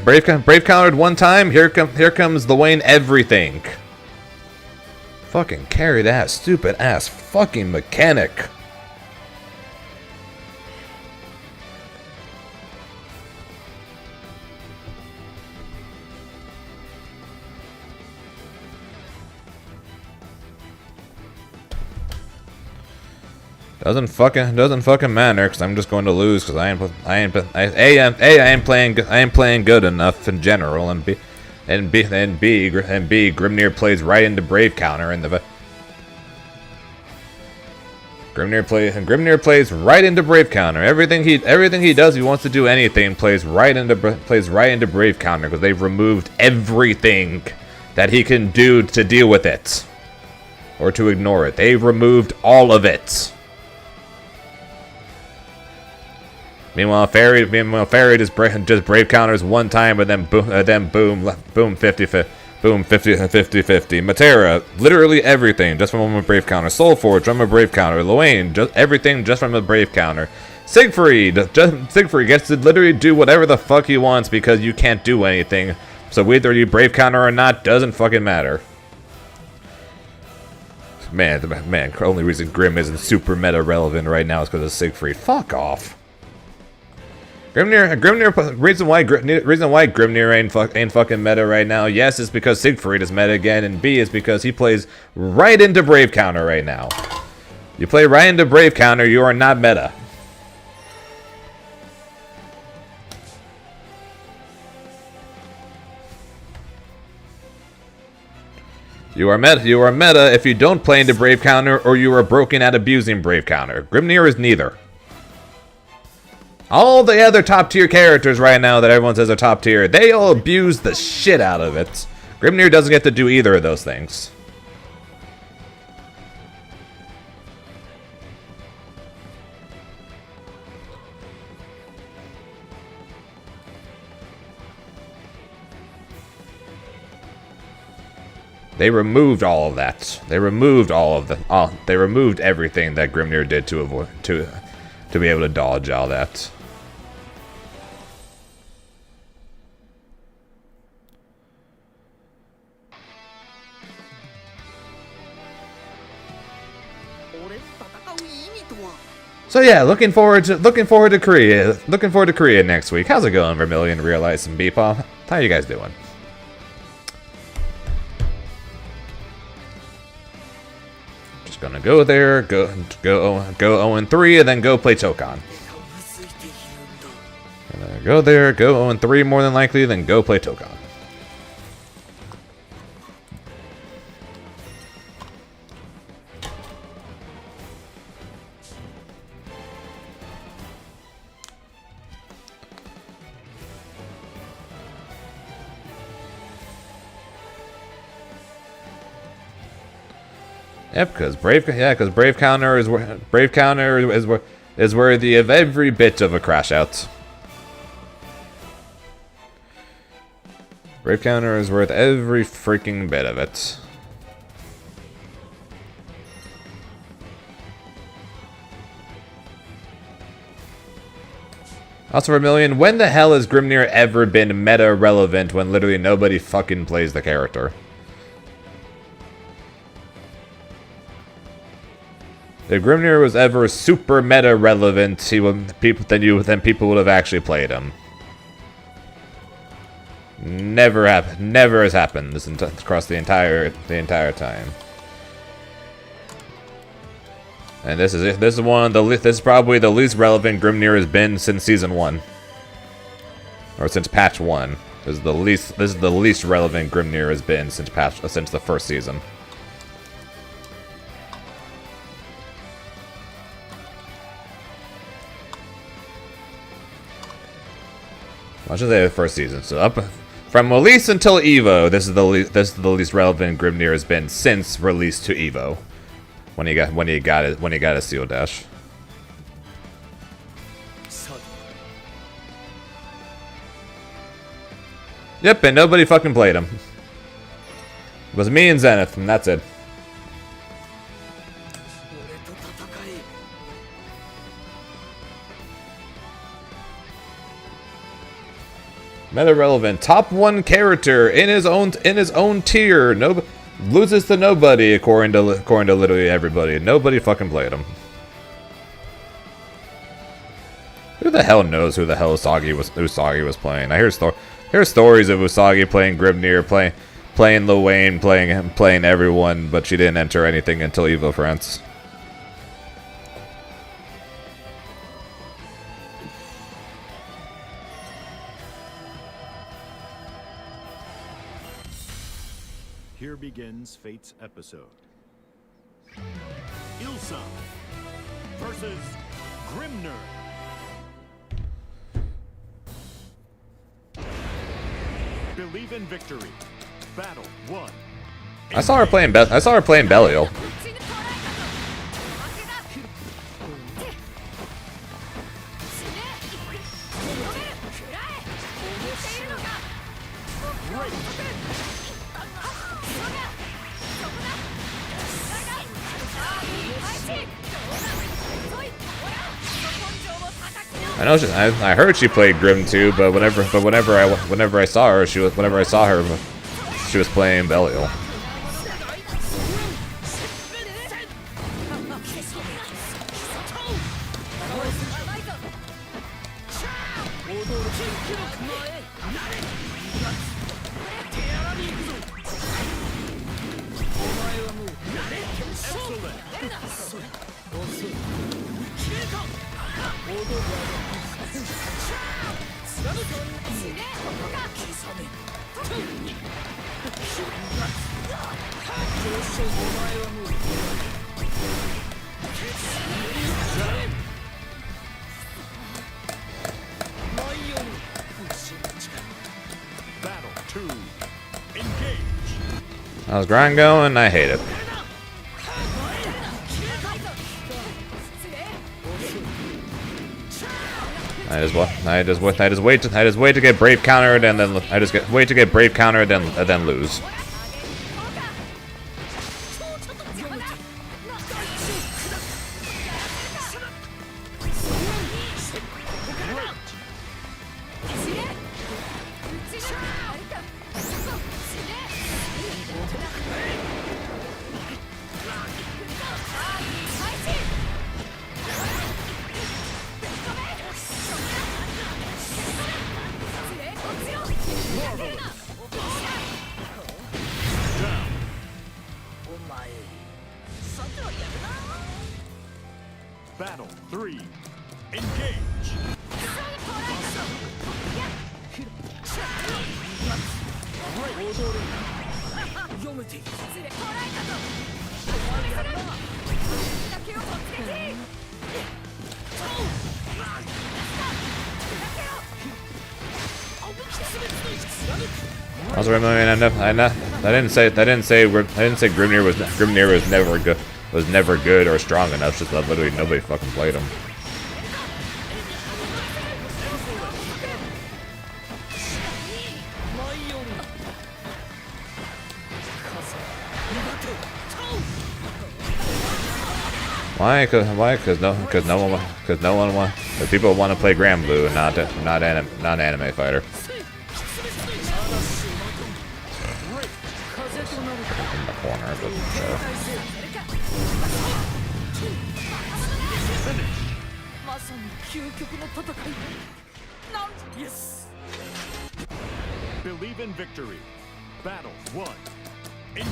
Brave countered one time. Here comes Luane everything. Fucking carry that stupid ass fucking mechanic. Doesn't fucking matter, because I'm just going to lose, because I ain't playing good enough in general, and B, Grimnir plays right into Brave counter in the Grimnir plays right into Brave counter. Everything he does, he wants to do anything, plays right into Brave counter, because they've removed everything that he can do to deal with it or to ignore it. They've removed all of it. Meanwhile, Fairy just Brave counters one time, but then boom, 50-50. Boom, 50-50. Matera, literally everything, just from a Brave counter. Soulforge from a Brave counter. Loane, just everything just from a Brave counter. Siegfried gets to literally do whatever the fuck he wants because you can't do anything. So whether you Brave counter or not doesn't fucking matter. Man, the only reason Grim isn't super meta relevant right now is because of Siegfried. Fuck off. Grimnir, reason why Grimnir ain't fucking meta right now, yes, is because Siegfried is meta again, and B is because he plays right into Brave counter right now. You play right into Brave counter, you are not meta. You are meta if you don't play into Brave counter, or you are broken at abusing Brave counter. Grimnir is neither. All the other top tier characters right now that everyone says are top tier, they all abuse the shit out of it. Grimnir doesn't get to do either of those things. They removed all of that. They removed they removed everything that Grimnir did to avoid to be able to dodge all that. So yeah, looking forward to Korea. Looking forward to Korea next week. How's it going, Vermilion, Real Ice, and Bpop? How you guys doing? Just gonna go there, go 0-3, and then go play Tokon. Gonna go there, go 0-3 more than likely, then go play Tokon. Yep, because Brave counter is worthy of every bit of a crash out. Brave counter is worth every freaking bit of it. Also, Vermilion, when the hell has Grimnir ever been meta relevant when literally nobody fucking plays the character? If Grimnir was ever super meta relevant, then people would have actually played him. Never has happened across the entire time. And this is probably the least relevant Grimnir has been since season 1, or since patch 1. This is the least relevant Grimnir has been since the first season. I should say the first season. So up from release until Evo, this is the least relevant Grimnir has been since release to Evo, when he got a seal dash. Yep, and nobody fucking played him. It was me and Zenith, and that's it. Meta relevant, top 1 character in his own tier. Loses to nobody according to literally everybody. Nobody fucking played him. Who the hell knows who the hell Usagi was playing? I hear stories of Usagi playing Grimnir, playing Lil Wayne, playing everyone, but she didn't enter anything until Evo France. begins Fate's episode. Ilsa versus Grimner. Believe in victory. Battle 1. I saw her playing Belial. 口に捉えたぞ負けだ死ね止める食らえ見ているのか僕を遅くそこだそこだだが開始どうだ遅いほらそ根性を叩きの I know I heard she played Grim too, but whenever I saw her, she was playing Belial. Battle 2. Engage. How's grind going? I hate it. I just wait to get brave countered and then wait to get brave countered and then lose. Battle 3. Engage. 読めているI was I didn't say Grimnir was never good or strong enough. Just that literally nobody fucking played him. Why? Because no one wants. People want to play Grand Blue and not anime fighter. In the corner, but so. まさに究極の戦いなんイエス Believe in victory. Battle 1. Engage.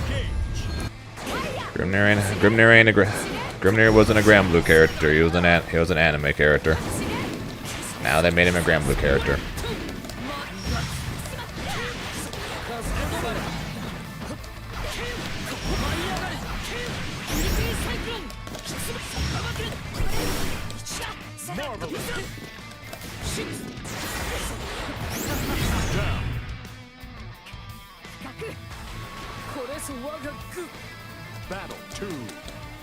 Grimnir wasn't a Grand Blue character. He was an anime character. Now they made him a Grand Blue character. Battle 2.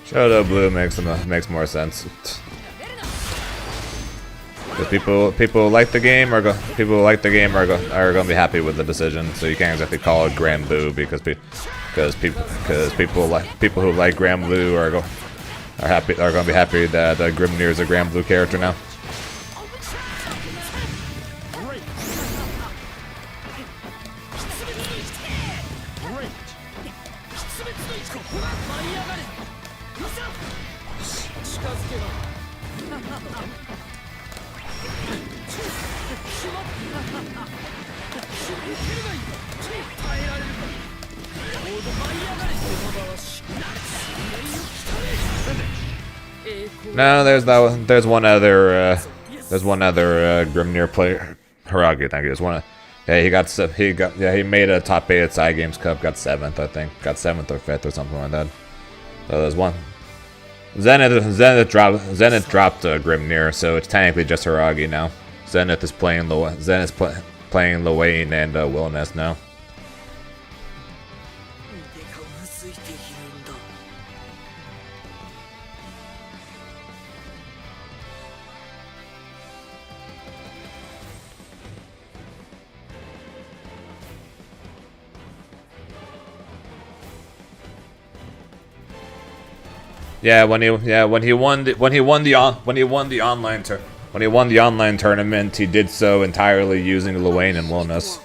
Shadow Blue makes more sense. Because people who like the game are going to be happy with the decision. So you can't exactly call it Grand Blue because people who like Grand Blue are going to be happy that Grimnir is a Grand Blue character now. No, there's one other Grimnir player. Haragi, thank you. Yeah, he made a top 8 at Side Games Cup, got 7th, I think. Got 7th or 5th or something like that. So there's one. Zenith dropped Grimnir, so it's technically just Hiragi now. Zenith is playing playing Luane and Wilness now. 腕がうずいているんだ。 Yeah, when he won the online tournament, he did so entirely using Luane and Wilness.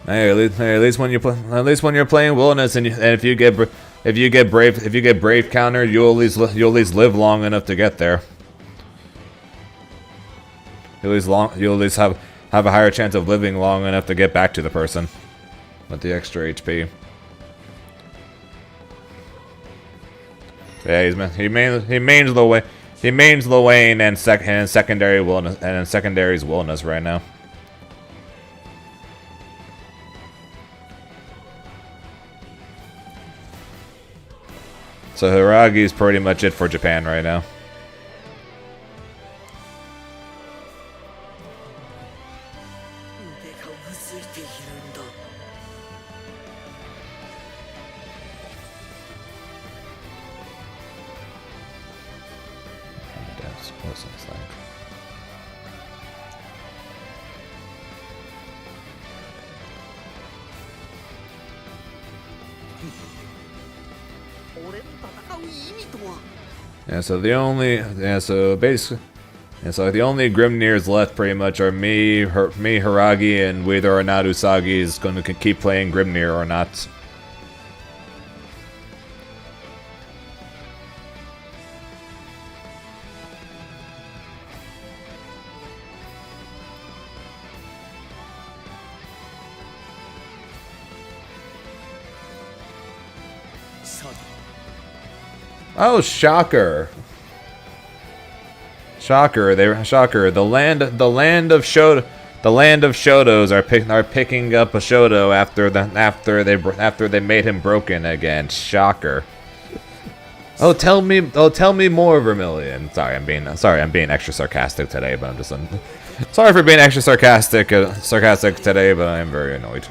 Hey, at least when you're playing Wilness and if you get brave counter, you'll at least live long enough to get there. You'll at least have a higher chance of living long enough to get back to the person with the extra HP. Yeah, he mains Luane and secondary Wilness and secondaries Wilness right now. So Hiragi is pretty much it for Japan right now. What's this like? So the only Grimnirs left pretty much are me, Hiragi, and whether or not Usagi is going to keep playing Grimnir or not. Oh, shocker! Shocker! The land of Shotos are picking up a Shoto after they made him broken again. Shocker! Oh, tell me more, Vermilion. Sorry, I'm being extra sarcastic today, but I'm just sorry for being extra sarcastic today, but I'm very annoyed.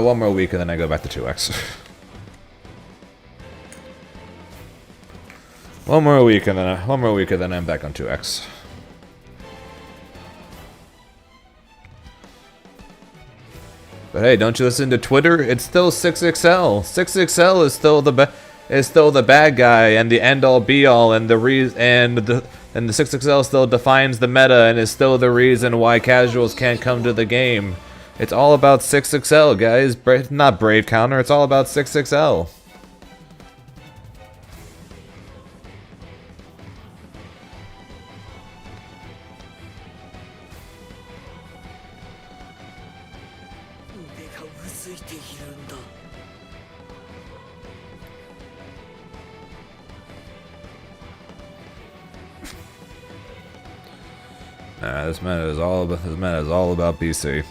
One more week and then I go back to 2x. One more week and then I'm back on 2x. But hey, don't you listen to Twitter? It's still 6XL. 6XL is still the bad guy and the end all be all and the 6XL still defines the meta and is still the reason why casuals can't come to the game. It's all about 6XL, guys. Not Brave Counter, it's all about 6XL. Nah, this meta is all about BC.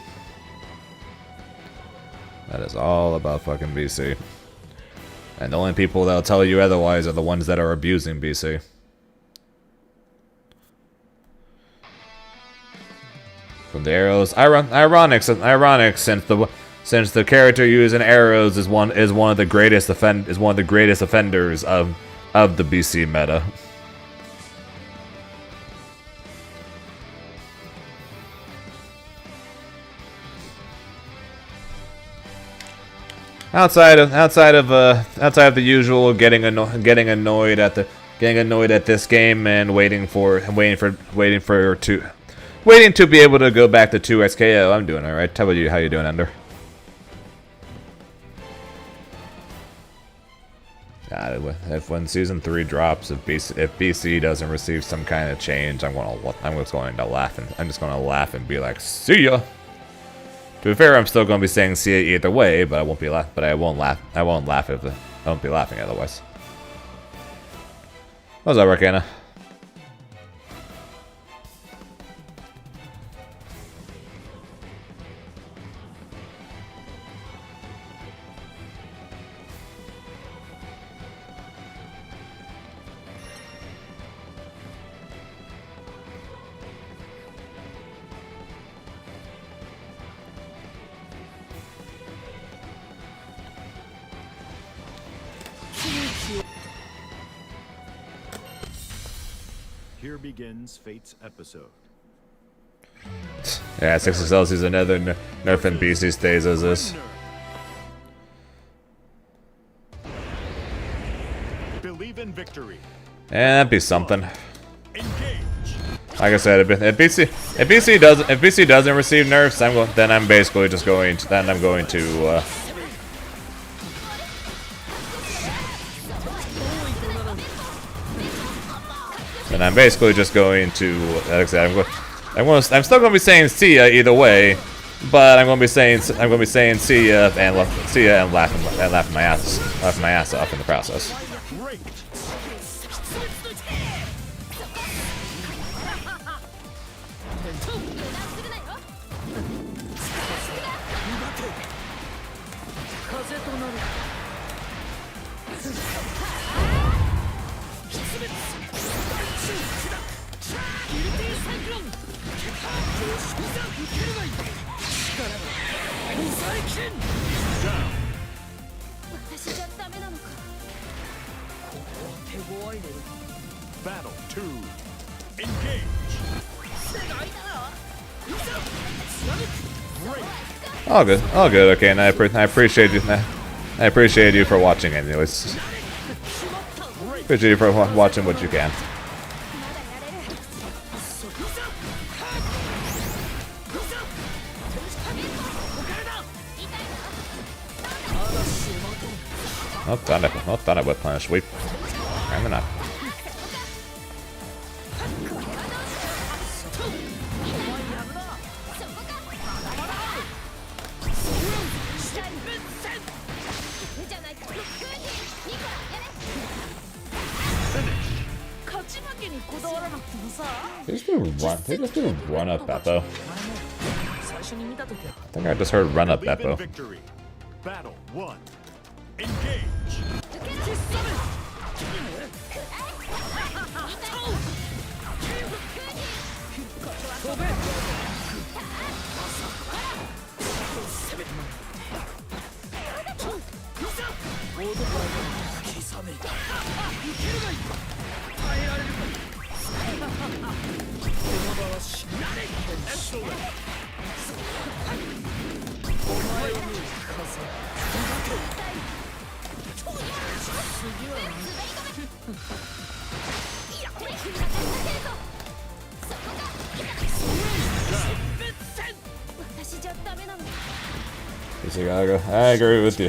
That is all about fucking BC. And the only people that'll tell you otherwise are the ones that are abusing BC. From the arrows, ironic since the character using arrows is one of the greatest offenders of the BC meta. Outside of the usual getting annoyed at this game and waiting to be able to go back to 2XKO, I'm doing alright. How about you? How you doing, Ender? If when season 3 drops, if BC doesn't receive some kind of change, I'm just going to laugh and be like, see ya. To be fair, I'm still going to be saying see ya either way, but I won't be I won't laugh if I won't be laughing otherwise. How's that work, Anna? Here begins Fate's episode. Yeah, 6XL sees another nerf and BC stays as this. Believe in victory. And that'd be something. Engage. Like I said, if BC doesn't receive nerfs, then I'm basically just going to and I'm basically just going to, like I said, I'm still going to be saying see ya either way, but I'm going to be saying see ya and laughing my ass off in the process. Great. Down. 私じゃダメなのか。 Battle 2. Engage. Great. All good. Okay, and I appreciate you. I appreciate you for watching, anyways. Appreciate you for watching what you can. まだやれる。 Not done it with punish sweep. I'm not. They just do run up Beppo. I think I just heard run up Believe in Beppo. victory. Battle 1. Engage. Excellent. I agree with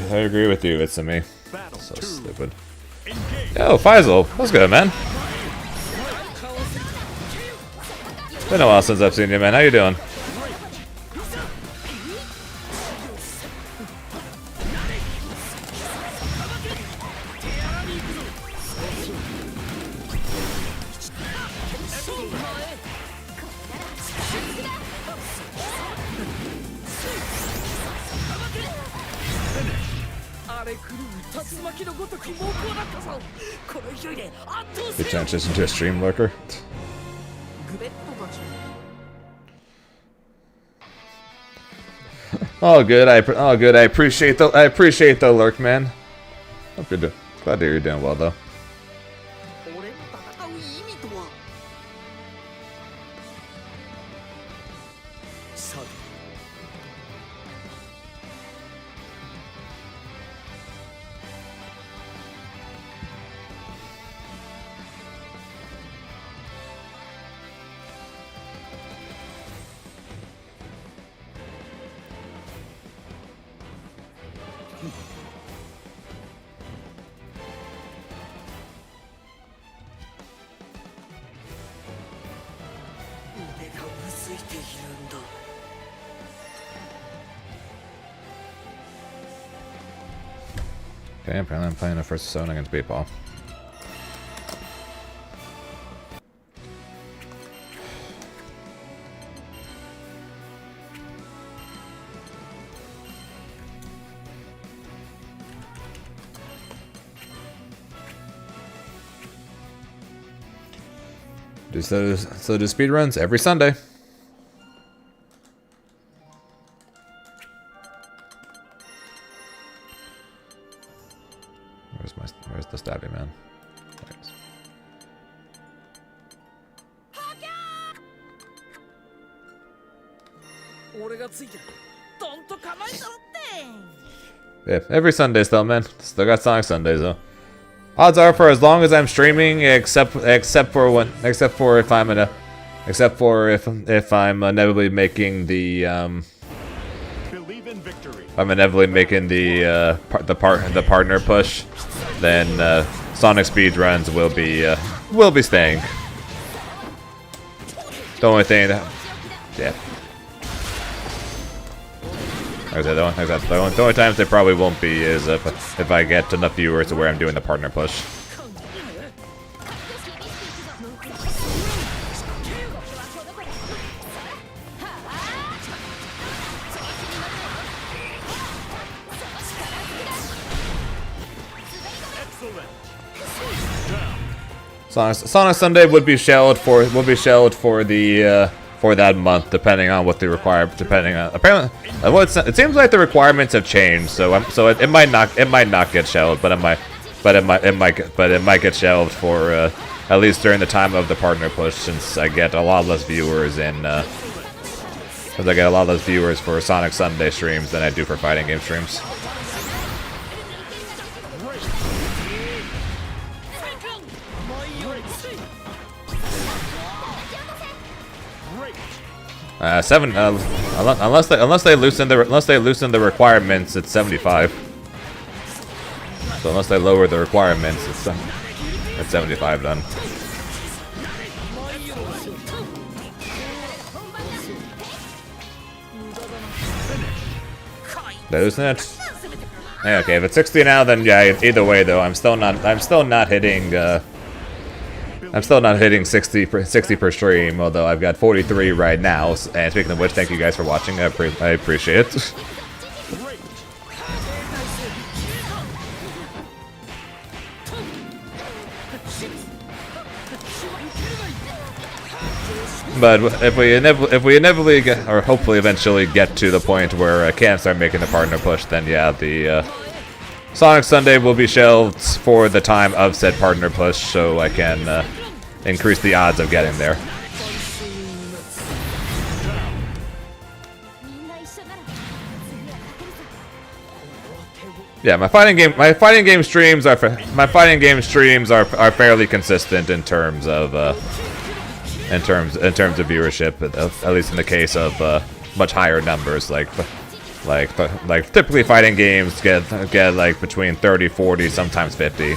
you. It's to me. Battle So 2. stupid. Engage. Yo, Faisal, what's good, man? Been a while since I've seen you, man. How you doing? Good transition to a stream lurker. All good. I appreciate the lurk, man. Hope you're glad to hear you're doing well, though. 俺の戦う意味とは。さて。 Battle Okay, apparently I'm playing the first Persona against Beatball. So do speedruns every Sunday. Where's the stabby man? There he is. 俺がついてるどんと構えたろって Yeah, every Sunday still, man. Still got Sonic Sundays though. Odds are for as long as I'm streaming, except for if I'm inevitably making the Believe in victory. I'm inevitably making the partner push, then Sonic speedruns will be staying. The only thing that, yeah. Like I said, the only times they probably won't be is if I get enough viewers to where I'm doing the partner push. Sonic Sunday would be shelled for the for that month, depending on what the apparently it seems like the requirements have changed, so it might not get shelved, but it might get shelved for at least during the time of the partner push, since I get a lot less viewers for Sonic Sunday streams than I do for fighting game streams. Unless they loosen the requirements, it's 75. So unless they lower the requirements, it's 75 done. They loosen it? Yeah, okay, if it's 60 now, then yeah. Either way, though, I'm still not hitting. I'm still not hitting 60 per stream, although I've got 43 right now. And speaking of which, thank you guys for watching. I appreciate it. But if we inevitably get, or hopefully eventually get to the point where I can start making the partner push, then yeah, the Sonic Sunday will be shelved for the time of said partner push, so I can increase the odds of getting there. Yeah, my fighting game streams are fairly consistent in terms of viewership, at least in the case of much higher numbers. Like typically fighting games get like between 30, 40, sometimes 50.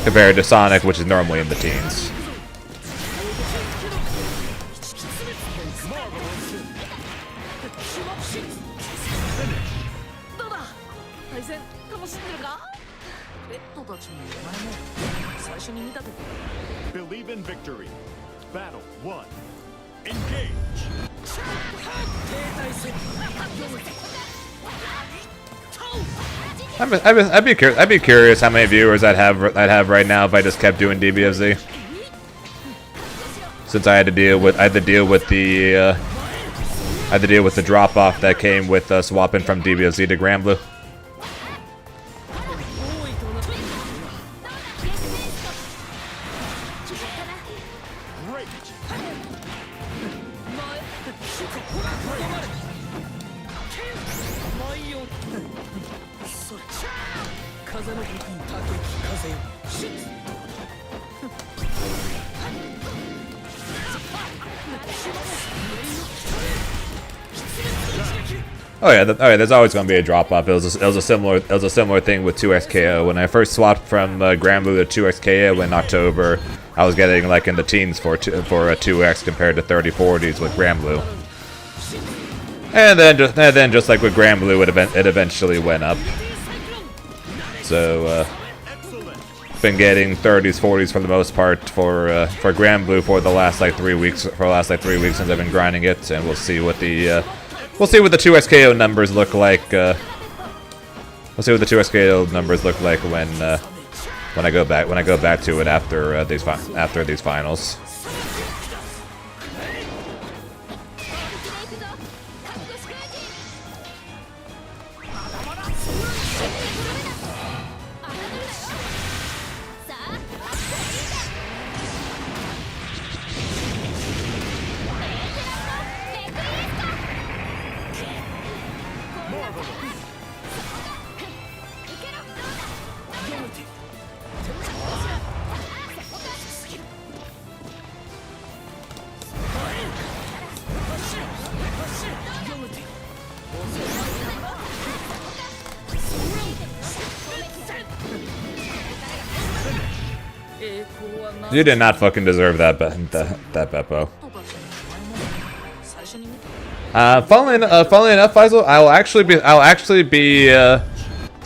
Compared to Sonic, which is normally in the teens. Believe in victory. Battle 1. Engage. I'd be curious how many viewers I'd have right now if I just kept doing DBFZ. Since I had to deal with the drop off that came with swapping from DBFZ to Granblue. Oh yeah, there's always going to be a drop off. It was a similar thing with 2XKO. When I first swapped from Granblue to 2XKO in October, I was getting like in the teens for a 2X compared to 30-40s with Granblue. And then just like with Grand Blue, it eventually went up. So been getting 30s, 40s for the most part for Grand Blue for the last like 3 weeks. Since I've been grinding it, and we'll see what the 2xKO numbers look like. We'll see what the 2xKO numbers look like when I go back to it after these finals. 栄光はな You did not fucking deserve that Beppo. 最初に見た Funnily enough, Faisal, I'll actually be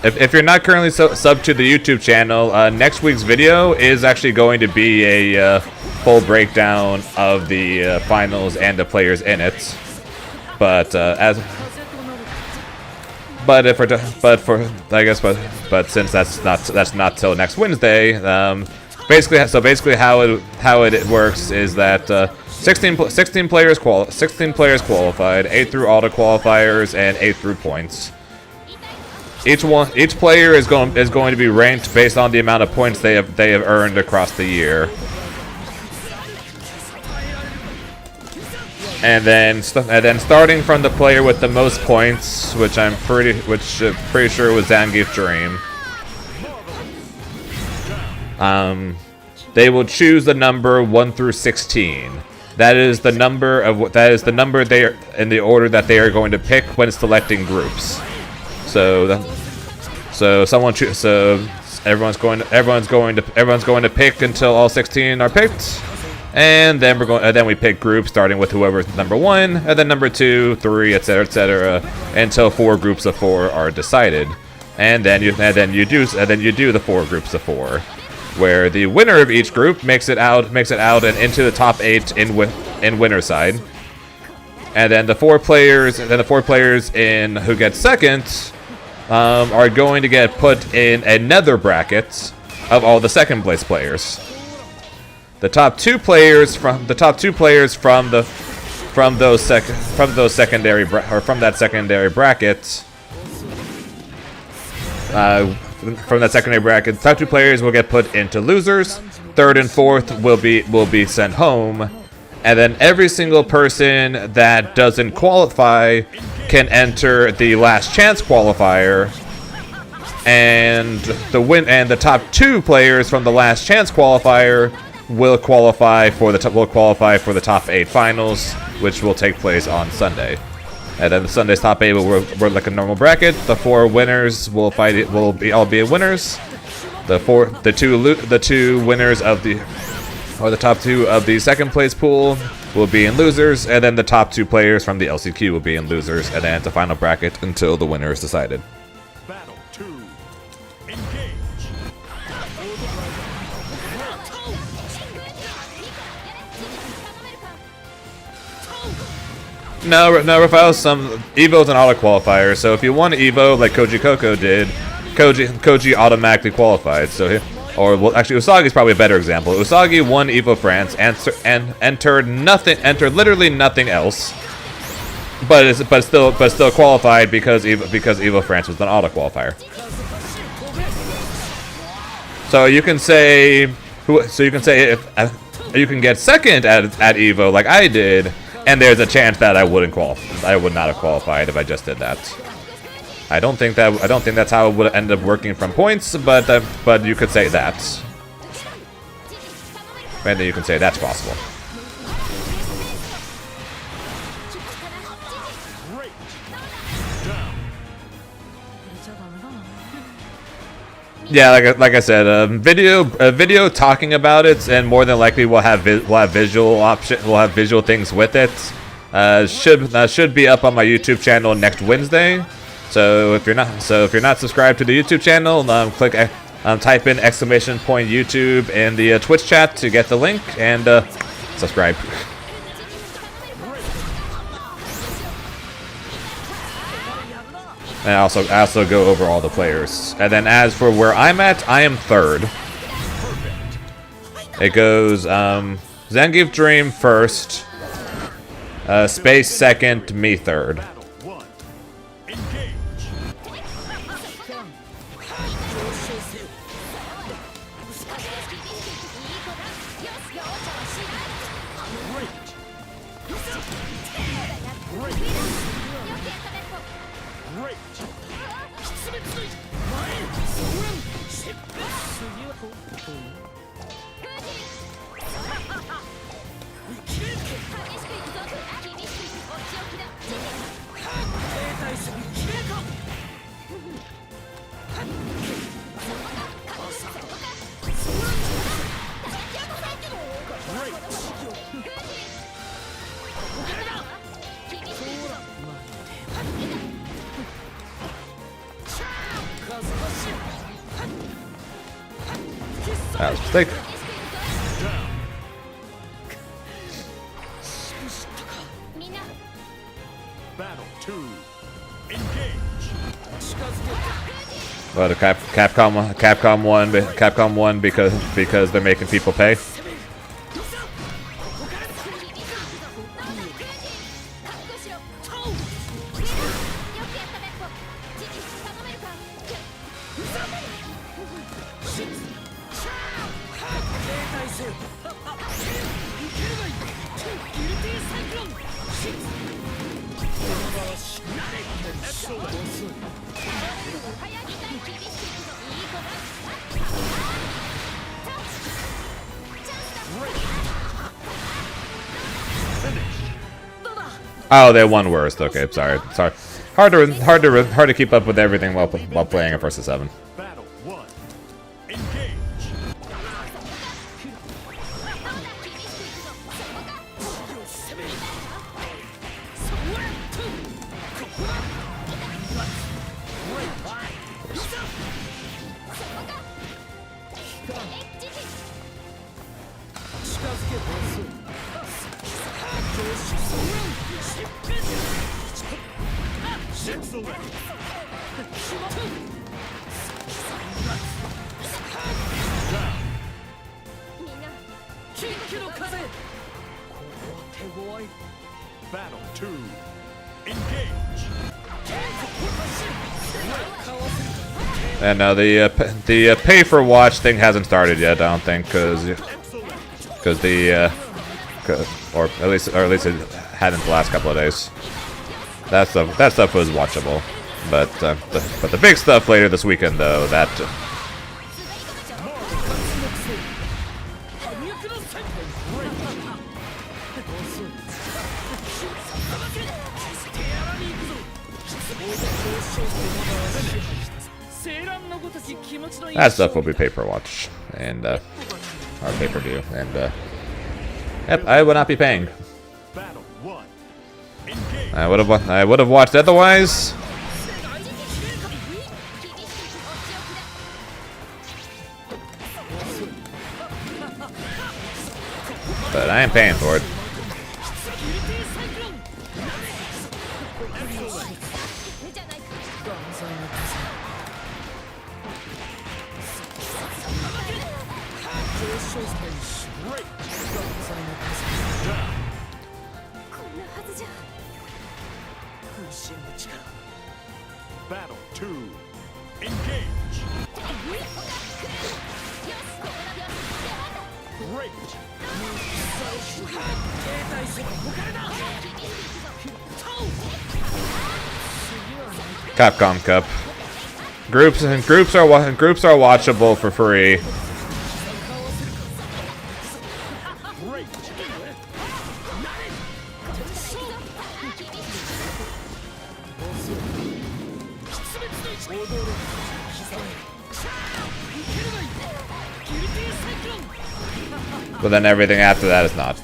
if you're not currently sub to the YouTube channel, next week's video is actually going to be a full breakdown of the finals and the players in it. But since that's not till next Wednesday, basically how it works is that 16 players qualified, 8 through auto qualifiers and 8 through points. Each player is going to be ranked based on the amount of points they have earned across the year. And then starting from the player with the most points, which I'm pretty sure was Zangief Dream. They will choose the number 1 through 16. That is the number they are in the order that they are going to pick when selecting groups. So everyone's going to pick until all 16 are picked. And then we pick groups starting with whoever's number 1, and then number 2, 3, etc., until 4 groups of 4 are decided. And then you do the 4 groups of 4, where the winner of each group makes it out and into the top 8 in winner side. And then the 4 players in who get second are going to get put in another bracket of all the second place players. The top 2 players from that secondary bracket, top 2 players will get put into losers. 3rd and 4th will be sent home, and then every single person that doesn't qualify can enter the last chance qualifier. And the top 2 players from the last chance qualifier will qualify for the top 8 finals, which will take place on Sunday. And then the Sunday's top 8 will work like a normal bracket. The 4 winners will all be winners. The 2 winners of the top 2 of the second place pool will be in losers, and then the top 2 players from the LCQ will be in losers, and then it's a final bracket until the winner is decided. Battle 2. Engage. No, Rafael, some Evo's an auto qualifier, so if you won Evo like Koji Koko did, Koji automatically qualified. So, actually, Usagi's probably a better example. Usagi won Evo France and entered literally nothing else, but still qualified because Evo France was an auto qualifier. So you can say if you can get second at Evo like I did. And there's a chance that I would not have qualified if I just did that. I don't think that's how it would end up working from points, but you could say that. And then you can say that's possible. Great. Down. Yeah, like I said, a video talking about it, and more than likely we'll have visual things with it. should be up on my YouTube channel next Wednesday. So if you're not subscribed to the YouTube channel, type in !YouTube in the Twitch chat to get the link and subscribe. And I also go over all the players. And then as for where I'm at, I am 3rd. It goes Zangief Dream 1st, Space 2nd, me 3rd. Battle 1. Engage. Great. That was a mistake. Battle 2. Engage. Well, the Capcom won because they're making people pay. Oh, they won worst. Okay, sorry. Hard to keep up with everything while playing a versus 7. Battle 1. Engage. Excellent. Battle 2. Engage. And the pay for watch thing hasn't started yet. I don't think because or at least it hadn't the last couple of days. That stuff was watchable, but the big stuff later this weekend though that. That stuff will be pay per watch and or pay per view, and yep, I will not be paying. Battle 1. Engage. I would have watched otherwise, but I am paying for it. Battle 2. Engage. Great. Capcom Cup. Groups are watchable for free. Great. But then everything after that is not.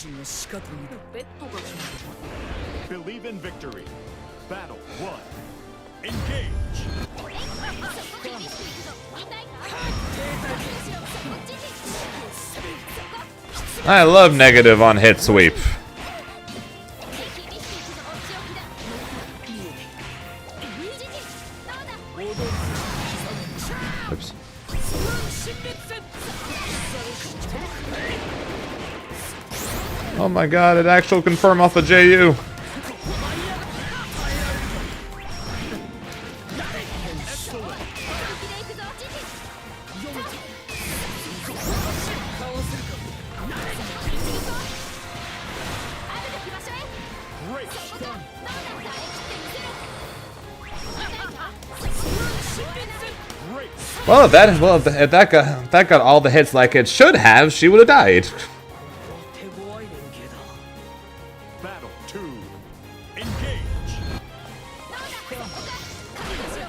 身の仕方にベッドが Believe in victory. Battle 1. Engage. そこ厳しくいくぞ痛いか I love negative on hit sweep. 厳しくいくぞお仕置きだじじどうだ Oops. 新烈戦 Oh my god, it actual confirm off the JU. 本気でいくぞじじあるべき場所へ Great そこだどうだ耐え切ってみせろ痛いか Great. Well, if that got all the hits like it should have, she would have died. 手強い連携だ Battle 2. Engage. どうだそこか覚悟しろ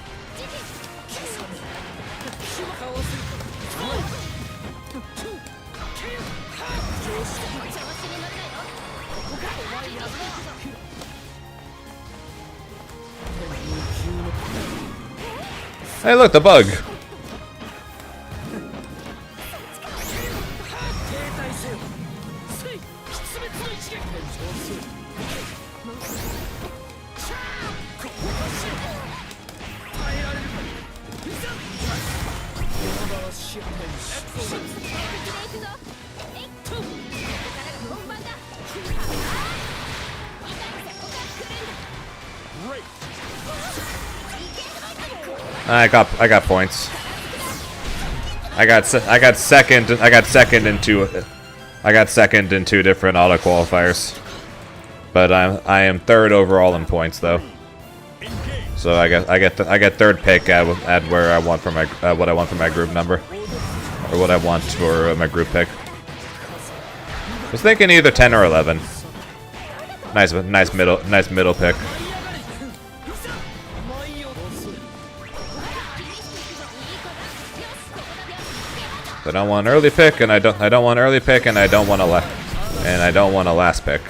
じじかわせるか調子に乗るなよここかお前やるな Hey, look, the bug. 停滞せよせい出滅の一撃ここはし耐えられるかいざ山田は支配し本気でいくぞえいっここからが本番だ痛いかそこが来るんだ Great. I got points. I got second in two different auto qualifiers. But I am third overall in points though. Engage. So I get third pick at where I want for my what I want for my group number, or what I want for my group pick. I was thinking either 10 or 11. Nice middle pick. 舞い落とす I don't want early pick, and I don't want early pick, and I don't want a last pick.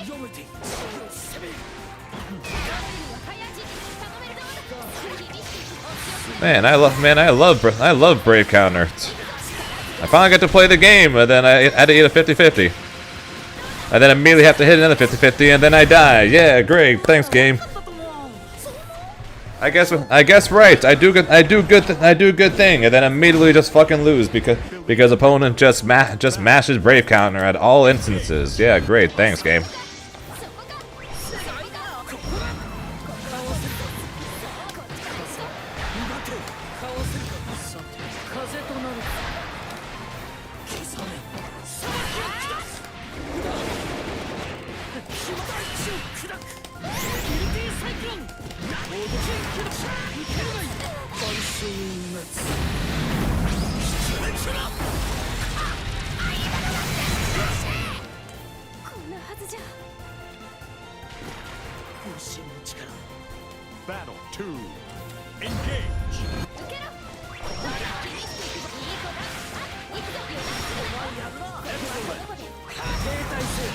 読めている攻める Man, I love Brave Counter. I finally got to play the game, and then I had to eat a 50-50. And then immediately have to hit another 50-50, and then I die. Yeah, great. Thanks, game. I guess right. I do good thing, and then immediately just fucking lose because opponent just mashes Brave Counter at all instances. Yeah, great. Thanks, game. 風となる刻め裁きを下す大地を砕くギルティサイクロン元気を砕く受けるがいい万象滅失礼しろこんなはずじゃ渾身の力 Battle 2. Engage. 受けろどうだ厳しくいくぞいい子だ行くぞやるなどこで停滞せよ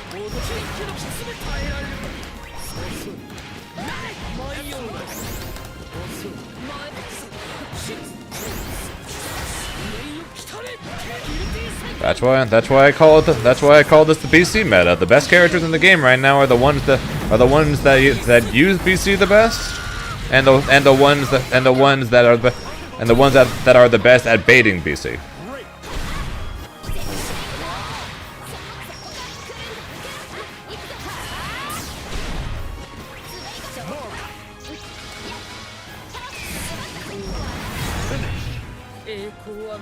大きいけど詰め耐えられるかそうそう舞いをそうそう前し上よ来たれギルティサイク That's why I call this the BC meta. The best characters in the game right now are the ones that use BC the best, and the ones that are the best at baiting BC.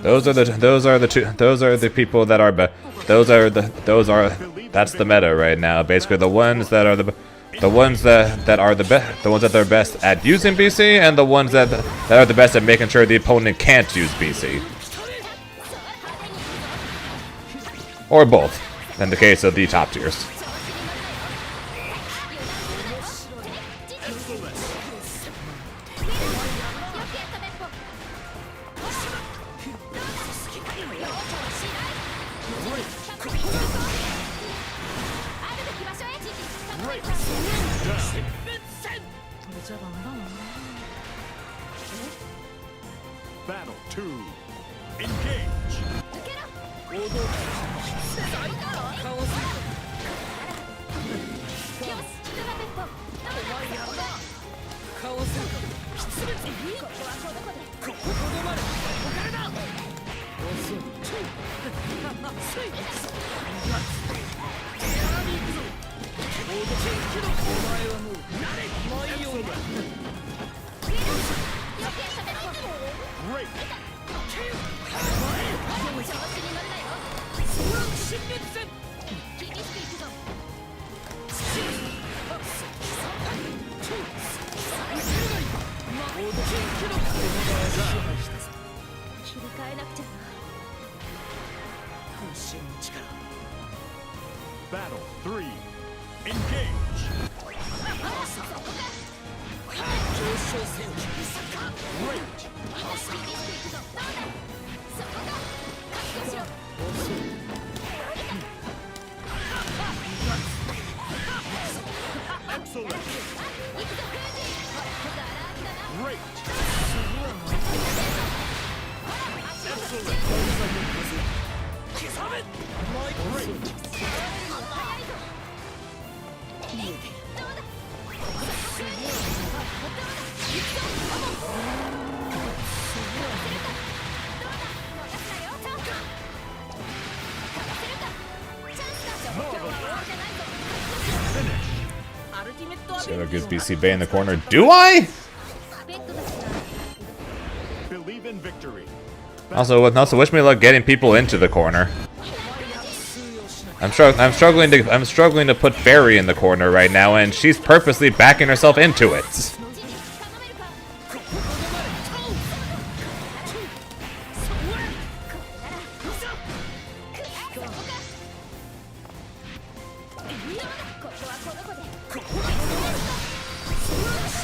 Those are the people that are that's the meta right now. Basically, the ones that are the ones that are best at using BC, and the ones that are the best at making sure the opponent can't use BC, or both, in the case of the top tiers. Battle 2. Engage. 顔するか失滅ここはこどこでここ止まれここからだ遅いスイ手荒に行くぞお前はもう慣れないようだ Great. 新月戦切り替えなくちゃな 渾身の力 Battle 3. Engage. 上昇せよ Great. 遅い Excellent. Great. Excellent. 刻め Great. アルティメットアベ So ンジ good BC Bay in the corner. Do I? Believe in victory. Also, wish me luck getting people into the corner. I'm struggling to put Fairy in the corner right now, and she's purposely backing herself into it.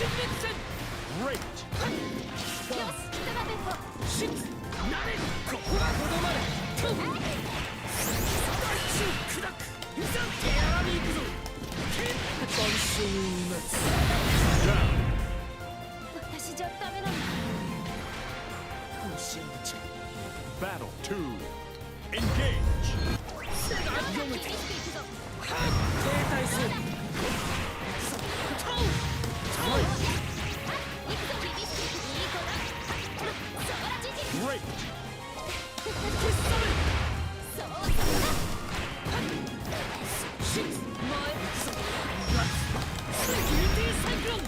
新月戦 Great. シックなれここはとどまれトウ大地を砕くいざ手荒に行くぞ万象をうなつ Down. 私じゃダメなの 渾身の力 Battle 2. Engage. 読むて停滞せよトウ Great. シック前ギルティサイクロン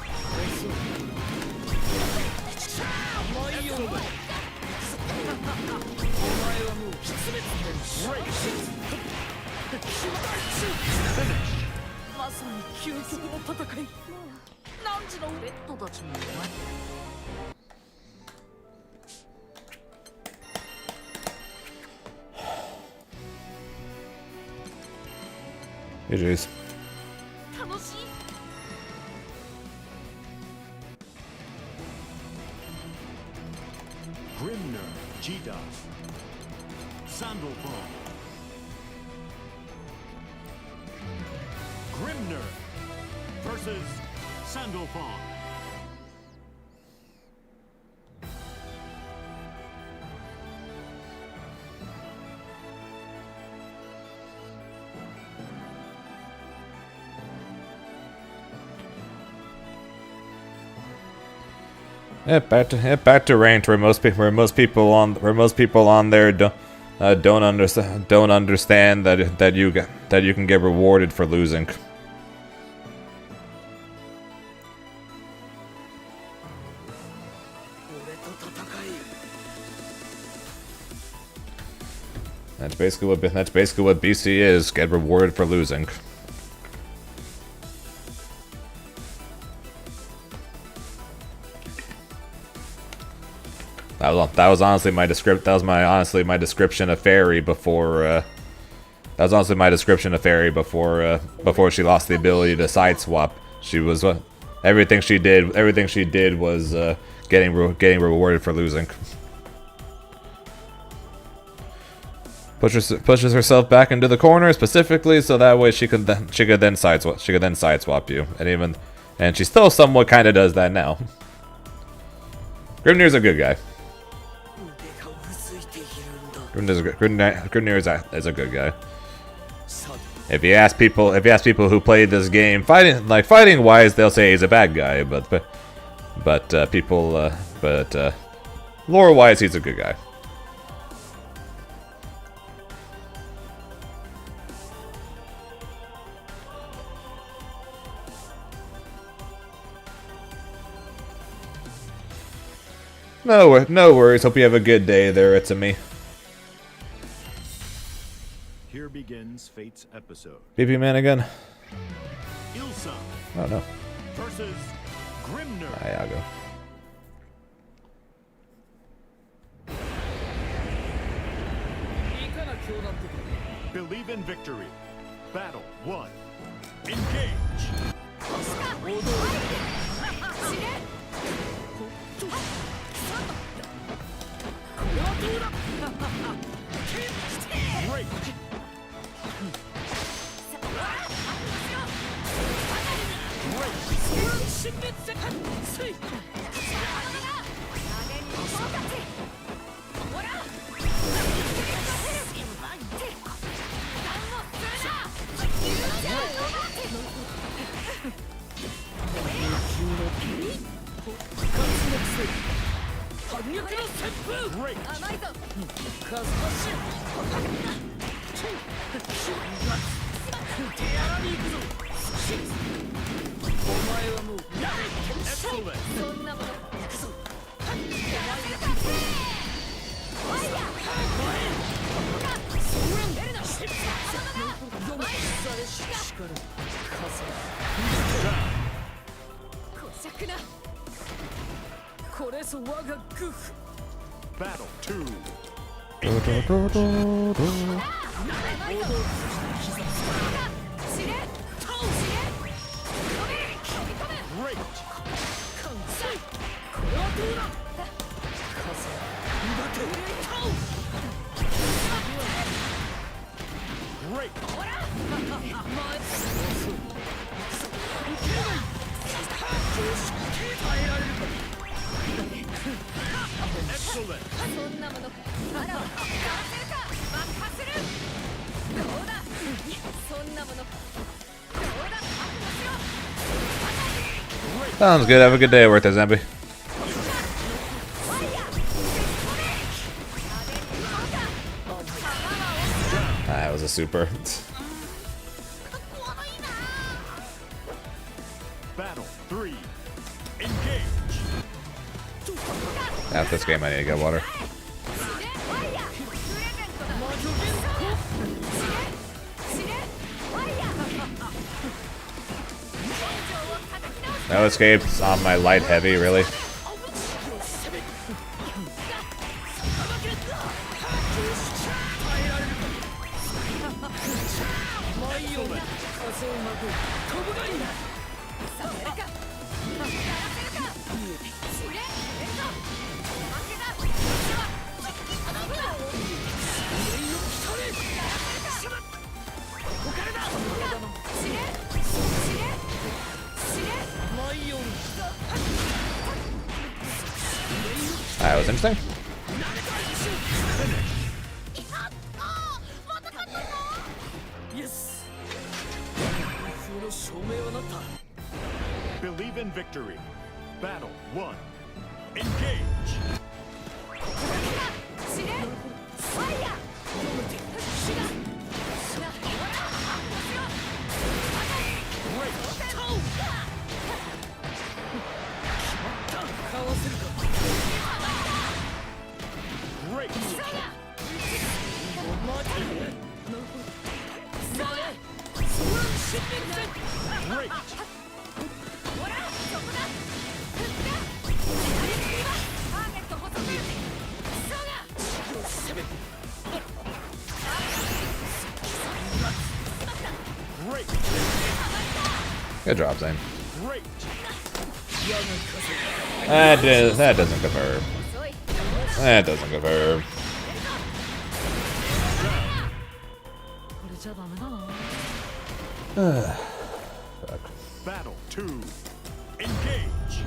前よお前はもう失滅 Great. まさに究極の戦い何時のレッドたちもお前 It is. 楽しい Grimner. Jida. Sandalphon. Grimner versus Sandalphon. Back to ranked where most people on there don't understand that you can get rewarded for losing. That's basically what BC is. Get rewarded for losing. That was honestly my description of Fairy before. That was honestly my description of Fairy before she lost the ability to sideswap. She was everything she did was getting rewarded for losing. Pushes herself back into the corner specifically so that way she could then sideswap you, and she still somewhat kind of does that now. Grimnir's a good guy. Grimnir is a good guy. If you ask people who played this game fighting wise, they'll say he's a bad guy, but lore wise, he's a good guy. No worries. Hope you have a good day there, it's me. Here begins Fate's episode. BP Man again? Ilsa Oh no. versus Grimnir. Iago. Believe in victory. Battle 1. Engage. Great. Great. これぞ我がグフ Battle 2. Sounds good. Have a good day at work there, Zambi. That was a super. Battle 3. Engage. After this game, I need to get water. No escapes on my light heavy, really. That was interesting. Believe in victory. Battle 1. Engage. Great. Great. Great. Good job, Zane. Great. That doesn't confirm. That doesn't confirm. これじゃダメだな Battle 2. Engage.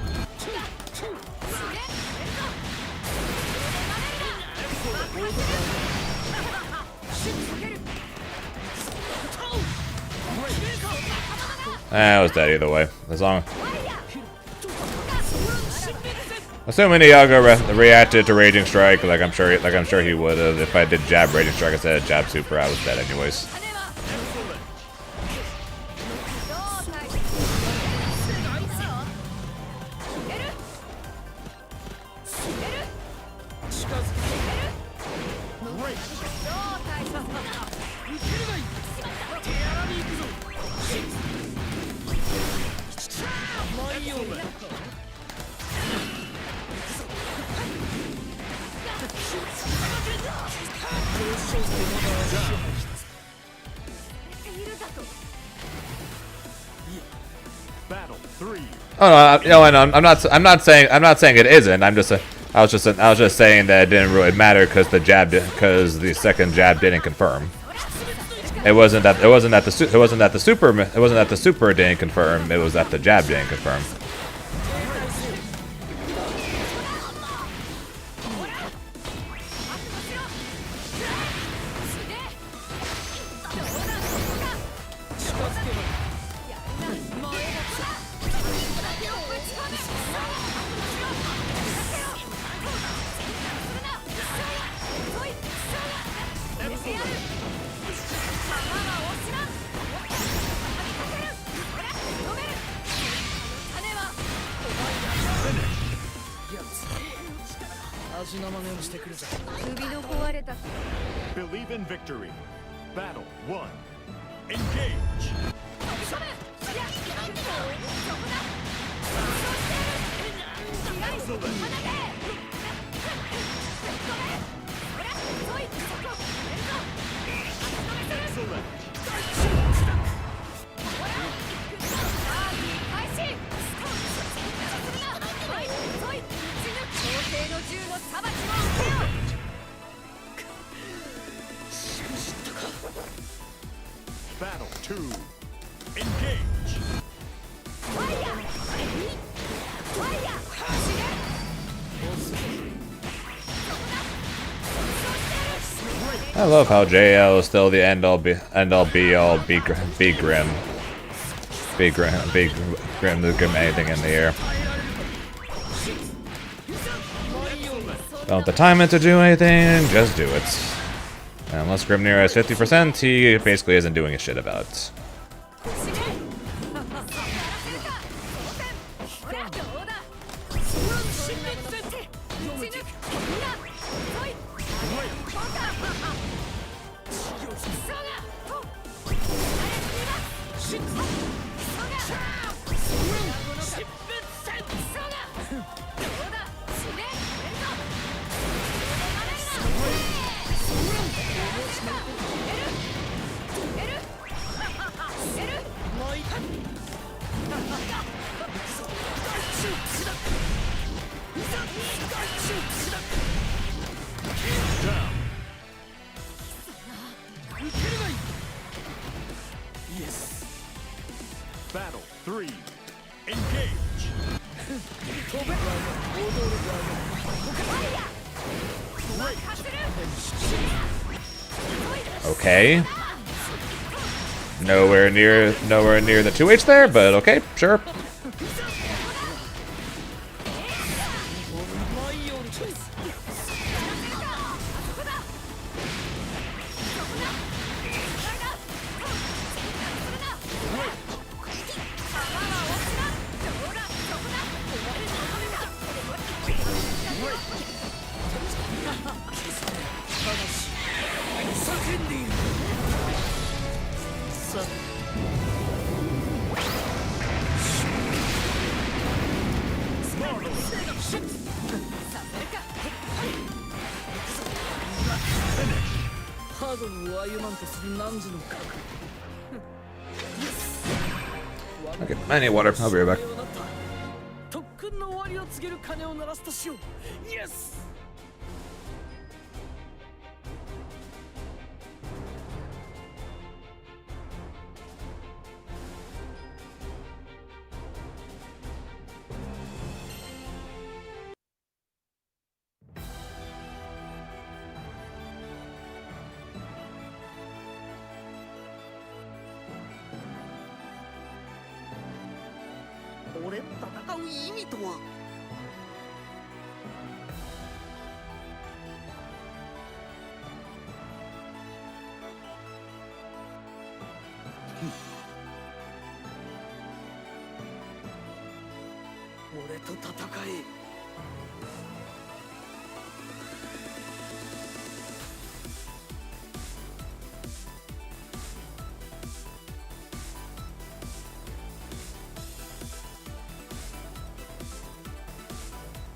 It was dead either way. As long. Assuming Iago reacted to Raging Strike, like I'm sure he would have. If I did jab Raging Strike instead of jab super, I was dead anyways. Battle 3. Oh no, I'm not saying it isn't. I was just saying that it didn't really matter because the second jab didn't confirm. It wasn't that the super didn't confirm. It was that the jab didn't confirm. Believe in victory. Battle 1. Engage. Battle 2. Engage. I love how JL is still the end all be all be grim anything in the air. Don't have the time to do anything, just do it. And unless Grimnir has 50%, he basically isn't doing a shit about it. Battle 3. Engage. Okay. Nowhere near the 2H there, but okay, sure. Okay, I need water. I'll be right back. 特訓の終わりを告げる鐘を鳴らすとしよう。イエス。俺と戦う意味とは。俺と戦え。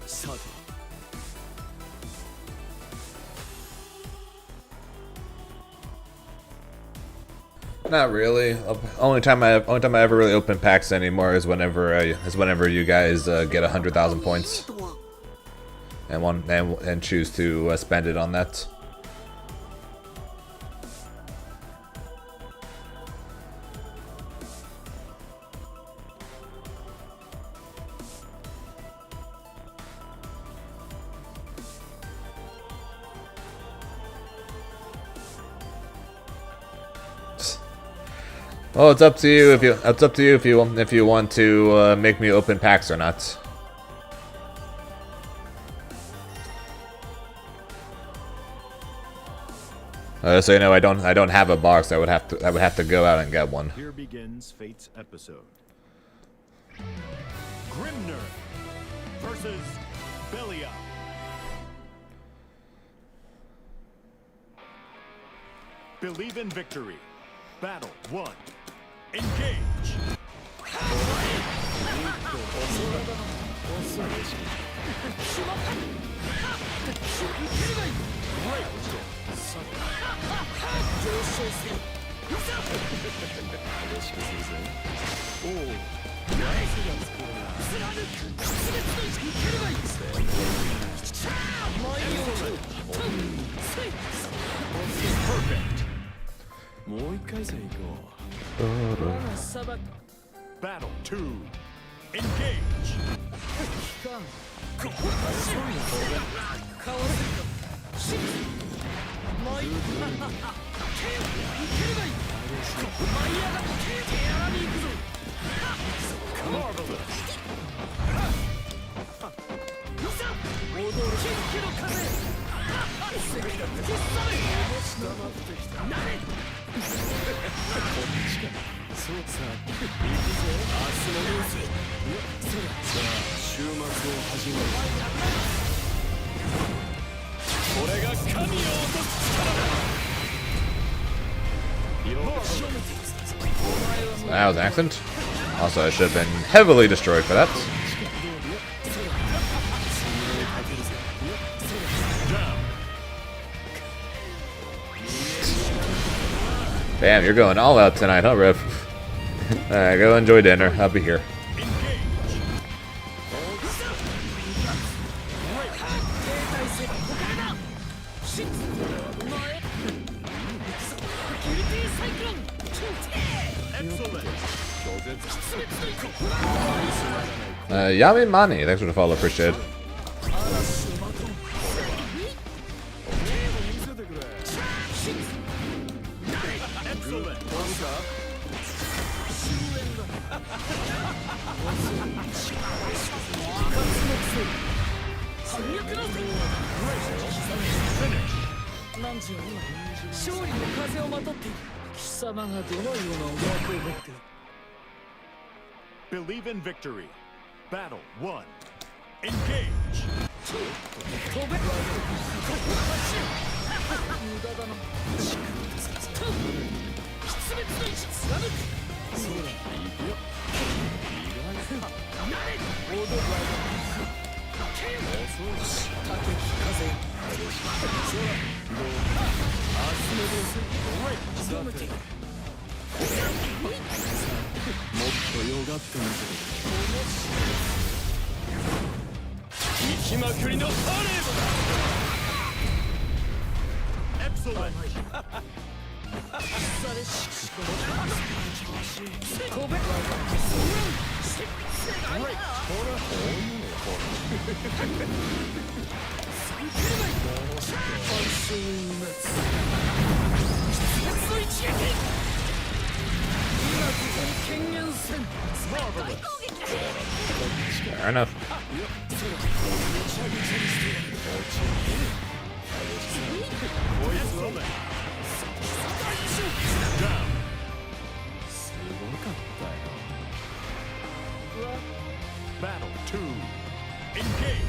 さて Not really. Only time I ever really open packs anymore is whenever you guys get 100,000 points 意味とは。 and choose to spend it on that. Well, it's up to you if you want to make me open packs or not. So you know, I don't have a box. I would have to go out and get one. Here begins Fate's episode. Grimner versus Belial. Believe in victory. Battle 1. Engage. Perfect. もう一回戦行こ Battle 2. Engage. 週末を始めるこれが神を落とす力だ。 That was an accident. Also, I should have been heavily destroyed for that. Damn, you're going all out tonight, huh, Riff? Alright, go enjoy dinner. I'll be here. Yami Mani, thanks for the follow, appreciate it. Believe in victory. Battle 1. Engage. きまくりのパレードだ。 Excellent. 飛べ Fair enough. Battle 2. Engage.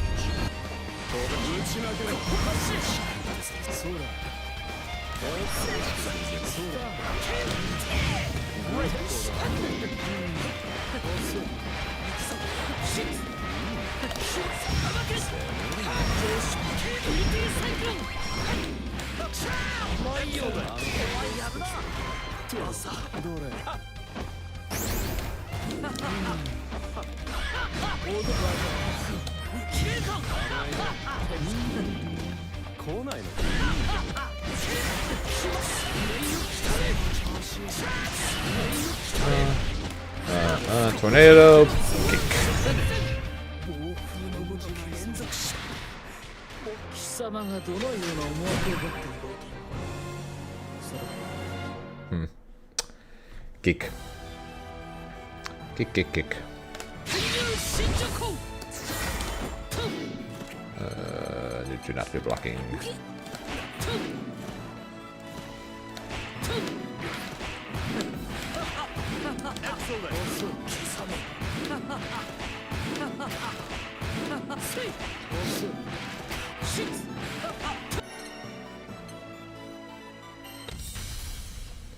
来ないの Tornado kick. 貴様がどのような思惑を持っているのか Kick. Kick, kick, kick. Did you not be blocking?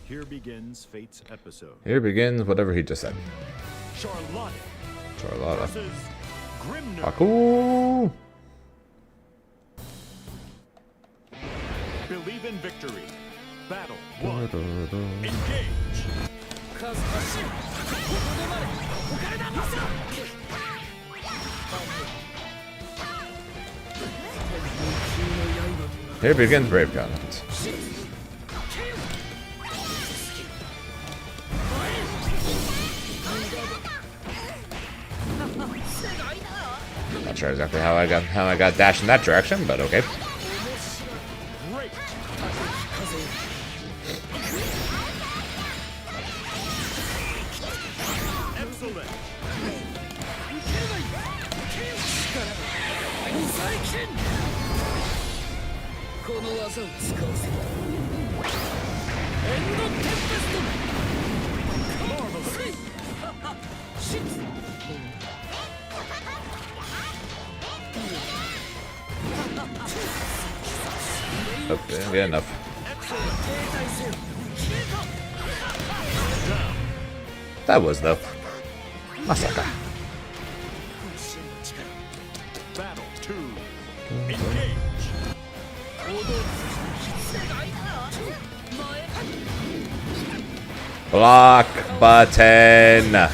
Here begins Fate's episode. Here begins whatever he just said. Charlotte Charlotta. versus Grimner. Haku! Believe in victory. Battle 1. Engage. 数走るここでまでここからだまさ Here begins Brave Gun. Not sure exactly how I got dashed in that direction, but okay. Great. Excellent. この技を使わせるエンドテンペスト Okay, yeah, enough. That was though. Masaka. Battle 2. Engage. Block button.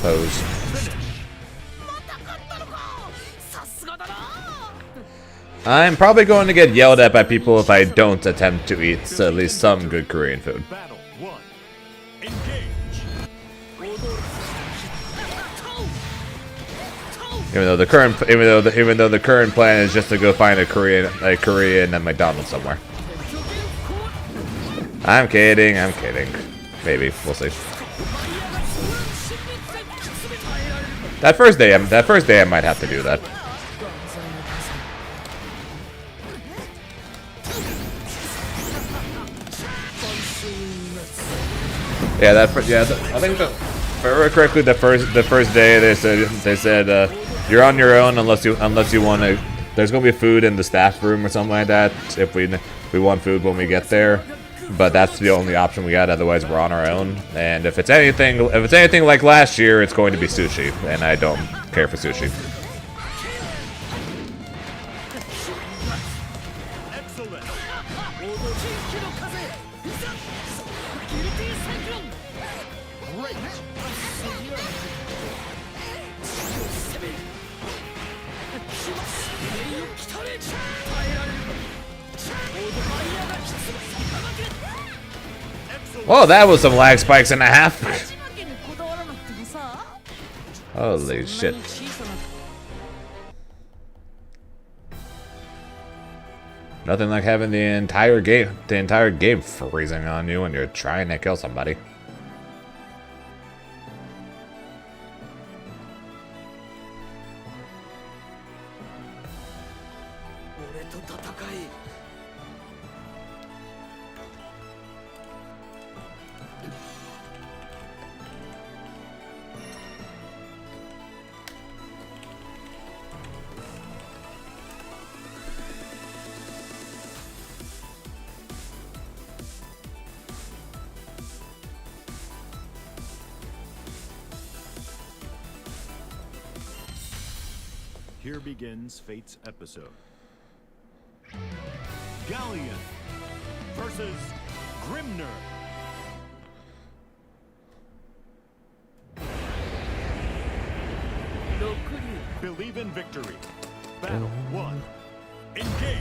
Pose. さすがだな I'm probably going to get yelled at by people if I don't attempt to eat at least some good Korean food. Battle 1. Engage. Even though the current plan is just to go find a Korean at McDonald's somewhere. I'm kidding. Maybe we'll see. That first day I might have to do that. Yeah, I think if I remember correctly, the first day they said you're on your own unless you want to. There's gonna be food in the staff room or something like that if we want food when we get there. but that's the only option we got. Otherwise, we're on our own. And if it's anything like last year, it's going to be sushi, and I don't care for sushi. Excellent. 気の風いざギルティサイクロン Great. 攻める来たれ耐えられるオードファイヤーがきつい Well, that was some lag spikes and a half. 勝ち負けにこだわらなくてもさ Holy そんな shit. に小さな Nothing like having the entire game freezing on you when you're trying to kill somebody. 俺と戦い Here begins Fate's episode. Galleon versus Grimner. Believe in victory. Battle 1. Engage.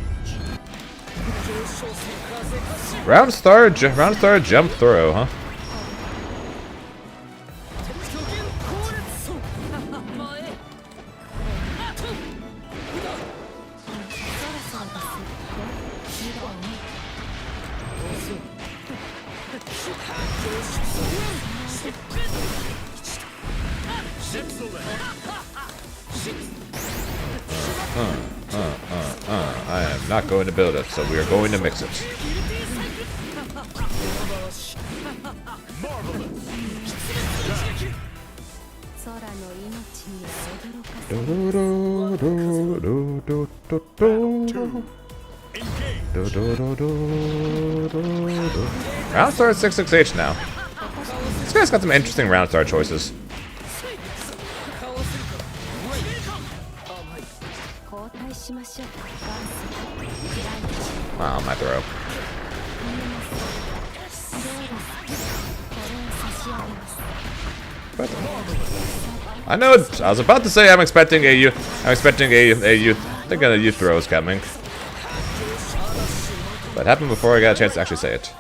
Round start jump throw, huh? 極限高烈走前あとI am not going to build it, so we are going to mix it. Marvelous. 空の命に驚かせ Do, do, do, do, do, do, do. Engage. Do, do, do, do, do, do. Round start 668 now. This guy's got some interesting round start choices. 交代しましょう Wow, my throw. これを差し上げます I know. I was about to say I'm expecting a youth throw is coming. But it happened before I got a chance to actually say it.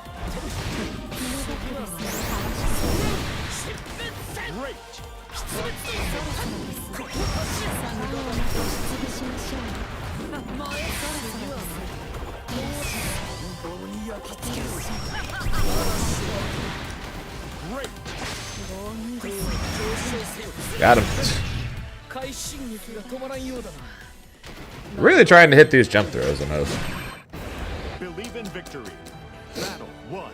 Got him. 快進撃が止まらんようだな Really trying to hit these jump throws on those. Believe in victory. Battle 1.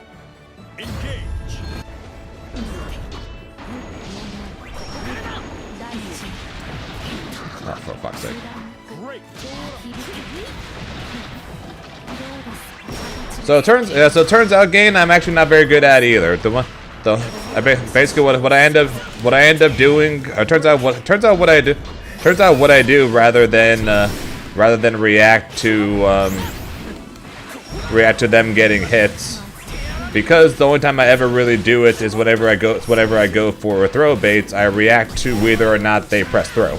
Engage. Oh, for fuck's sake. Great. So it turns out game I'm actually not very good at either. Basically what I end up doing turns out what I do rather than react to them getting hits, because the only time I ever really do it is whenever I go for throw baits. I react to whether or not they press throw.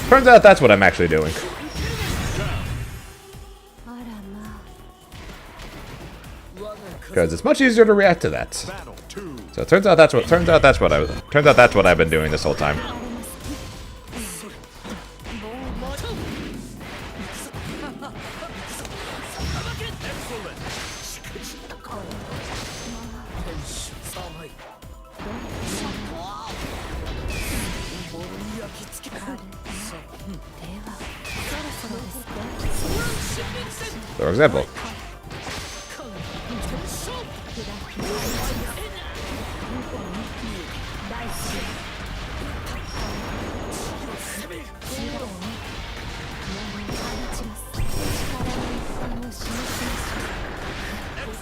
Turns out that's what I'm actually doing. あらまあ Because it's much easier to react to that. Battle 2. So it turns out that's what I've been doing this whole time. For example,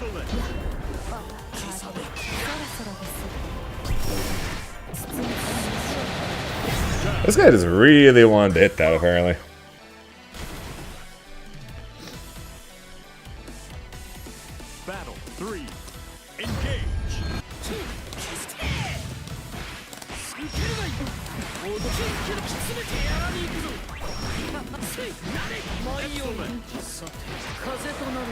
Excellent. そろそろです包み込みましょう This guy just really wanted to hit that, apparently. Battle 3. Engage. いけるがいいおどけけど詰めてやらに行くぞせいなれ舞いよさて風となる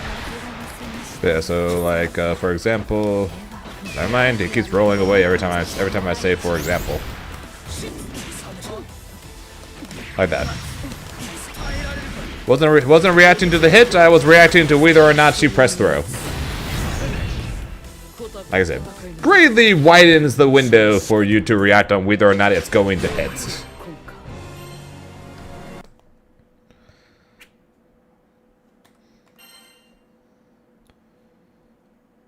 Yeah, so like for example, never mind. He keeps rolling away every time I say for example, like that. Wasn't reacting to the hit. I was reacting to whether or not she pressed throw. Like I said, greatly widens the window for you to react on whether or not it's going to hit.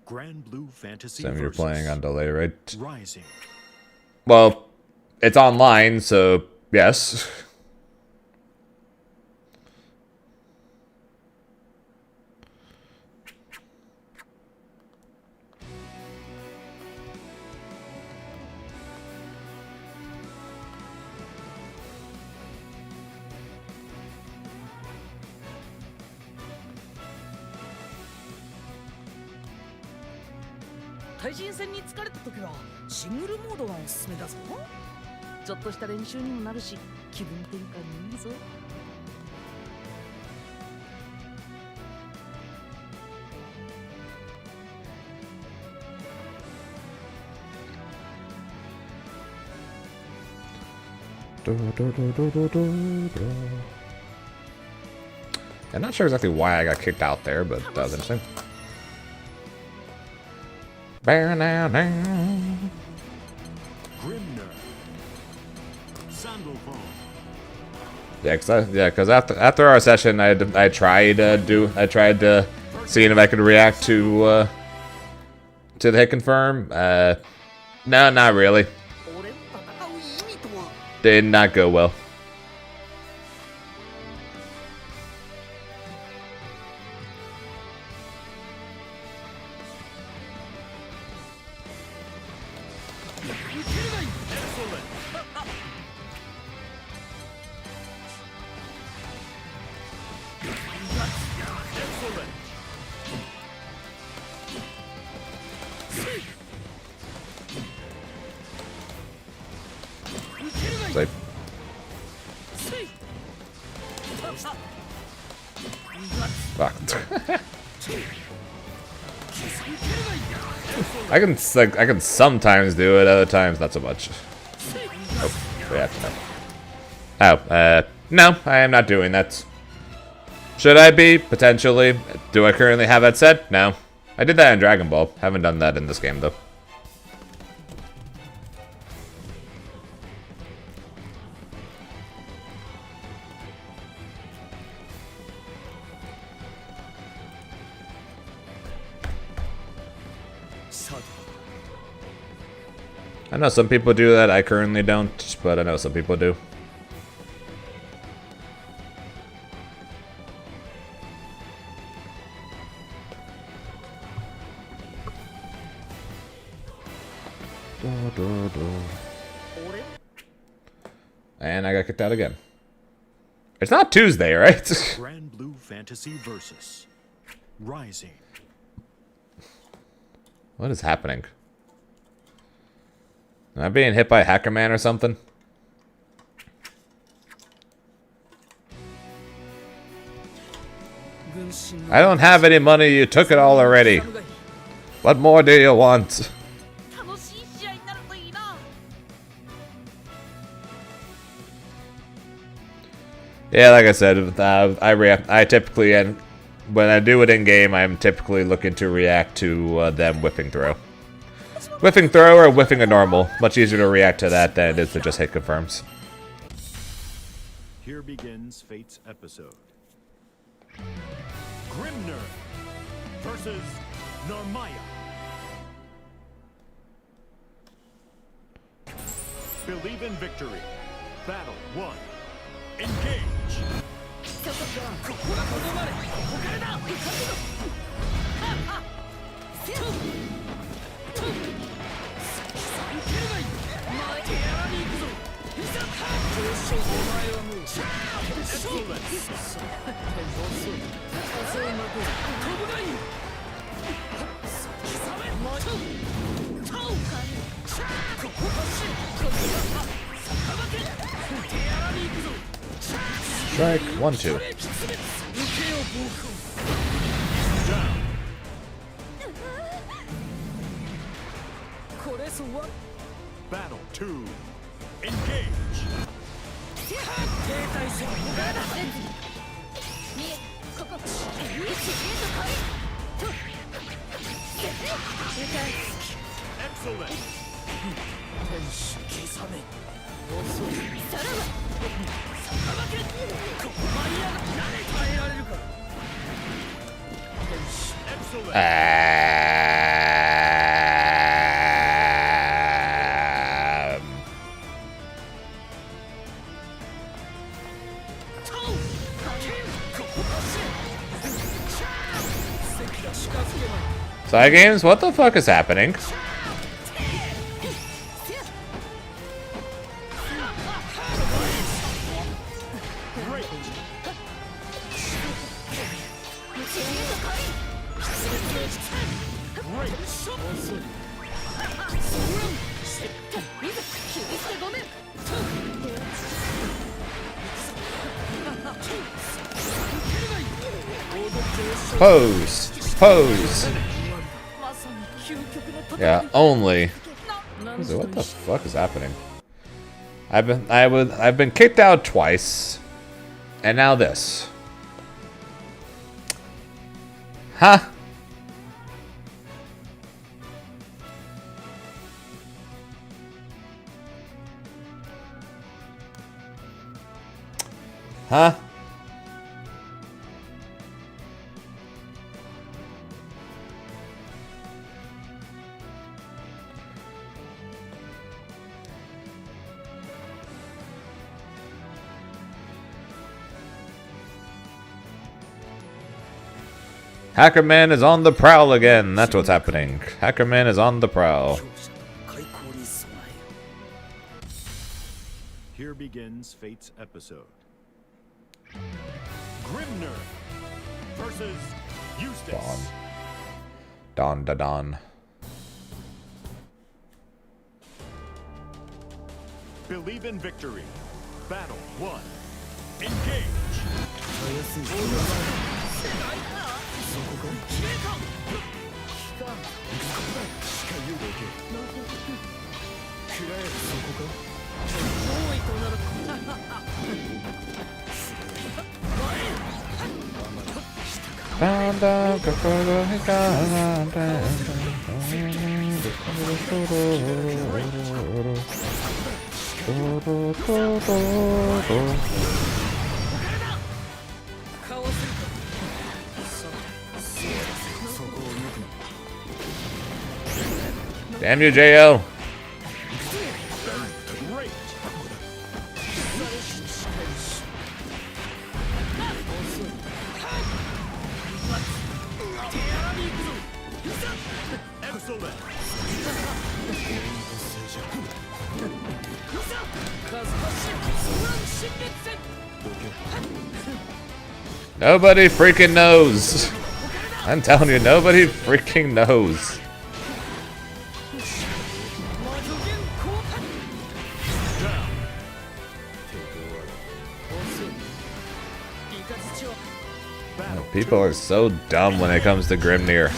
Grand Blue Fantasy Sam, you're versus playing on delay, right? Rising. Well, it's online, so yes. .対人戦に疲れた時はシングルモードがおすすめだぞちょっとした練習にもなるし気分転換にいいぞI'm not sure exactly why I got kicked out there, but that was interesting. Grimner. Sandalphone. Yeah, because after our session, I tried to seeing if I could react to the hit confirm. No, not really. 俺と戦う意味とは Did not go well. Like, fuck. I can sometimes do it, other times not so much. Oh, yeah, no. Oh, no, I am not doing that. Should I be? Potentially. Do I currently have that set? No. I did that in Dragon Ball. Haven't done that in this game, though. I know some people do that, I currently don't, but I know some people do. And I got kicked out again. It's not Tuesday, right? Grand Blue Fantasy versus Rising. What is happening? Am I being hit by Hacker Man or something? I don't have any money, you took it all already. What more do you want? 楽しい試合になるといいな Yeah, like I said, I typically, and when I do it in game, I'm typically looking to react to them whipping throw. Whiffing throw or whiffing a normal. Much easier to react to that than it is to just hit confirms. Here begins Fate's episode. Grimner versus Narmaya. Believe in victory. Battle 1. Engage. ここがとどまれここからだ Strike 1, 2. Battle 2. Engage. ここ1ゲート来いとExcellent. さらば耐えられるか Excellent. Side games? What the fuck is happening? Pose. Pose. Yeah, only. What the fuck is happening? I've been kicked out twice. And now this. Huh? Huh? Hackerman is on the prowl again. That's what's happening. Hackerman is on the prowl. Here begins Fate's episode. Grimner versus Eustace. Dawn. Dawn. Believe in victory. Battle 1. Engage. Damn you, JL. Nobody freaking knows. I'm telling you, nobody freaking knows. People are so dumb when it comes to Grimnir.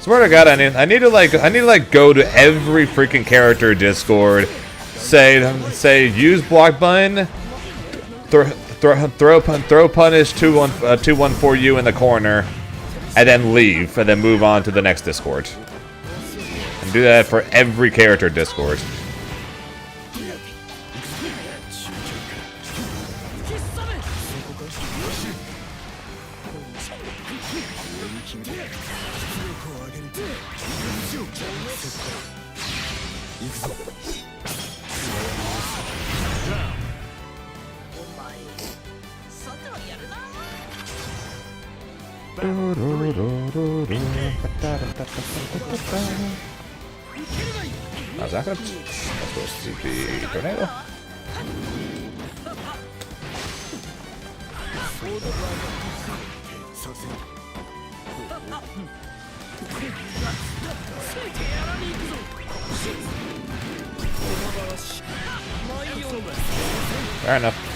Swear to God, I need to go to every freaking character Discord, say use block button, throw punish 214U in the corner, and then leave, and then move on to the next Discord. And do that for every character Discord. How's that good? That's supposed to be tornado. Fair enough.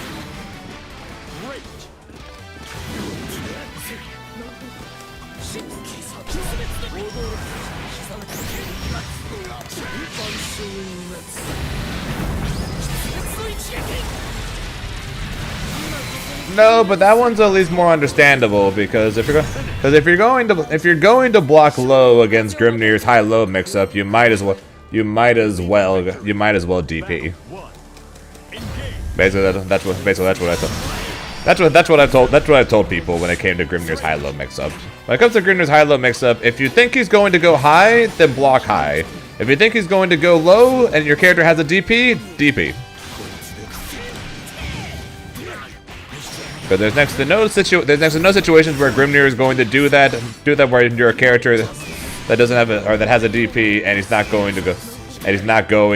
No, but that one's at least more understandable because if you're going to block low against Grimnir's high-low mix-up, you might as well DP. Basically, that's what I thought. That's what I told people when it came to Grimnir's high-low mix-up. When it comes to Grimnir's high-low mix-up, if you think he's going to go high, then block high. If you think he's going to go low and your character has a DP, DP. But there's next to no situations where Grimnir is going to do that where you're a character that doesn't have or that has a DP and he's not going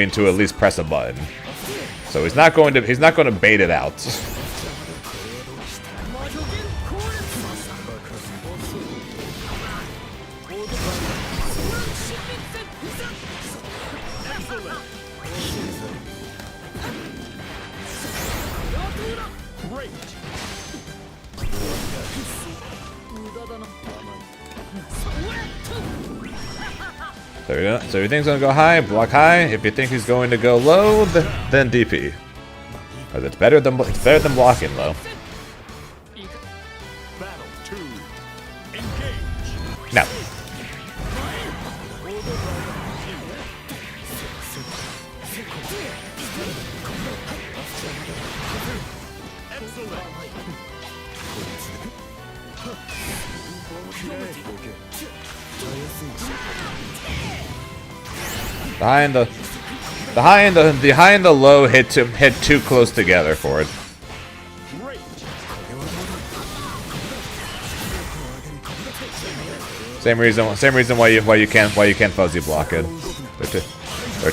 to at least press a button. So he's not going to bait it out. So if you think he's going to go high, block high. If you think he's going to go low, then DP. Because it's better than blocking low. Battle 2. Engage. No. The high and the low hit too close together for it. Same reason why you can't fuzzy block it. They're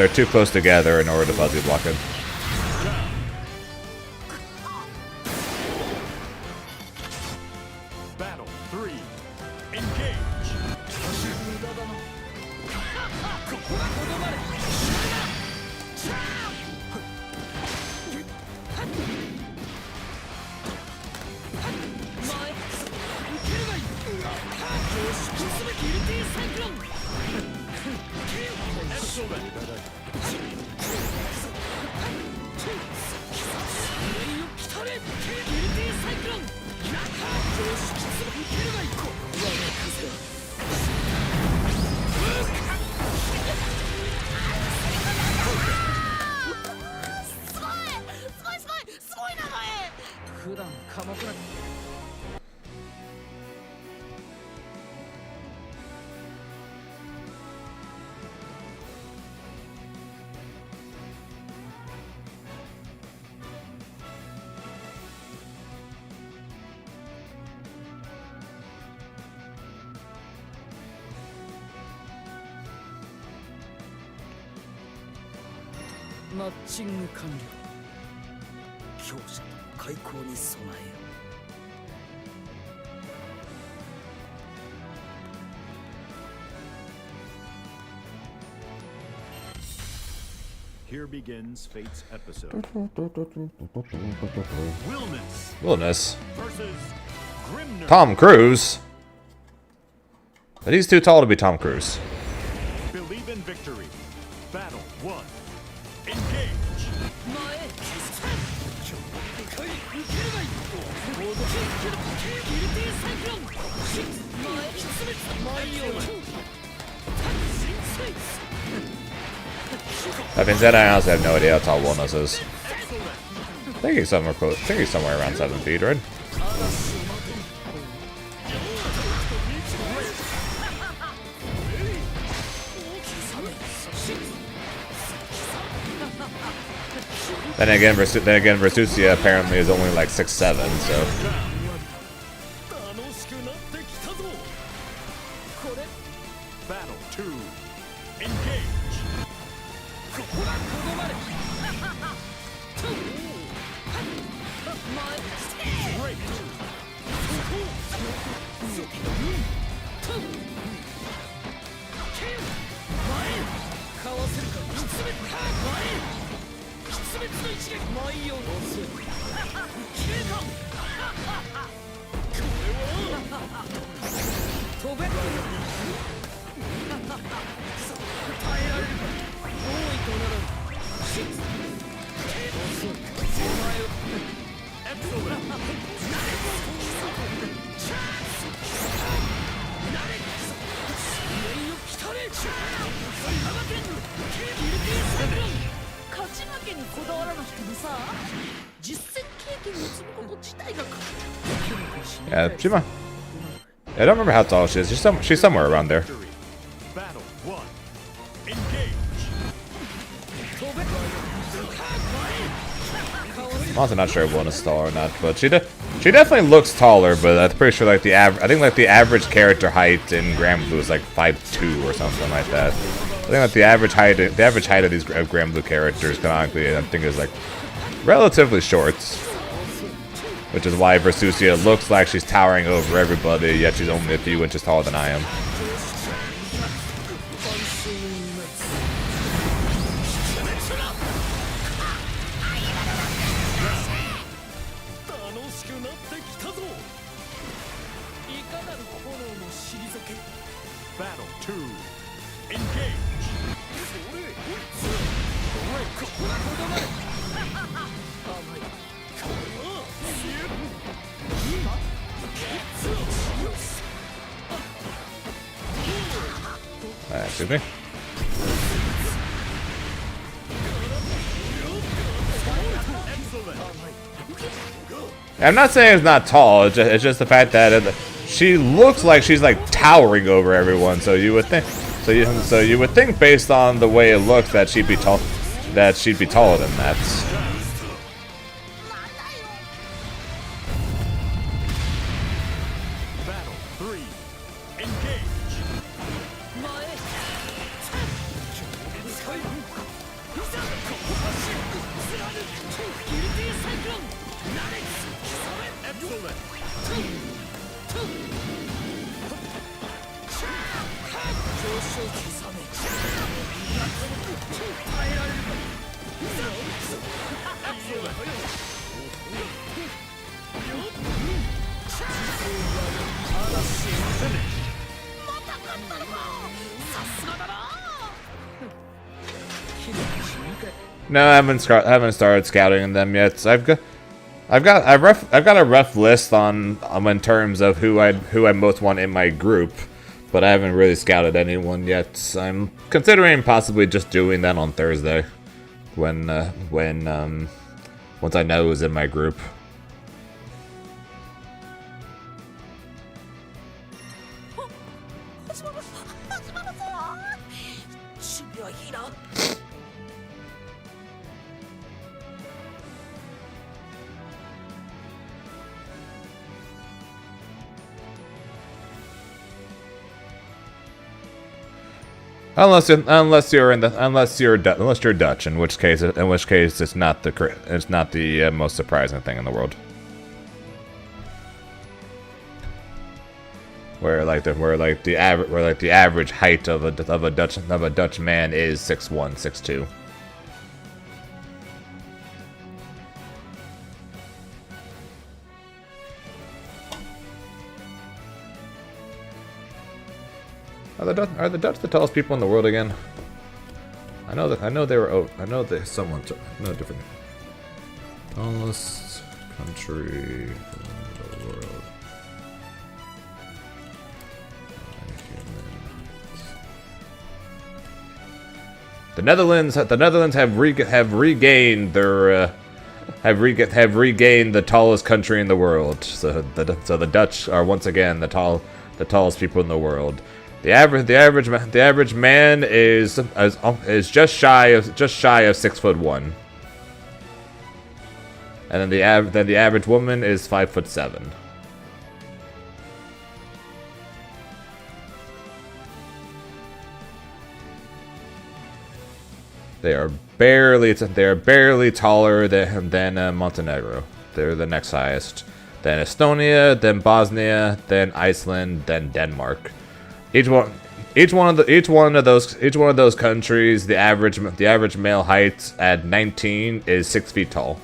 too close together in order to fuzzy block it. Battle 3. Engage. Here begins Fate's episode. Wilderness. Versus Grimnir. Tom Cruise. But he's too tall to be Tom Cruise. Believe in victory. Battle 1. Engage. That being said, I honestly have no idea how tall Wilderness is. I think he's somewhere close. I think he's somewhere around 7 feet, right? Then again, Versutia apparently is only like 6'7", so. たぞこれ Battle 2. Engage. ここだとどまれと前して Great. かわせるかきつめか前きつめつの一撃前を押す消えたこれは飛べ耐えられるか多いとならシッお前を Excellent. 勝ち負けにこだわらなくてもさ実戦経験を積むこと自体が Yeah, she might. I don't remember how tall she is. She's somewhere around there. Victory. Battle 1. Engage. I'm also not sure if one is tall or not, but she definitely looks taller. But I'm pretty sure like I think like the average character height in Granblue is like 5'2" or something like that. I think that the average height of these Granblue characters canonically I think is like relatively short, which is why Versusia looks like she's towering over everybody, yet she's only a few inches taller than I am. 楽しくなってきたぞいかなる炎も退け Battle 2. Engage. それここだとどまれ甘いこれはExcuse me. I'm not saying it's not tall. It's just the fact that she looks like she's like towering over everyone. So you would think, so you would think based on the way it looks that she'd be tall, that she'd be taller than that. Battle 3. Engage. 前使いいざここ走る貫くギルティサイクロンナレッジそれ Excellent. 上昇刻め耐えられるかいざ No, I haven't started scouting them yet. I've got a rough list on in terms of who I most want in my group, but I haven't really scouted anyone yet. I'm considering possibly just doing that on Thursday, once I know who's in my group. 始まるぞ準備はいいな Unless you're Dutch, in which case it's not the most surprising thing in the world. Where the average height of a Dutch man is 6'1", 6'2". Are the Dutch the tallest people in the world again? I know they were. Oh, I know they someone. No different. Tallest country in the world. The Netherlands have regained their regained the tallest country in the world. So the Dutch are once again the tallest people in the world. The average man is just shy of 6'1", and then the average woman is 5'7". They are barely taller than Montenegro. They're the next highest. Then Estonia, then Bosnia, then Iceland, then Denmark. Each one of those countries, the average male height at 19 is 6 feet tall.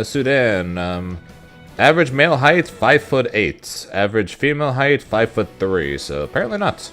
Sudan. Average male height 5'8". Average female height 5'3". So apparently not.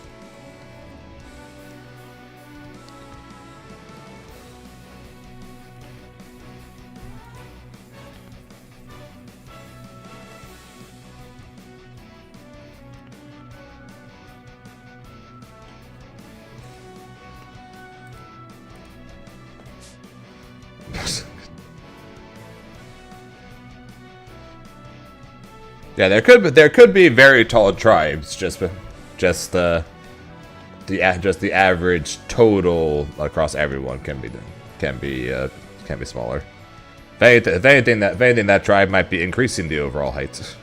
Yeah, there could be very tall tribes. Just the average total across everyone can be smaller. If anything, that tribe might be increasing the overall height.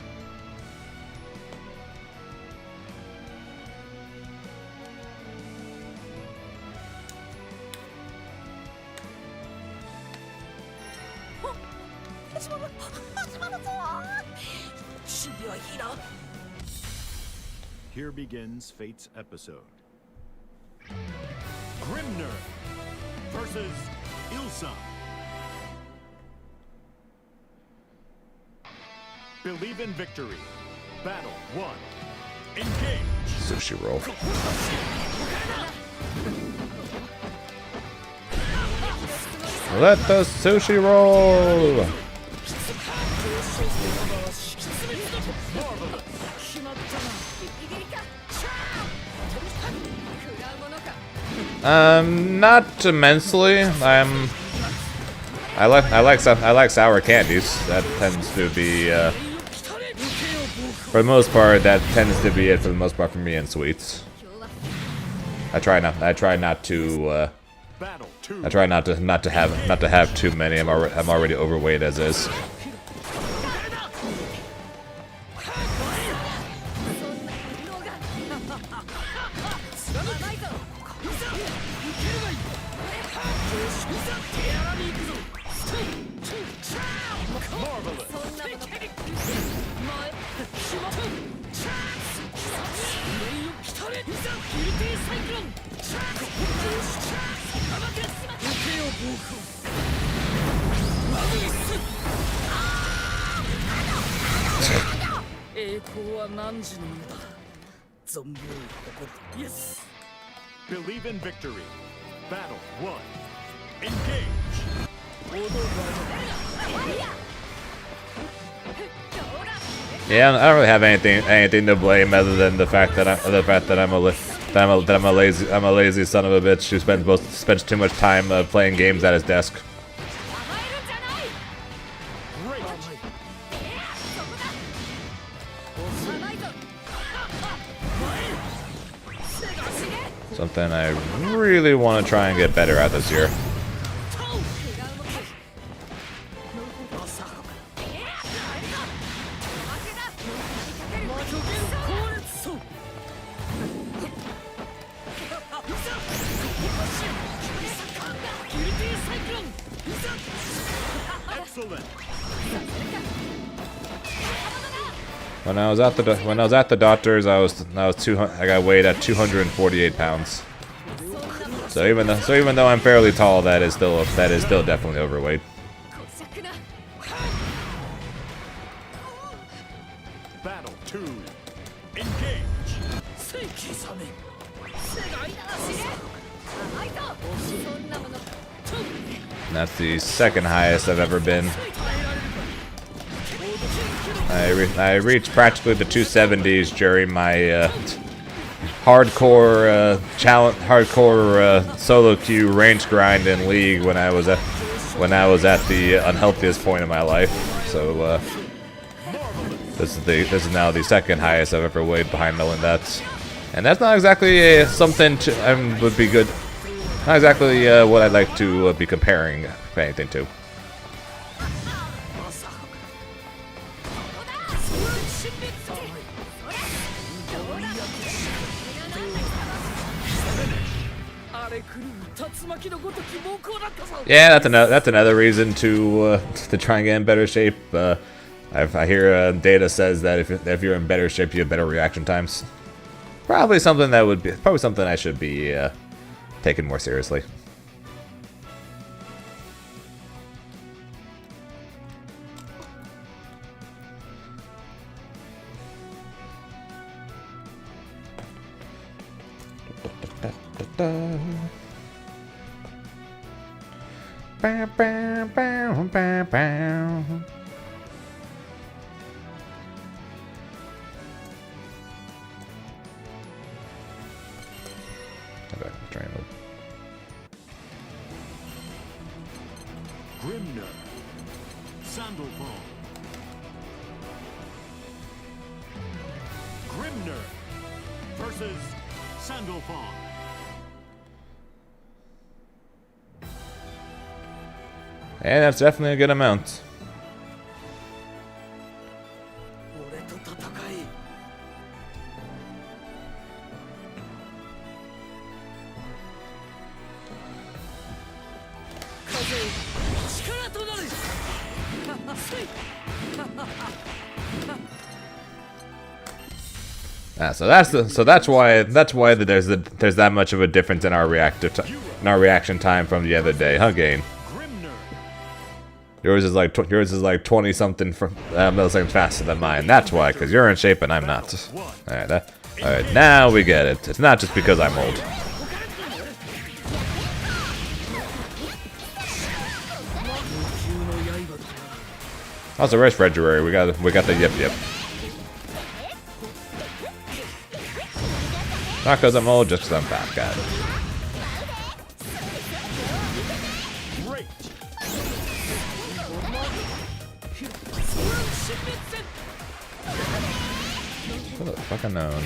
Here begins Fate's episode. Grimner versus Ilsa. Believe in victory. Battle 1. Engage. Sushi roll. Let the sushi roll. Not immensely. I like sour candies. That tends to be for the most part. That tends to be it for the most part for me and sweets. I try not to have too many. I'm already overweight as is. Believe in victory. Battle 1. Engage. Yeah, I don't really have anything to blame other than the fact that I'm a I'm a lazy son of a bitch who spends too much time playing games at his desk. 甘えるんじゃない Great. 甘いぞ Something I really want to try and get better at this year. ギルティサイクロン Excellent. When I was at the doctor's, I got weighed at 248 pounds. So even though I'm fairly tall, that is still definitely overweight. こしゃくな Battle 2. Engage. 正規サメ世界甘いぞそんなもの And that's the second highest I've ever been. I reached practically the 270s during my hardcore solo queue range grind in League when I was at the unhealthiest point in my life. So this is now the second highest I've ever weighed behind Melindettes, and that's not exactly something would be good. Not exactly what I'd like to be comparing anything to. 荒れ狂う竜巻のごとき猛攻だったぞ Yeah, that's another reason to try and get in better shape. I hear data says that if you're in better shape, you have better reaction times. Probably something I should be taken more seriously. Bow, bow, bow, bow, bow. Okay, try and move. Grimner. Sandalfall. Grimner versus Sandalfall. And that's definitely a good amount. 俺と戦い風力となる So that's why there's that much of a difference in our reaction time from the other day, huh, Gain? Grimner. Yours is like 20 something milliseconds faster than mine. That's why, because you're in shape and I'm not. All right, now we get it. It's not just because I'm old. Also, where's February? We got the yip. Not because I'm old, just because I'm fat. Got it. Great. Should have fucking known.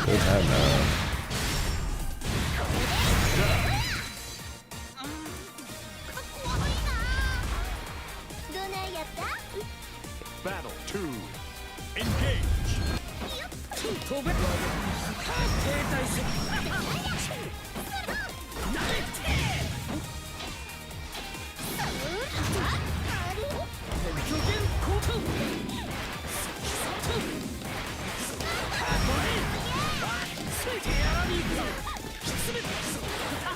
Should have known. Battle 2. Engage. 飛べ停滞せ虚言交換ついてやらに行くぞ詰めて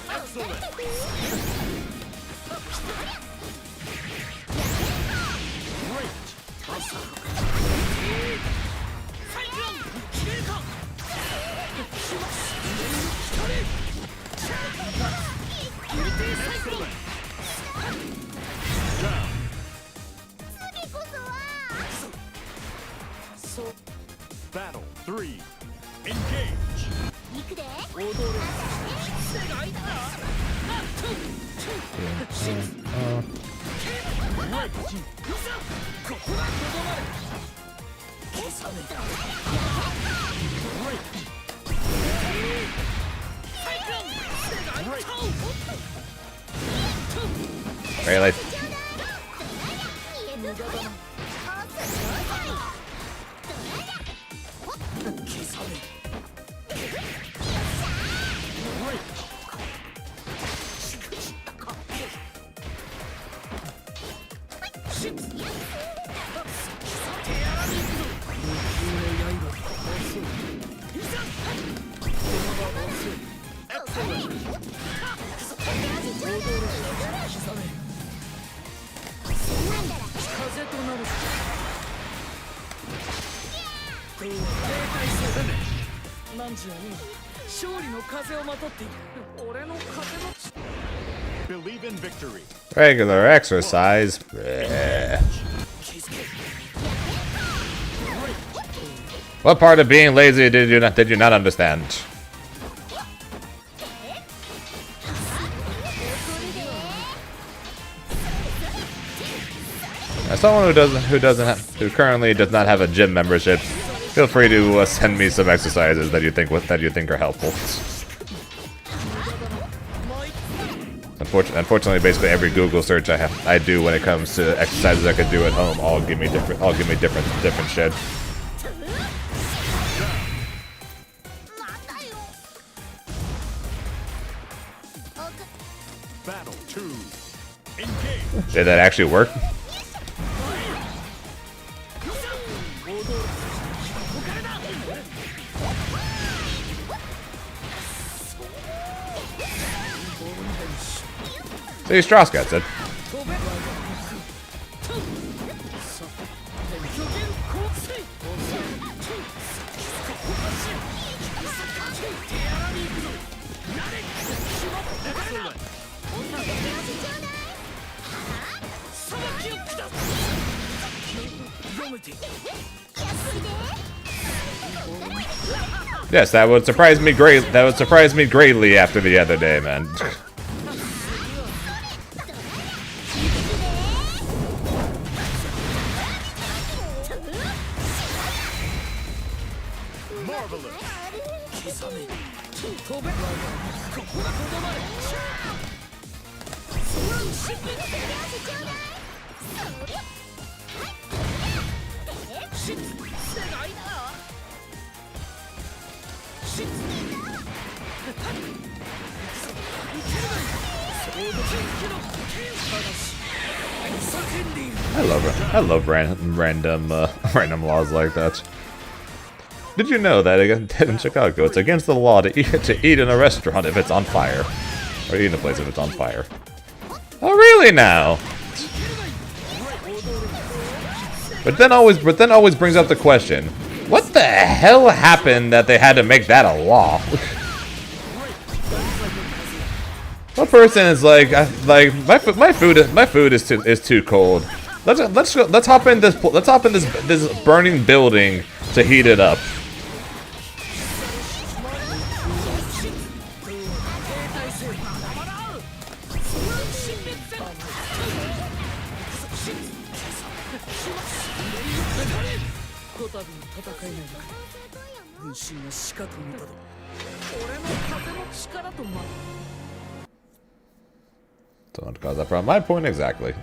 Excellent. Great. サイクロン決めるか 3. Engage. 行くで踊れ世界だここはとどまれ消さねサイクロン世界タオ Really? 消えず消さね風となる停滞せずなんじゃに勝利の風をまとっている俺の風の Believe in victory. Regular exercise. Bleh. What part of being lazy did you not understand? As someone who currently does not have a gym membership, feel free to send me some exercises that you think are helpful. Unfortunately, basically every Google search I do when it comes to exercises I could do at home all give me different shit. Battle 2. Engage. Did that actually work? See, Strauss gets it. Yes, that would surprise me greatly after the other day, man. I love random laws like that. Did you know that in Chicago it's against the law to eat in a restaurant if it's on fire, or eat in a place if it's on fire? Oh, really now? But then always brings up the question: what the hell happened that they had to make that a law? One person is like my food is too cold. Let's hop in this burning building to heat it up. Don't cause that problem. My point exactly.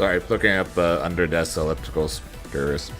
Sorry, looking up under desk ellipticals. Curious.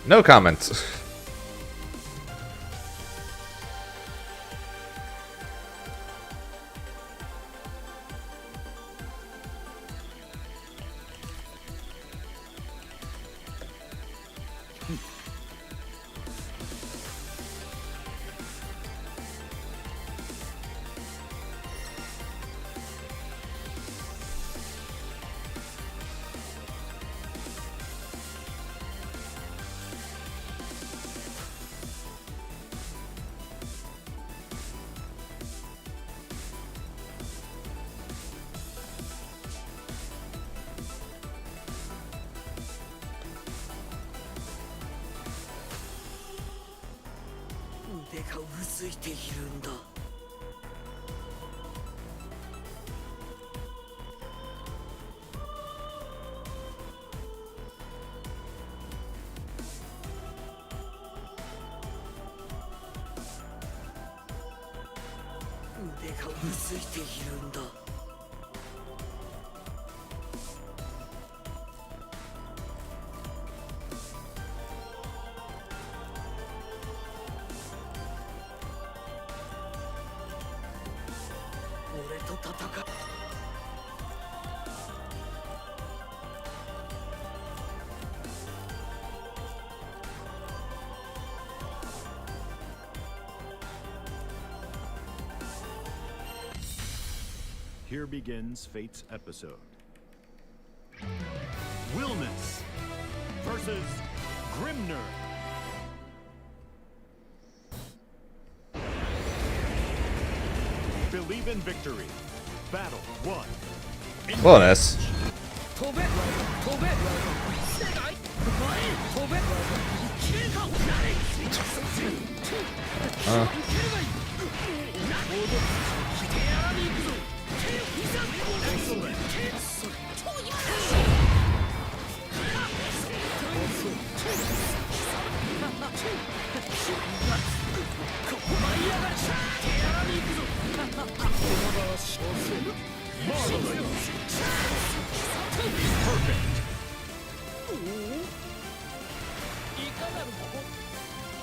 No comments. Here begins Fate's episode. Wilmus versus Grimner. Believe in victory. Battle 1. Wilmus. 飛べ飛べ世界前飛べいけるかなれいけるがいい手荒に行くぞ手いざそれそれ超今ここ舞い上がる手荒に行くぞこの場は小生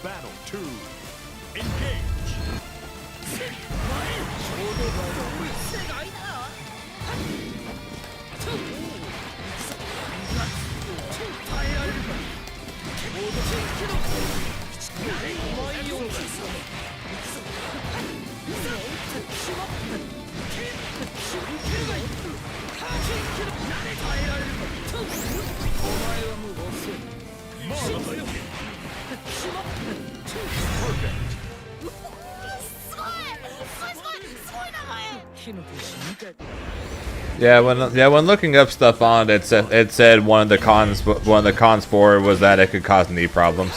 Battle 2. Engage. Yeah, when looking up stuff on it, it said one of the cons for it was that it could cause knee problems.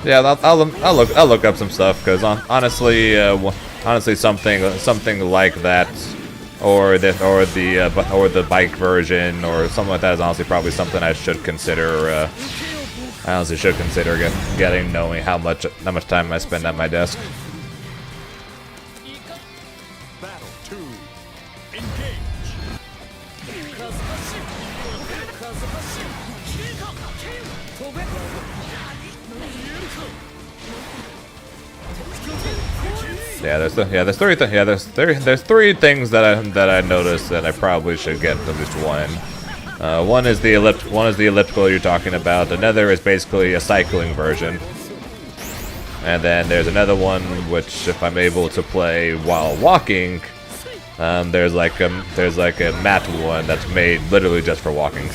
Yeah, I'll look up some stuff because honestly, honestly something like that, or the bike version or something like that is honestly probably something I should consider. I honestly should consider getting, knowing how much time I spend at my desk. Battle 2. Engage. 飛べ There's three things that I noticed that I probably should get at least one. One is the elliptical you're talking about. Another is basically a cycling version. And then there's another one which, if I'm able to play while walking, there's like a mat one that's made literally just for walking.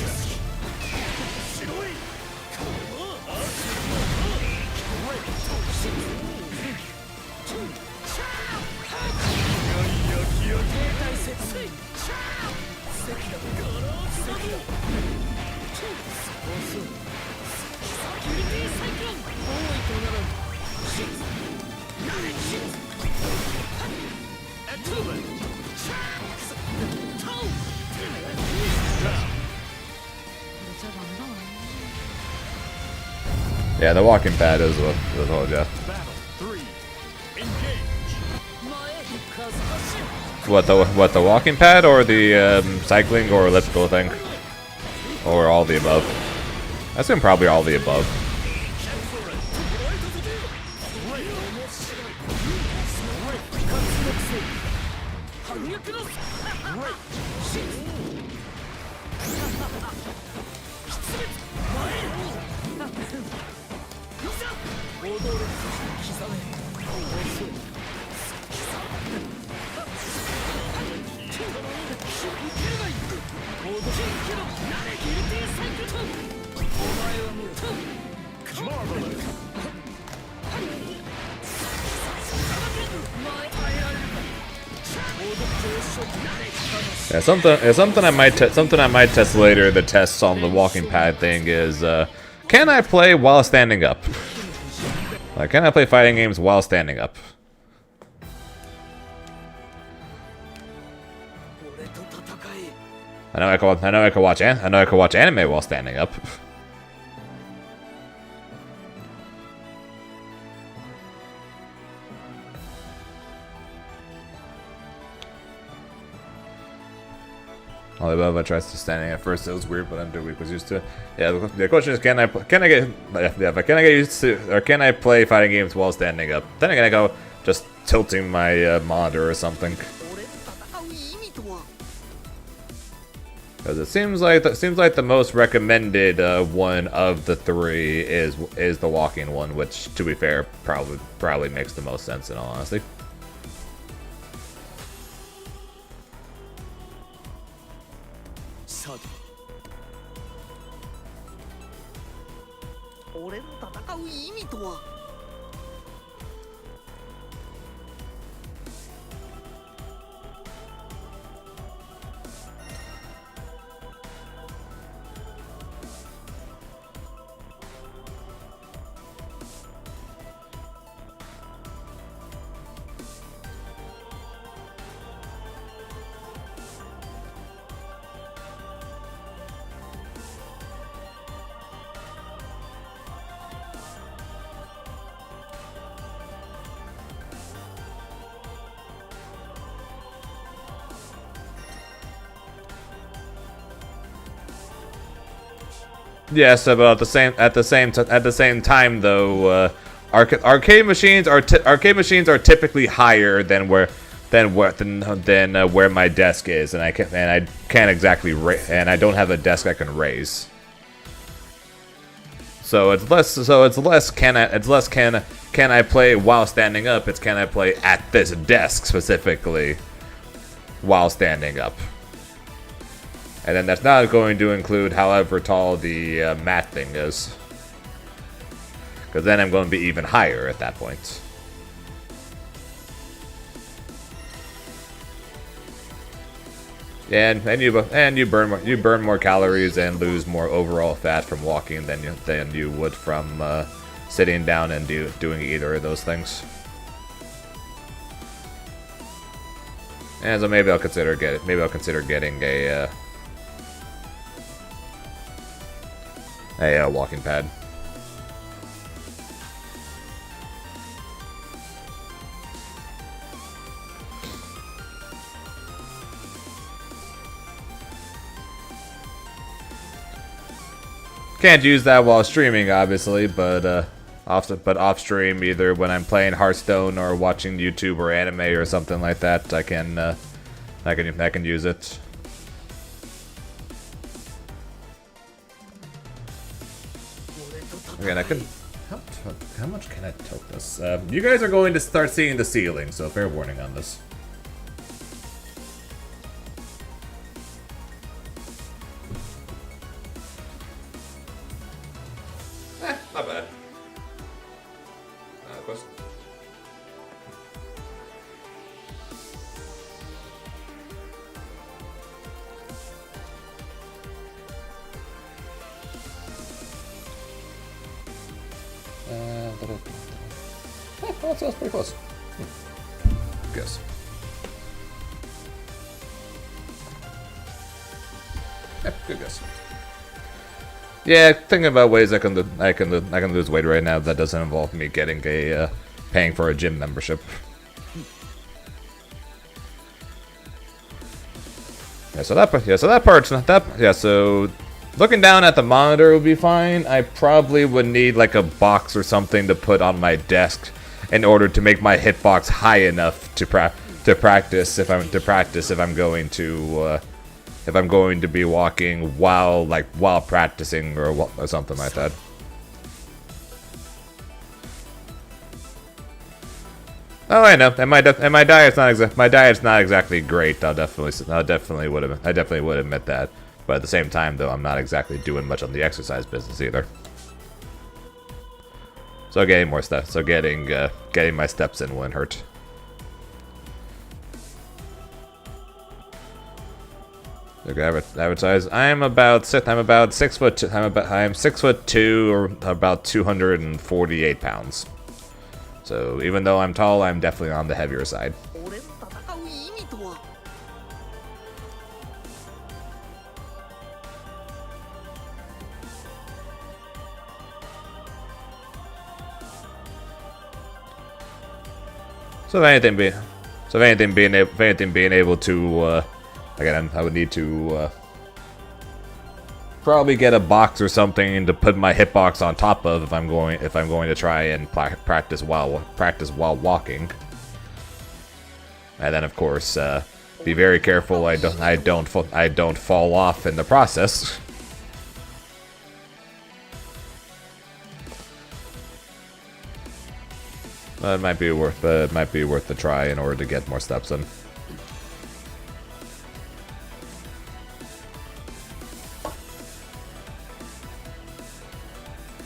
Yeah, the walking pad is what I told ya. Battle 3. Engage. What the walking pad or the cycling or elliptical thing, or all the above? I assume probably all the above. Yeah, something I might test later. The tests on the walking pad thing is, can I play while standing up? Like, can I play fighting games while standing up? I know I can watch anime while standing up. Although I tried to standing at first, it was weird, but Underweek was used to it. Yeah, the question is, can I get used to, or can I play fighting games while standing up? Then again, I go just tilting my monitor or something. 俺と戦う意味とは Because it seems like the most recommended one of the three is the walking one, which, to be fair, probably makes the most sense in all honesty. さて 俺の戦う意味とは Yes, but at the same time though, arcade machines are typically higher than where my desk is, and I can't exactly and I don't have a desk I can raise. So it's less can I play while standing up? It's can I play at this desk specifically while standing up? And then that's not going to include however tall the mat thing is. Because then I'm going to be even higher at that point. And you burn more calories and lose more overall fat from walking than you would from sitting down and doing either of those things. And so maybe I'll consider getting a walking pad. Can't use that while streaming, obviously, but off stream, either when I'm playing Hearthstone or watching YouTube or anime or something like that, I can use it. Again, I can. How much can I tilt this? You guys are going to start seeing the ceiling, so fair warning on this. Not bad. Question. Oh, that's pretty close. Guess. Yeah, good guess. Yeah, thinking about ways I can lose weight right now that doesn't involve me getting a paying for a gym membership. So looking down at the monitor would be fine. I probably would need like a box or something to put on my desk in order to make my hitbox high enough to practice if I'm going to be walking while practicing or something like that. Oh, I know. And my diet's not exactly great. I definitely would admit that. But at the same time, though, I'm not exactly doing much on the exercise business either. So getting more steps. So getting my steps in wouldn't hurt. Okay, advertise. I am 6'2", or about 248 pounds. So even though I'm tall, I'm definitely on the heavier side. 俺と戦う意味とは。 So if anything being able to, again, I would need to probably get a box or something to put my hitbox on top of if I'm going to try and practice while walking. And then, of course, be very careful I don't fall off in the process. It might be worth the try in order to get more steps in.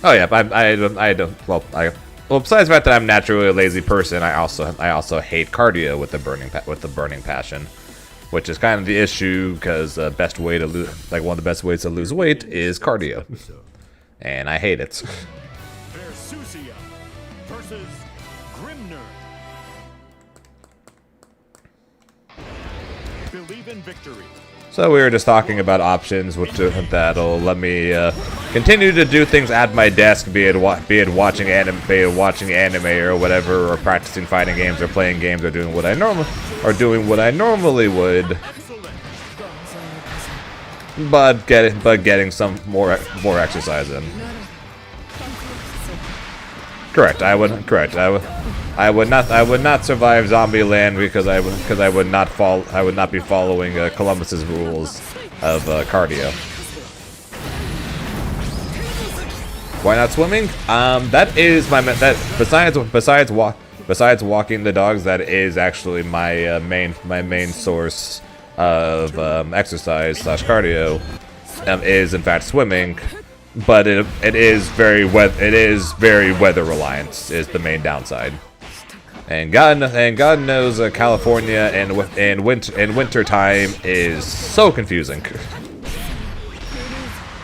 Oh yeah, well, besides the fact that I'm naturally a lazy person, I also hate cardio with the burning passion, which is kind of the issue because one of the best ways to lose weight is cardio, and I hate it. Versusia versus Grimner. Believe in victory. So we were just talking about options that'll let me continue to do things at my desk, be it watching anime or whatever, or practicing fighting games, or playing games, or doing what I normally would. But getting some more exercise in. Correct. I would not survive Zombieland because I would not be following Columbus's rules of cardio. Why not swimming? That is besides walking the dogs, that is actually my main source of exercise / cardio. Is in fact swimming. But it is very weather reliant is the main downside, and God knows California and winter time is so confusing.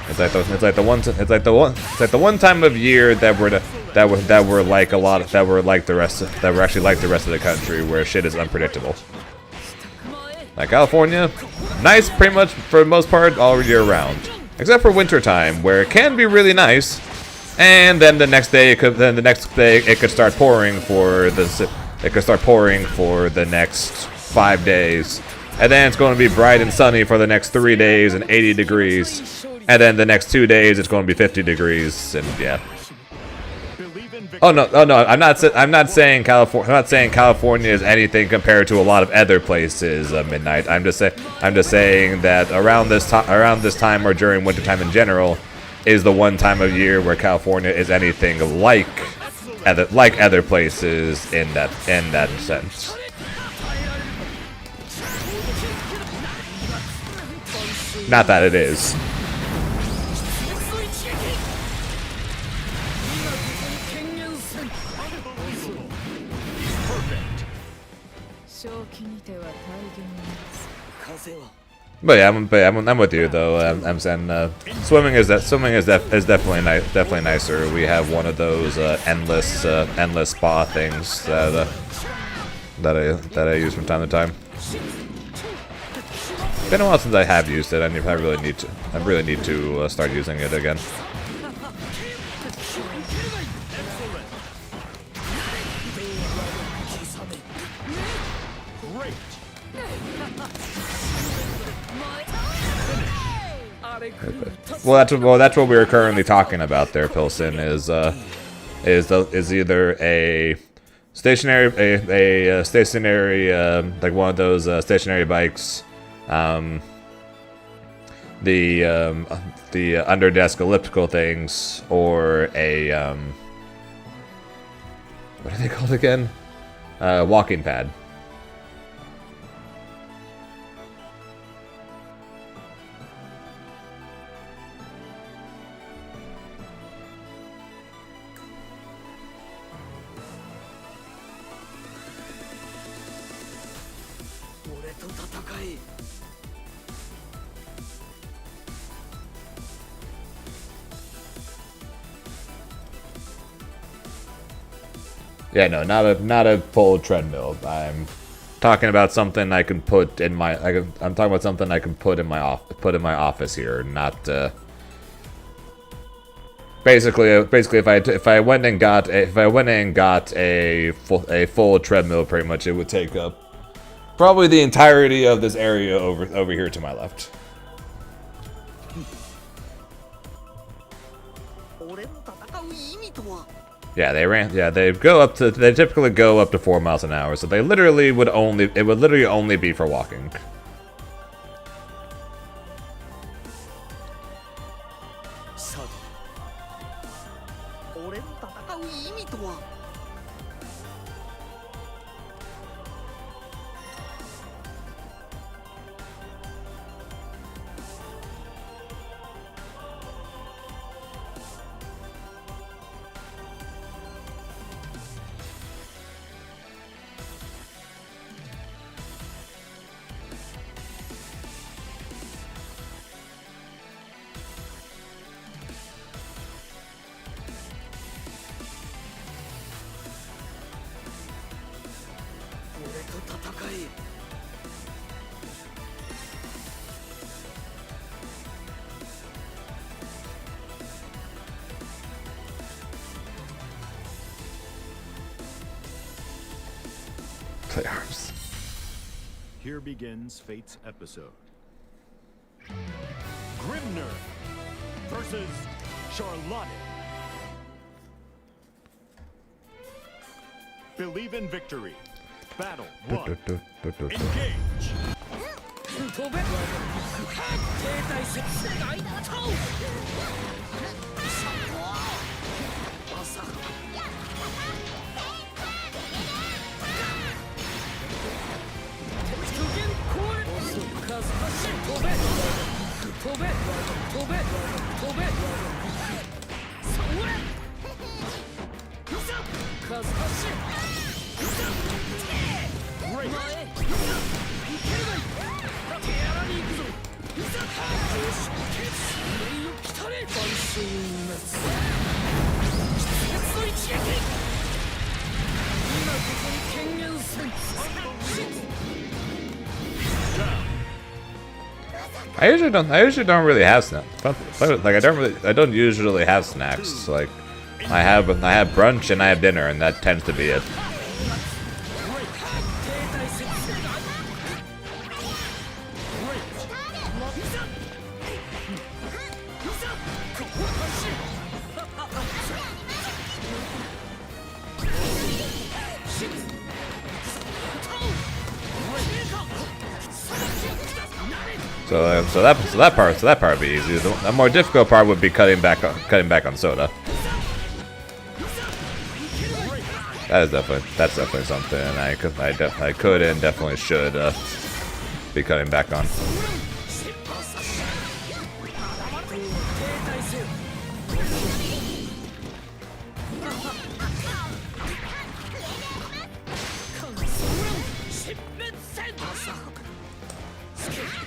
It's like the one time of year that that were like a lot of, that were like the rest of, that were actually like the rest of the country, where shit is unpredictable. Like California, nice pretty much for the most part all year round, except for winter time, where it can be really nice, and then the next day it could start pouring for the next 5 days, and then it's going to be bright and sunny for the next 3 days and 80 degrees, and then the next 2 days it's going to be 50 degrees, and yeah. Oh no! I'm not saying California is anything compared to a lot of other places. Midnight. I'm just saying that around this time or during wintertime in general is the one time of year where California is anything like other places in that sense. Not that it is. But yeah, I'm with you though. I'm saying swimming is definitely nicer. We have one of those endless spa things that I use from time to time. It's been a while since I have used it. I really need to start using it again. Well, that's what we were currently talking about there, Pilsen. Is either a stationary like one of those stationary bikes, the under desk elliptical things, or a what are they called again? Walking pad. Yeah, no, not a full treadmill. I'm talking about something I can put in my. I'm talking about something I can put in my office here. Not basically if I went and got a full treadmill, pretty much it would take up probably the entirety of this area over here to my left. Yeah, they typically go up to 4 miles an hour, so it would literally only be for walking. Play arms. Here begins Fate's episode. Grimner versus Charlotte. Believe in victory. Battle 1. Engage. 飛べ停滞せ世界タオ一撃今ここに権限せん I usually don't really have snacks. Like I don't usually have snacks. Like I have brunch and I have dinner, and that tends to be it. そ that part would be easy. The more difficult part would be cutting back on soda. That's definitely something I could and definitely should be cutting back on.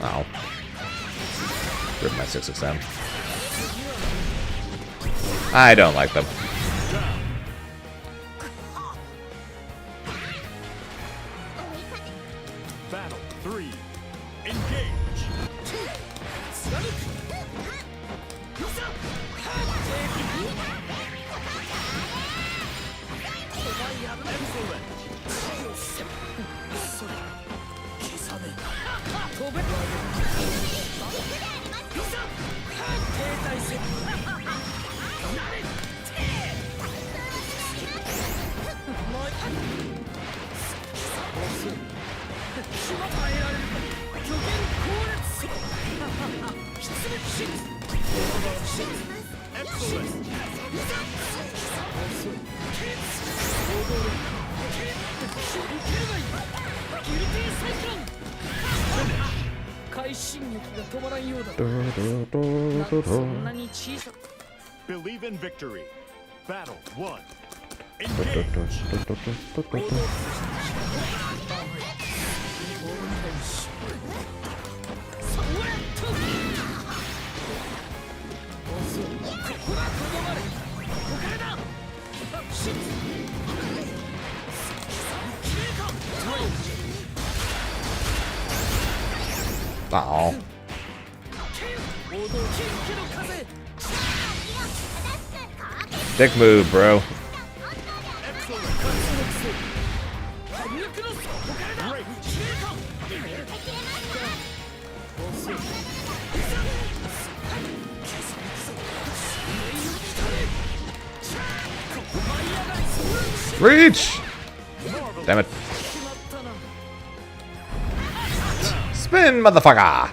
Oh. Rip my 6XM. I don't like them. Battle 3. Engage. Excellent. 快進撃が止まらんようだ。なんかそんなに小さく Believe in victory. Battle 1. Engage. Oh. Dick move, bro. Reach! Damn it. Spin, motherfucker!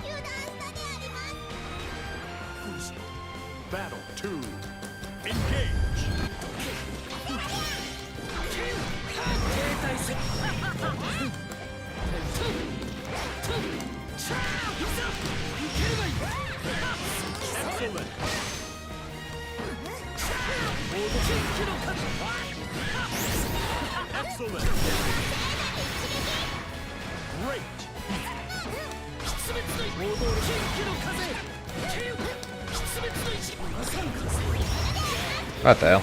Battle 2. Engage. Excellent. Excellent. Great. What the hell?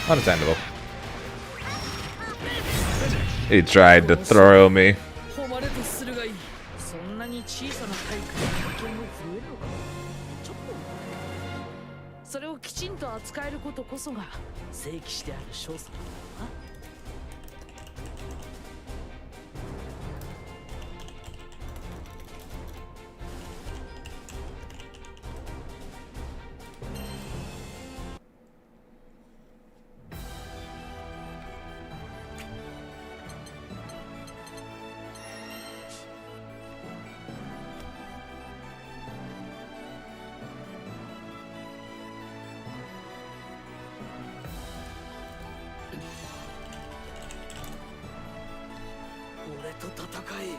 Understandable. He tried to throw me. 誉れとするがいい。そんなに小さな体育が経験を増えるのか。ちょっとそれをきちんと扱えることこそが正規士である翔さんだな。俺と戦え。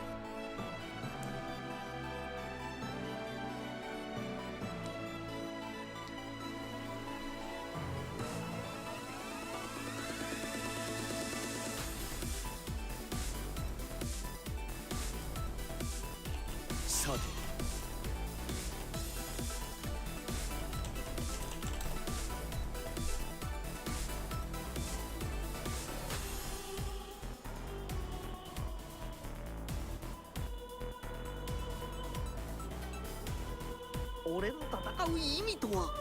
俺の戦う意味とは。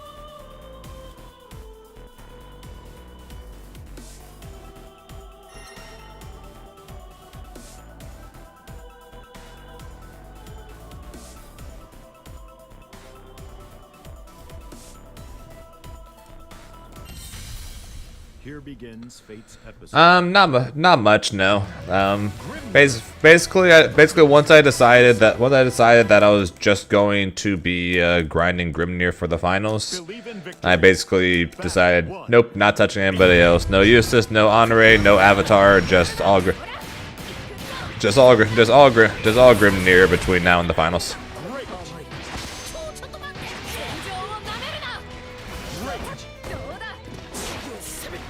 Here begins Fate's episode. Not much, no. Basically, once I decided that I was just going to be grinding Grimnir for the finals, Believe in victory. I basically decided, nope, not touching anybody else. No Eustace, no Honore, no Avatar, just all Grimnir between now and the finals. ちょっと待って現状をなめるなどうだそれそい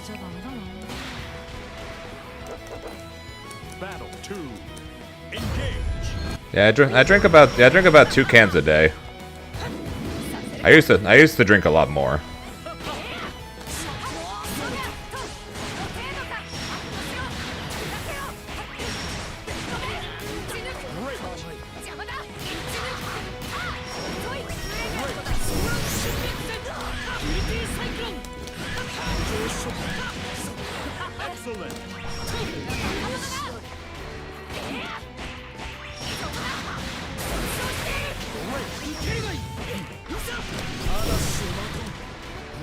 じゃダメだな Battle 2. Engage. Yeah, I drink about 2 cans a day. I used to drink a lot more. Excellent.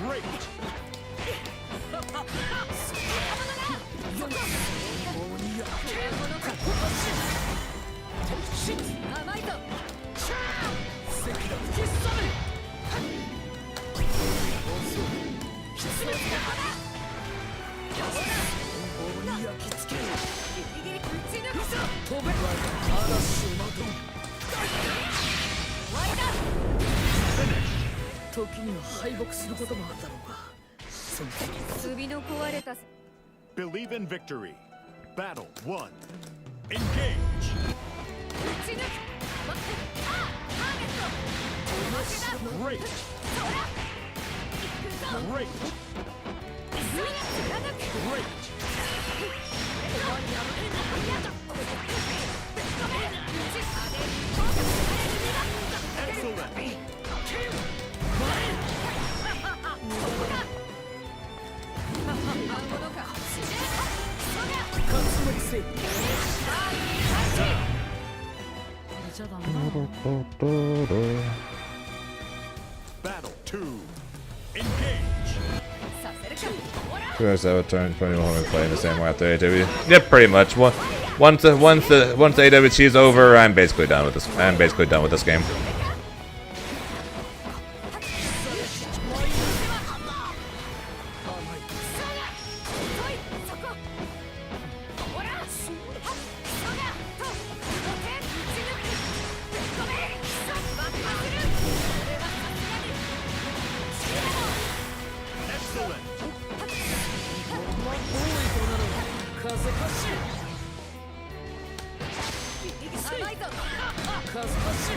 Great. Finish. 時には敗北することもあるだろうがその時 首の壊れた Believe in victory. Battle 1. Engage. 打ち抜くあターゲット負けだ Great. そら行くぞ Great. 貫く Great. Excellent. 勝つのくせにこれじゃダメだな Battle 2. Engage. させるかほら Where's Avatar and Pony Woman playing the same way after AW? Yep, pretty much. Once AWT is over, I'm basically done with this. I'm basically done with this game. 風発進甘いぞ風発進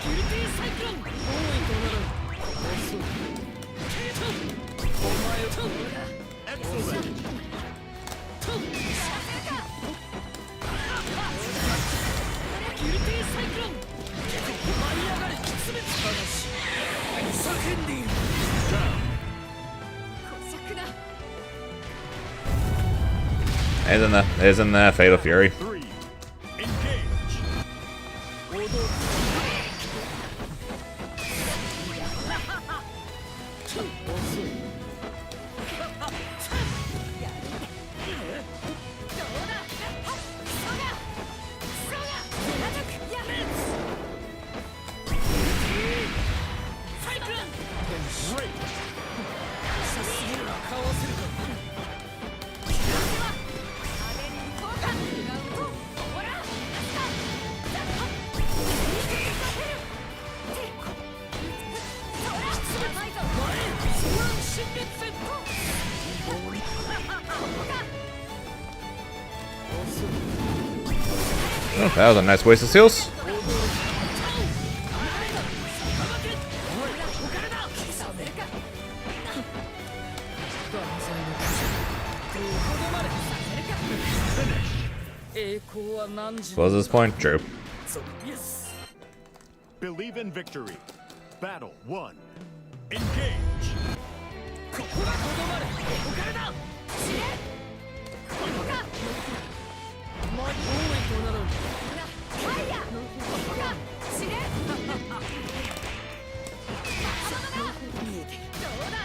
ギルティサイクロン多いとなる遅いお前をと Excellent. ギルティサイクロン舞い上がりきつめただし叫んでいる Isn't that Fatal Fury? 3. Engage. 踊る遅い Great. さすがかわせるか Oh, that was a nice waste of seals. What was this point? True. Believe in victory. Battle 1. Engage. ここがとどまれ。ここからだ。知れ。ここか。まあ、多いとなる。ファイヤー。ここか。知れ。見えてる。どうだ。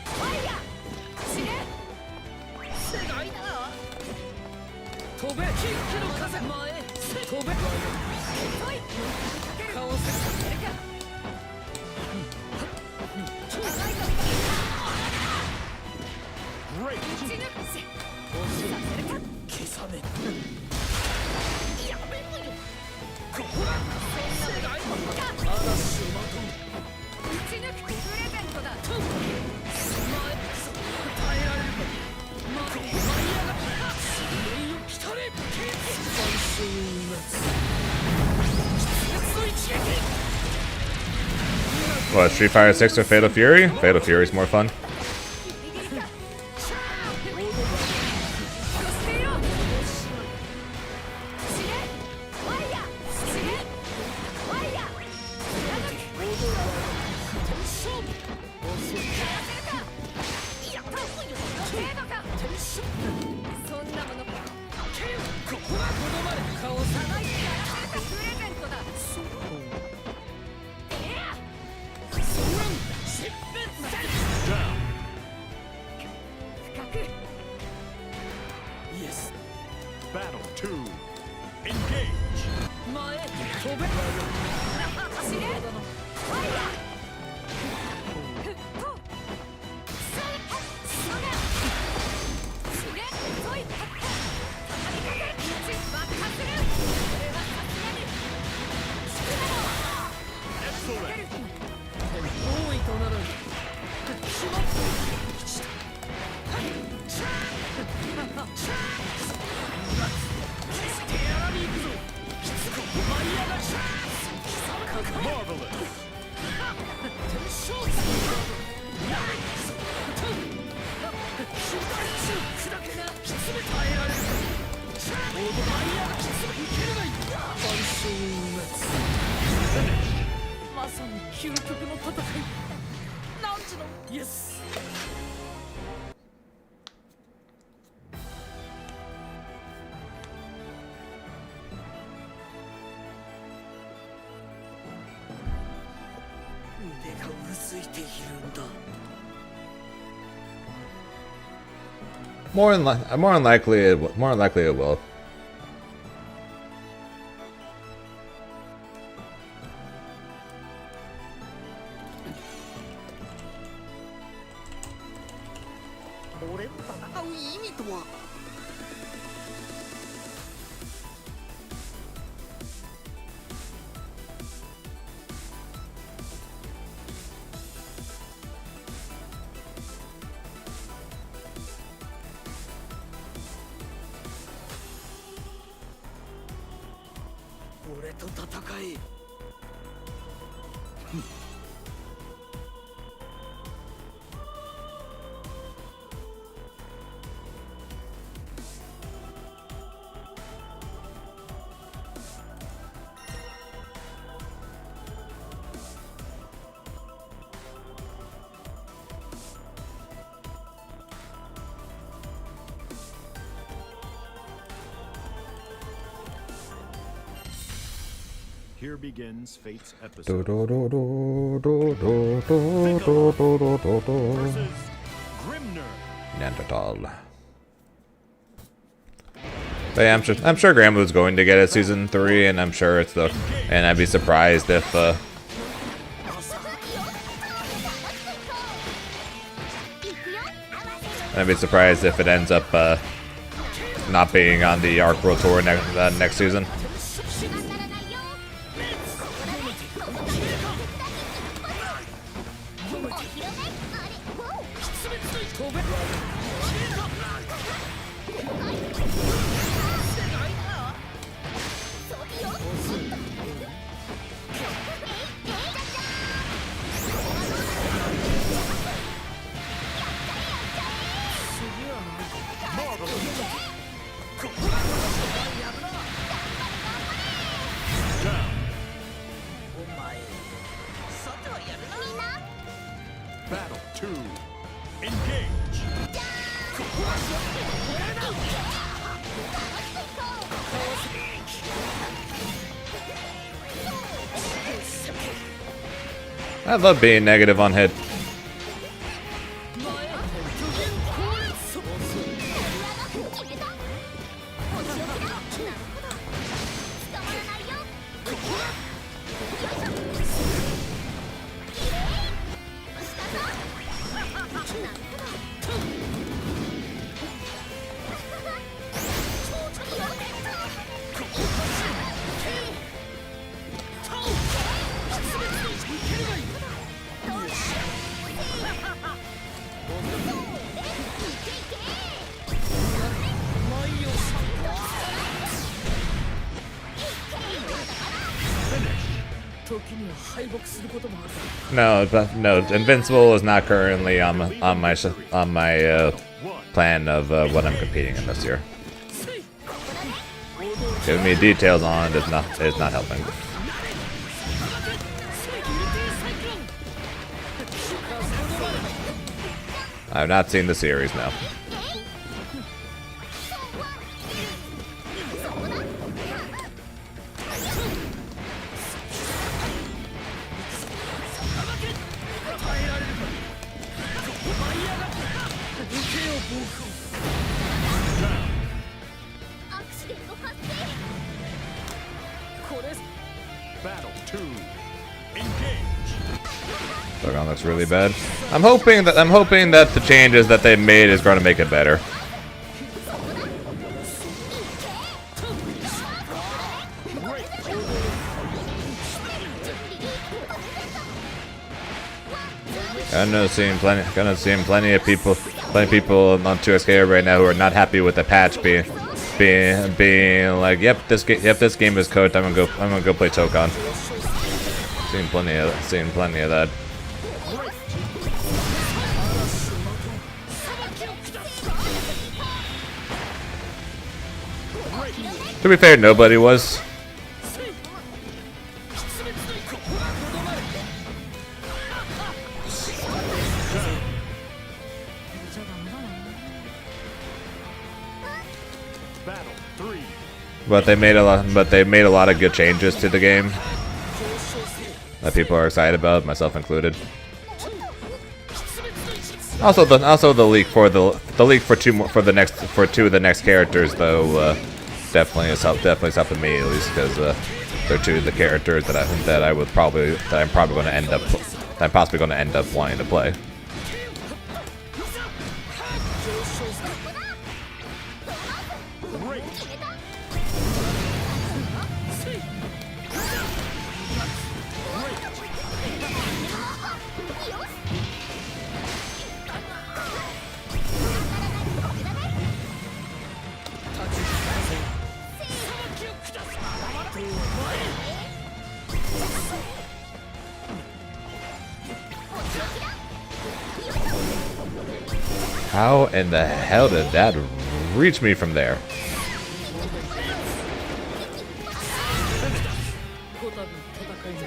ファイヤー。知れ。すごいな。飛べ。キックの風。前。飛べ。来い。顔せ。やるか。Great. 打ち抜くせ。させるか。消さね。やめろよ。ここだ。そんなここか。嵐をまとう。打ち抜くプレゼントだ。前。耐えられるか。まと舞い上がった。いよ来たれ。万象なつ。出の一撃。What, Street Fighter 6 or Fatal Fury? Fatal Fury's more fun. ギリギリか。シャー。よしていろ。知れ。ファイヤー。知れ。ファイヤー。勝負。やらせるか。やった。程度か。そんなものか。ここがとどまれ。顔ささばいてやらせるか。プレゼントだ。えや。疾病 Down. 深く。イエス Battle 2. Engage. 前飛べ知れ。ファイヤー。ふっと。そが。知れ。そい。たたみかけ。爆破する。これはさすがに。効くだろう。 Excellent. 多いとなるしまった決してやらに行くぞしつこく舞い上がる貴様か Marvelous. 天正やれ主大中砕けなきつめ耐えられる王の舞い上がるきつめ受けるがいい万象なつまさに究極の戦いなんちのイエス腕がうずいているんだ More than likely it will. "俺と戦う意味とは?" 俺と戦え Here begins Fate's Do, episode. do, do, do, do, do, do, do, do, do, do. Versus Grimner. Neanderthal. But yeah, I'm sure Granblue's going to get it season 3, and I'm sure it's the, and I'd be surprised if it ends up not being on the Arc World Tour next season. 「I love being negative on hit. 時には敗北することもある。 No, no. Invincible is not currently on my plan of what I'm competing in this year. Giving me details on it is not helping. I've not seen the series now. Battle 2. Engage. Dogon looks really bad. I'm hoping that the changes that they made is going to make it better. Gonna seeing plenty of people on 2SK right now who are not happy with the patch being like, yep, this game is cooked. I'm gonna go play Tokon. Seeing plenty of that. To be fair, nobody was. Battle 3. But they made a lot of good changes to the game that people are excited about, myself included. Also the leak for two of the next characters though definitely is helping me, at least, because they're two of the characters that I'm possibly going to end up wanting to play. How in the hell did that reach me from there? こたび戦いの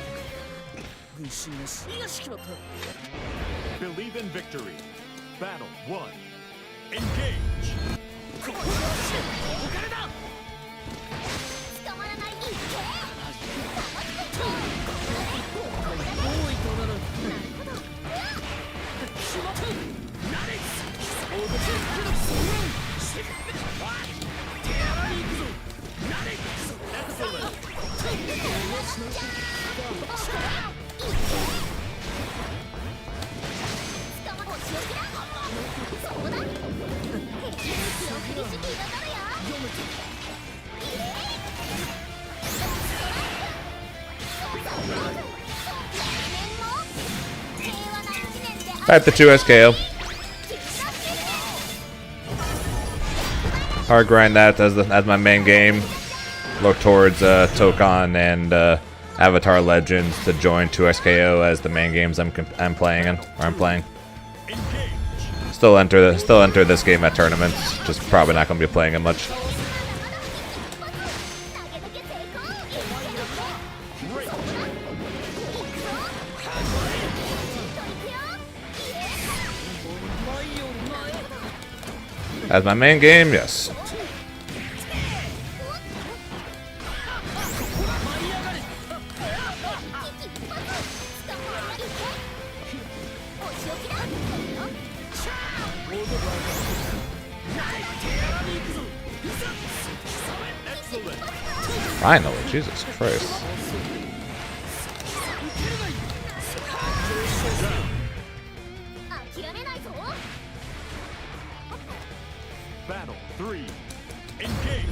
軍師なしいやしきまった。 Believe in victory. Battle 1. Engage. ここからだ。多いとならぬ。しまった。なれ。大口をつけろ。手洗い行くぞ。なれ。そうだ。At the 2SKO. Hard grind that as my main game. Look towards Tokon and Avatar Legends to join 2SKO as the main games I'm playing. Still enter this game at tournaments. Just probably not going to be playing it much. As my main game, yes. Finally, Jesus Christ. Battle 3. Engage.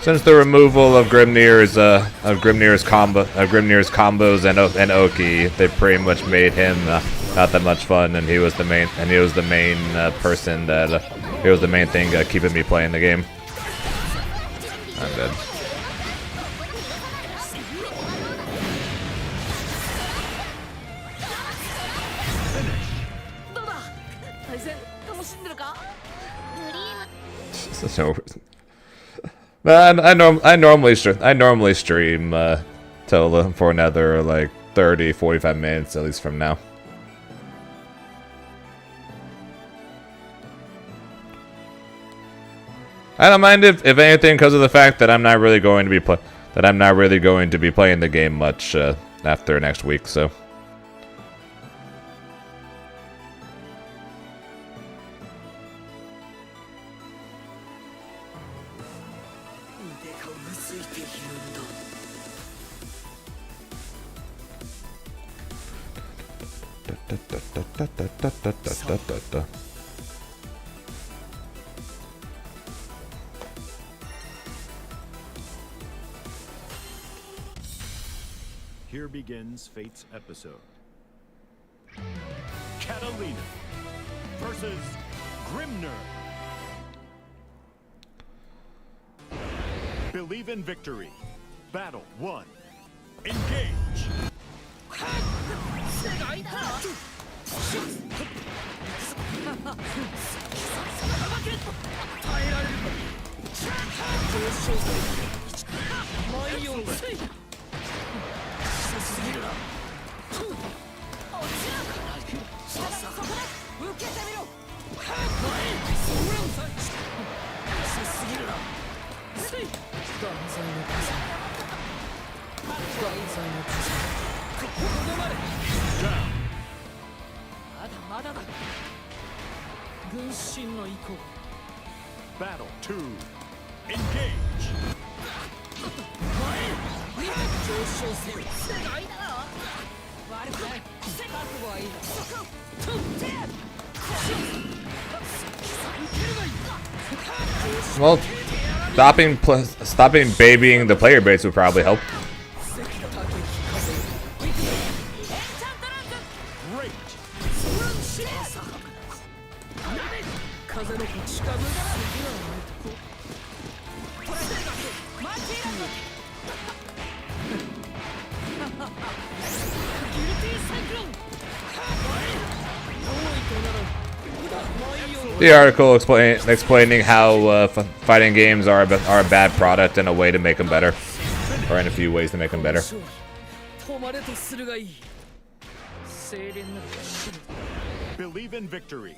Since the removal of Grimnir's combos and Oki, they pretty much made him not that much fun, and he was the main person that he was the main thing keeping me playing the game. I'm dead. So, man, I normally stream till for another like 30-45 minutes at least from now. I don't mind if anything, because of the fact that I'm not really going to be playing the game much after next week. So. Here begins Fate's episode. Catalina versus Grimnir. Believe in victory. Battle 1. Engage. Battle 2. Engage. Well, stopping babying the player base would probably help. The article explaining how fighting games are a bad product and a way to make them better, or in a few ways to make them better. Believe in victory.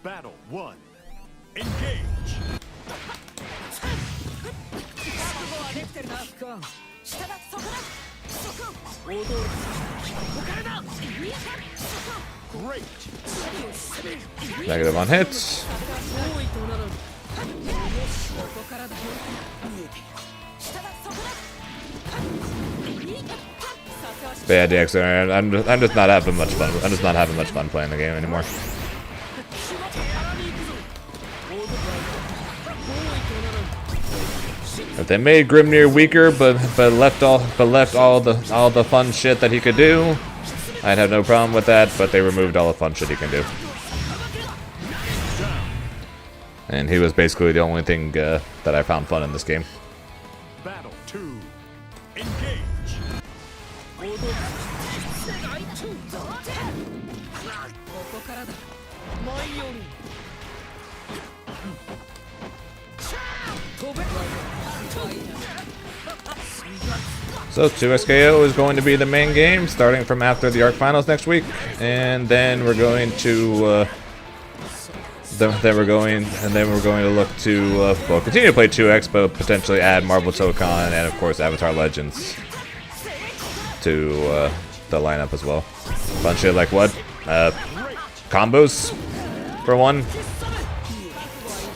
Battle 1. Engage. Great. Negative on hits. But yeah, DX, I'm just not having much fun. I'm just not having much fun playing the game anymore. If they made Grimnir weaker, but left all the fun shit that he could do, I'd have no problem with that. But they removed all the fun shit he can do, and he was basically the only thing that I found fun in this game. Battle 2. Engage. So 2SKO is going to be the main game, starting from after the ARC Finals next week, and then we're going to then we're going to look to well, continue to play 2X, but potentially add Marvel Tokon and of course Avatar Legends to the lineup as well. Bunch of like what combos for one.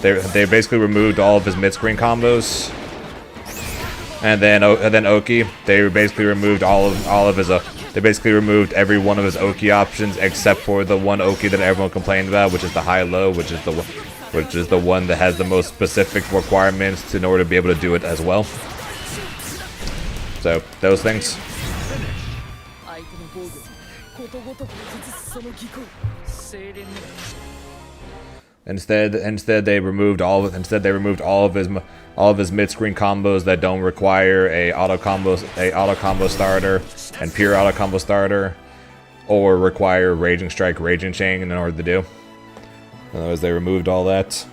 They basically removed all of his mid-screen combos. And then Oki, they basically removed all of his they basically removed every one of his Oki options except for the one Oki that everyone complained about, which is the high-low, which is the one that has the most specific requirements in order to be able to do it as well. So those things. 相手の防御ことごとく崩すその技巧精錬の Instead they removed all of his mid-screen combos that don't require a auto combo starter and pure auto combo starter, or require Raging Strike, Raging Chain in order to do. In other words, they removed all that.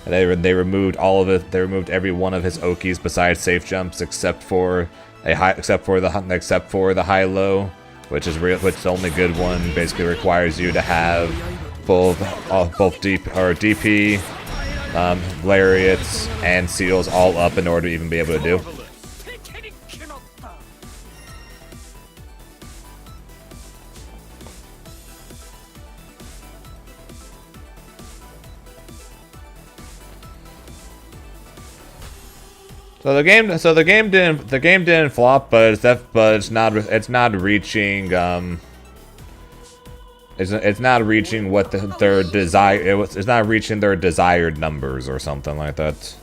And they removed all of it. They removed every one of his Okis besides safe jumps, except for the high-low, which is the only good one. Basically requires you to have both DP, lariats, and seals all up in order to even be able to do. 敵に決まった So the game didn't flop, but it's not reaching it's not reaching what their desire. It's not reaching their desired numbers or something like that.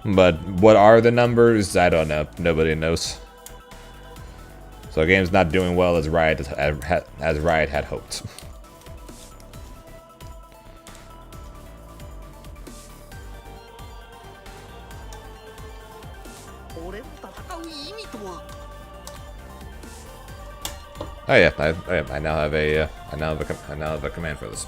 But what are the numbers? I don't know. Nobody knows. So the game's not doing well as Riot had hoped. Oh yeah, I now have a command for this.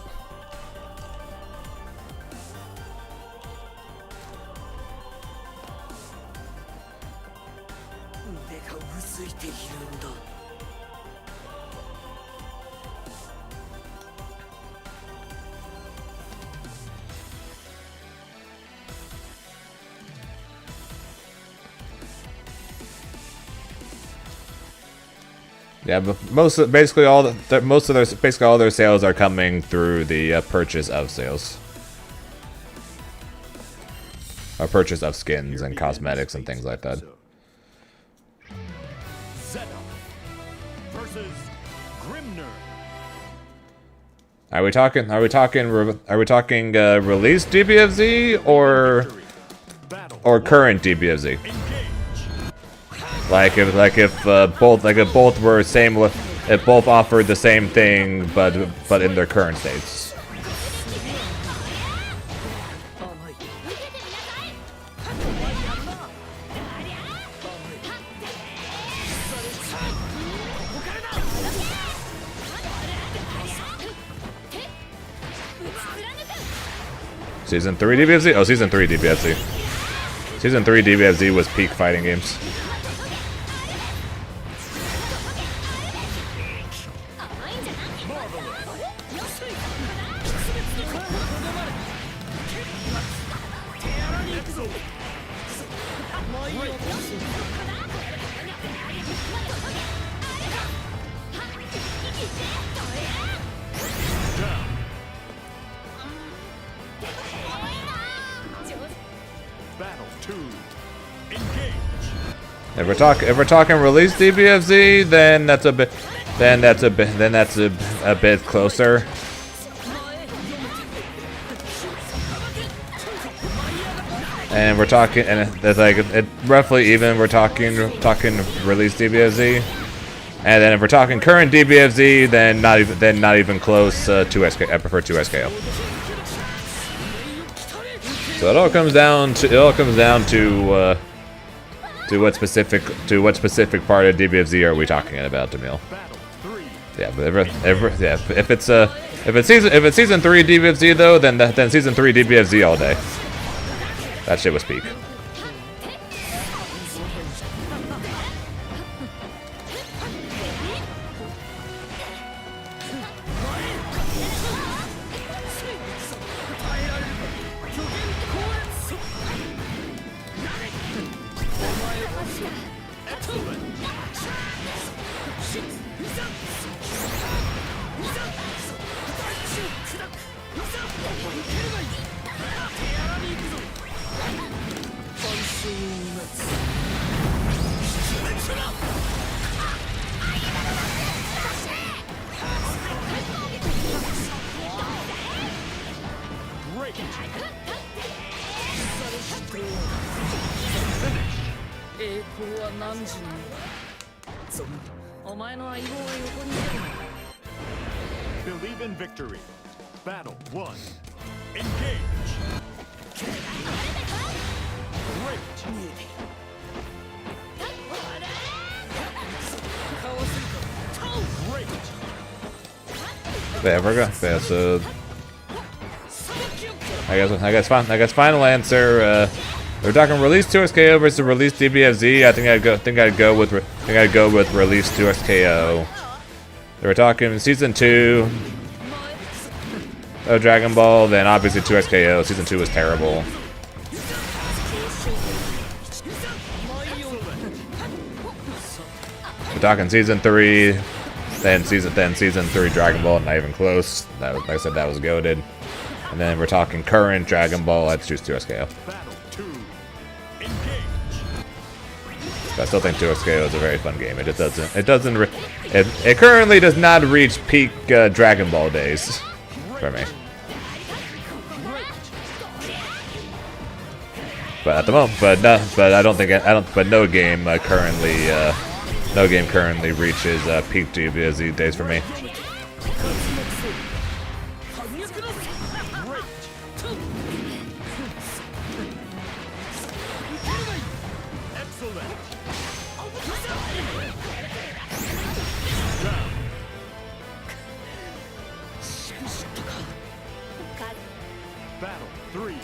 Yeah, but basically all their sales are coming through the purchase of sales, or purchase of skins and cosmetics and things like that. Zeta versus Grimner. Are we talking release DBFZ or current DBFZ? Like if both were same, if both offered the same thing, but in their current states. Season 3 DBFZ? Oh, Season 3 DBFZ. Season 3 DBFZ was peak fighting games. If we're talking release DBFZ, then that's a bit closer. And we're talking, and it's like roughly even. We're talking release DBFZ, and then if we're talking current DBFZ, then not even close to SK. I prefer 2SKO. So it all comes down to what specific part of DBFZ are we talking about, Demille? Yeah, but if it's season 3 DBFZ though, then season 3 DBFZ all day. That shit was peak. Great. 栄光は何時にゾンお前の相棒は横にいるの Believe in victory. Battle 1. Engage. Great. かわすかタオ Great. Yeah, we're gonna. Yeah, so I guess final answer. We're talking release 2XKO versus release DBFZ. I think I'd go with release 2XKO. They were talking season 2 of Dragon Ball, then obviously 2XKO. Season 2 was terrible. We're talking season 3, then season 3 Dragon Ball, not even close. That was, like I said, that was goated. And then we're talking current Dragon Ball. I'd choose 2XKO. Battle 2. Engage. I still think 2XKO is a very fun game. It currently does not reach peak Dragon Ball days for me. But at the moment, but no game currently reaches peak DBZ days for me. Excellent. Battle 3.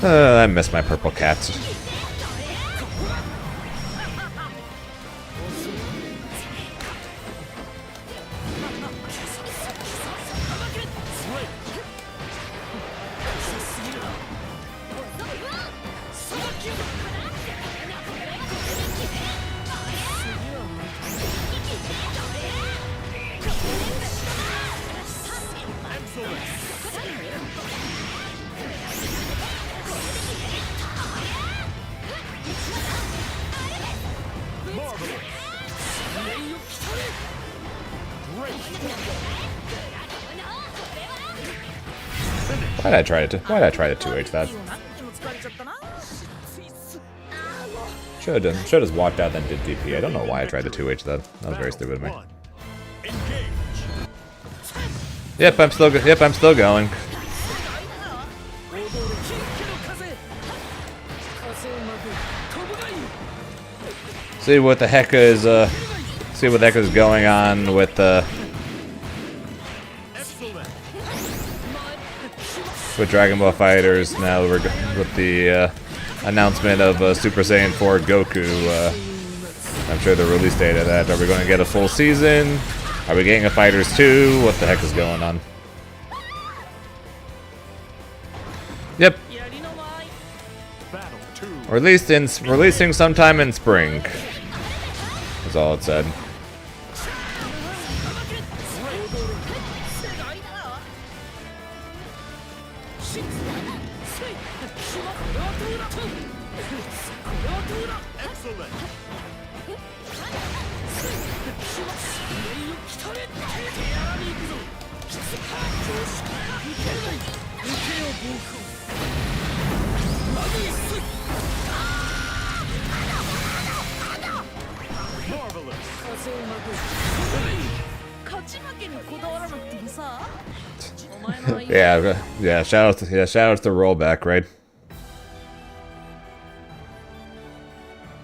I miss my purple cats. Why'd I try to 2H that? 疲れちゃったな。 Should have just walked out then did DP. I don't know why I tried to 2H that. That was very stupid of me. 1. Engage. Yep, I'm still going. 踊るキンキの風風をまく飛ぶがいい See what the heck is going on with Excellent. Dragon Ball Fighters now with the announcement of Super Saiyan 4 Goku. I'm sure the release date of that. Are we going to get a full season? Are we getting a Fighters 2? What the heck is going on? Yep, やりの場合 Battle 2. releasing sometime in spring. That's all it said. シックスセイシュワラトゥーラトゥラトゥーラ Excellent. セイシュワレイを来たれ手やらに行くぞ調子受けるがいい受けよ暴風マグイス Marvelous. 風をまく飛ぶがいい勝ち負けにこだわらなくてもさ。 お前の相棒 Yeah, shout outs to Rollback, right?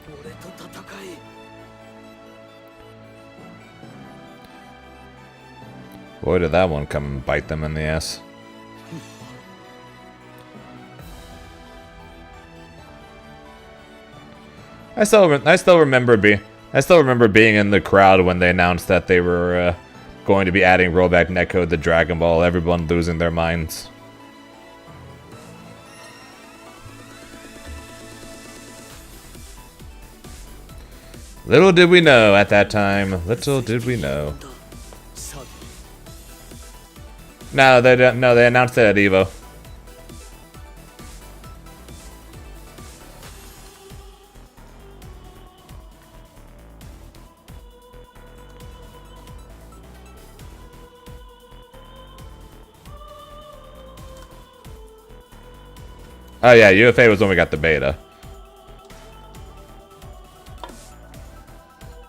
俺と戦え Boy, did that one come and bite them in the ass. I still remember being in the crowd when they announced that they were going to be adding rollback netcode to Dragon Ball. Everyone losing their minds. Little did we know at that time. Little did we know. No, they don't. No, they announced it at Evo. Oh yeah, UFA was when we got the beta.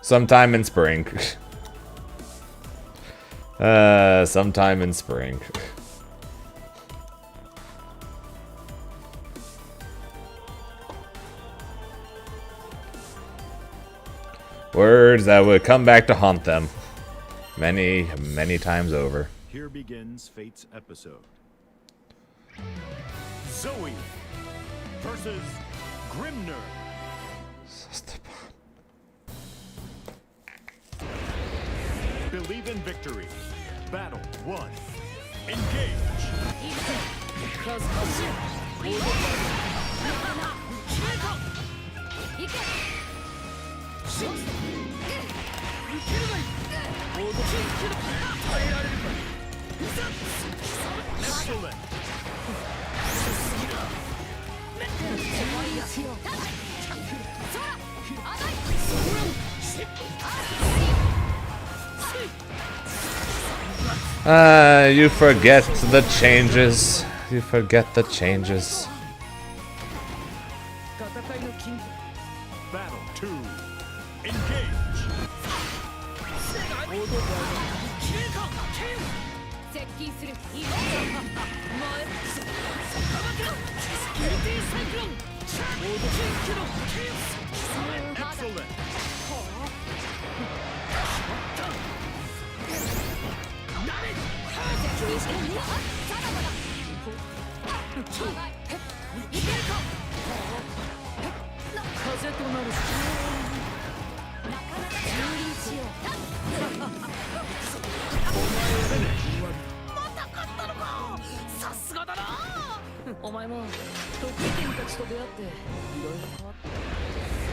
Sometime in spring. Sometime in spring. Words that would come back to haunt them many, many times over. Here begins Fate's episode. Zoe versus Grimner. Believe in victory. Battle 1. Engage. Excellent. You forget the changes. You forget the changes. Battle 2. Engage. 接近するいいわ Excellent.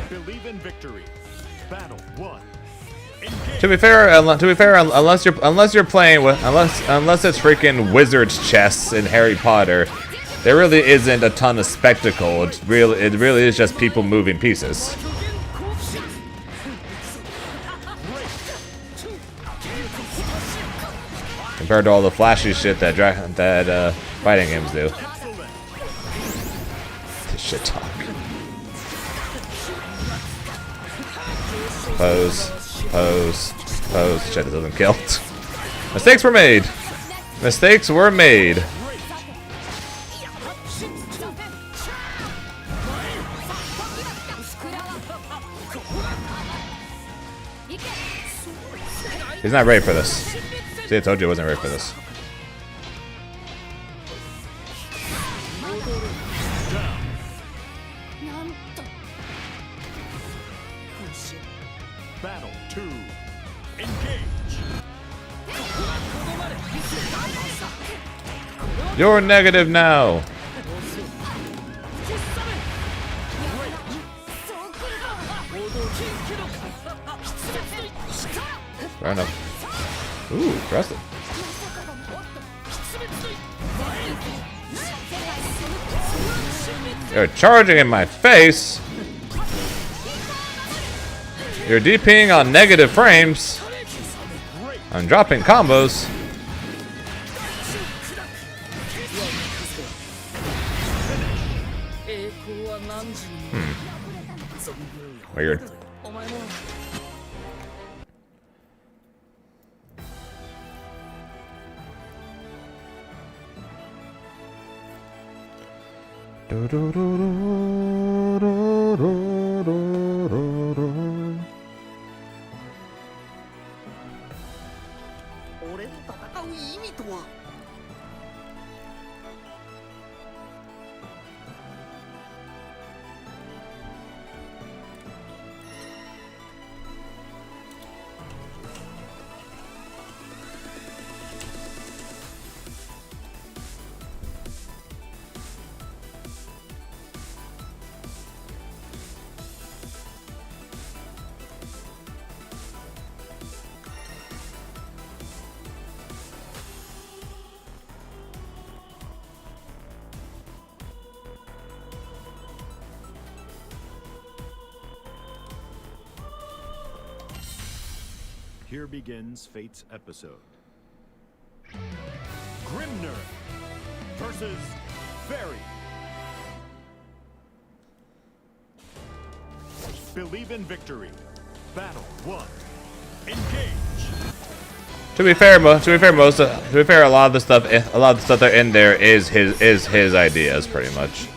Believe in victory. Battle 1. Engage. To be fair, unless you're playing with unless it's freaking wizard's chess in Harry Potter, there really isn't a ton of spectacle. It really is just people moving pieces. Compared to all the flashy shit that fighting games do. This shit talk. Pose, pose, pose. Shit, that doesn't kill. Mistakes were made. Mistakes were made. He's not ready for this. See, I told you I wasn't ready for this. Battle 2. Engage. You're negative now. Fair enough. Ooh, impressive. You're charging in my face. You're DPing on negative frames. I'm dropping combos. Weird. Here begins Fate's episode. Grimner versus Fairy. Believe in victory. Battle 1. Engage. To be fair, a lot of the stuff that are in there is his ideas, pretty much.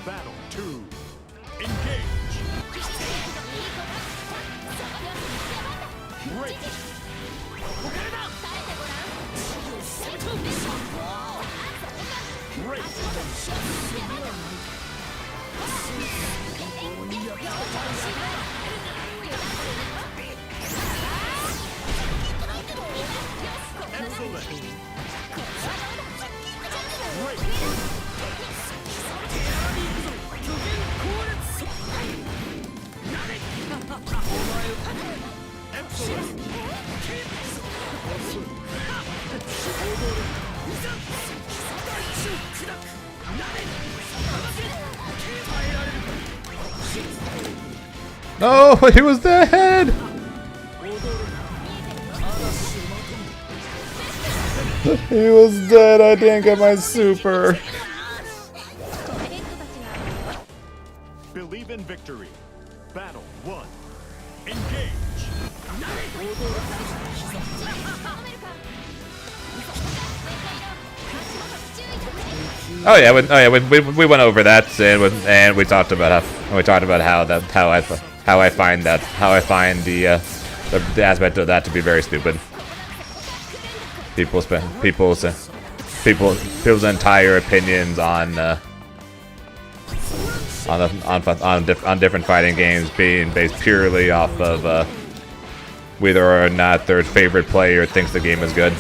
Battle 2. Engage. Great. No, he was dead. He was dead. I didn't get my super. Believe in victory. Battle 1. Engage. Oh yeah, we went over that and we talked about how I find the aspect of that to be very stupid. People's entire opinions on different fighting games being based purely off of whether or not their favorite player thinks the game is good.